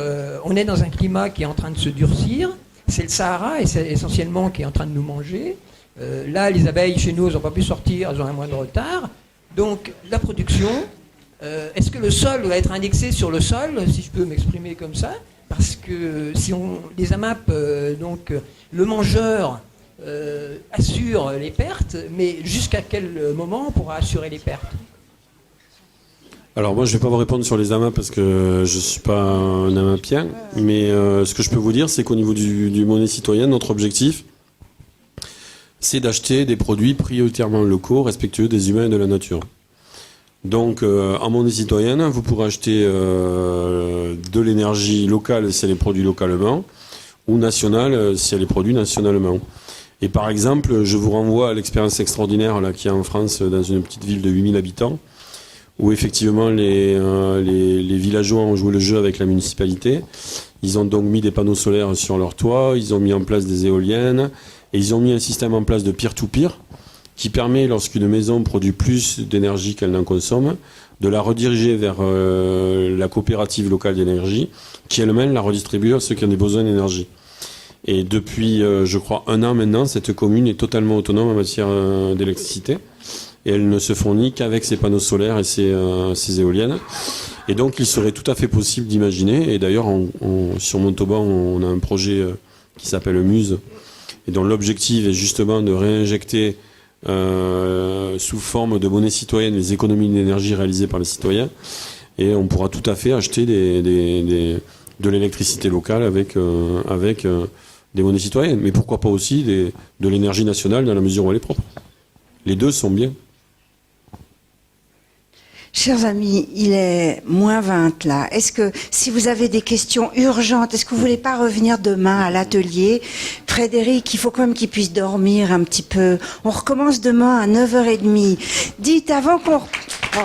on est dans un climat qui est en train de se durcir. C'est le Sahara, et c'est essentiellement, qui est en train de nous manger. Là, les abeilles, chez nous, elles n'ont pas pu sortir, elles ont un mois de retard. Donc, la production, est-ce que le sol va être indexé sur le sol, si je peux m'exprimer comme ça ? Parce que si les AMAP, donc le mangeur, assure les pertes, mais jusqu'à quel moment on pourra assurer les pertes ? Alors moi, je ne vais pas vous répondre sur les AMAP parce que je ne suis pas un AMAPien, mais ce que je peux vous dire, c'est qu'au niveau du monnaie citoyenne, notre objectif, c'est d'acheter des produits prioritairement locaux, respectueux des humains et de la nature. Donc, en monnaie citoyenne, vous pourrez acheter de l'énergie locale si elle est produite localement, ou nationale si elle est produite nationalement. Et par exemple, je vous renvoie à l'expérience extraordinaire là qu'il y a en France dans une petite ville de 8000 habitants, où effectivement les villageois ont joué le jeu avec la municipalité. Ils ont donc mis des panneaux solaires sur leur toit, ils ont mis en place des éoliennes, et ils ont mis un système en place de peer-to-peer, qui permet, lorsqu'une maison produit plus d'énergie qu'elle n'en consomme, de la rediriger vers la coopérative locale d'énergie, qui elle-même la redistribue à ceux qui ont des besoins d'énergie. Et depuis, je crois, 1 an maintenant, cette commune est totalement autonome en matière d'électricité. Et elle ne se fournit qu'avec ses panneaux solaires et ses éoliennes. Et donc, il serait tout à fait possible d'imaginer, et d'ailleurs, sur Montauban, on a un projet qui s'appelle Muse, et dont l'objectif est justement de réinjecter sous forme de monnaie citoyenne les économies d'énergie réalisées par les citoyens. Et on pourra tout à fait acheter de l'électricité locale avec des monnaies citoyennes. Mais pourquoi pas aussi de l'énergie nationale dans la mesure où elle est propre. Les deux sont bien. Chers amis, il est -20 là. Est-ce que, si vous avez des questions urgentes, est-ce que vous voulez pas revenir demain à l'atelier? Frédéric, il faut quand même qu'il puisse dormir un petit peu. On recommence demain à 9h30. Dites avant qu'on... Oh.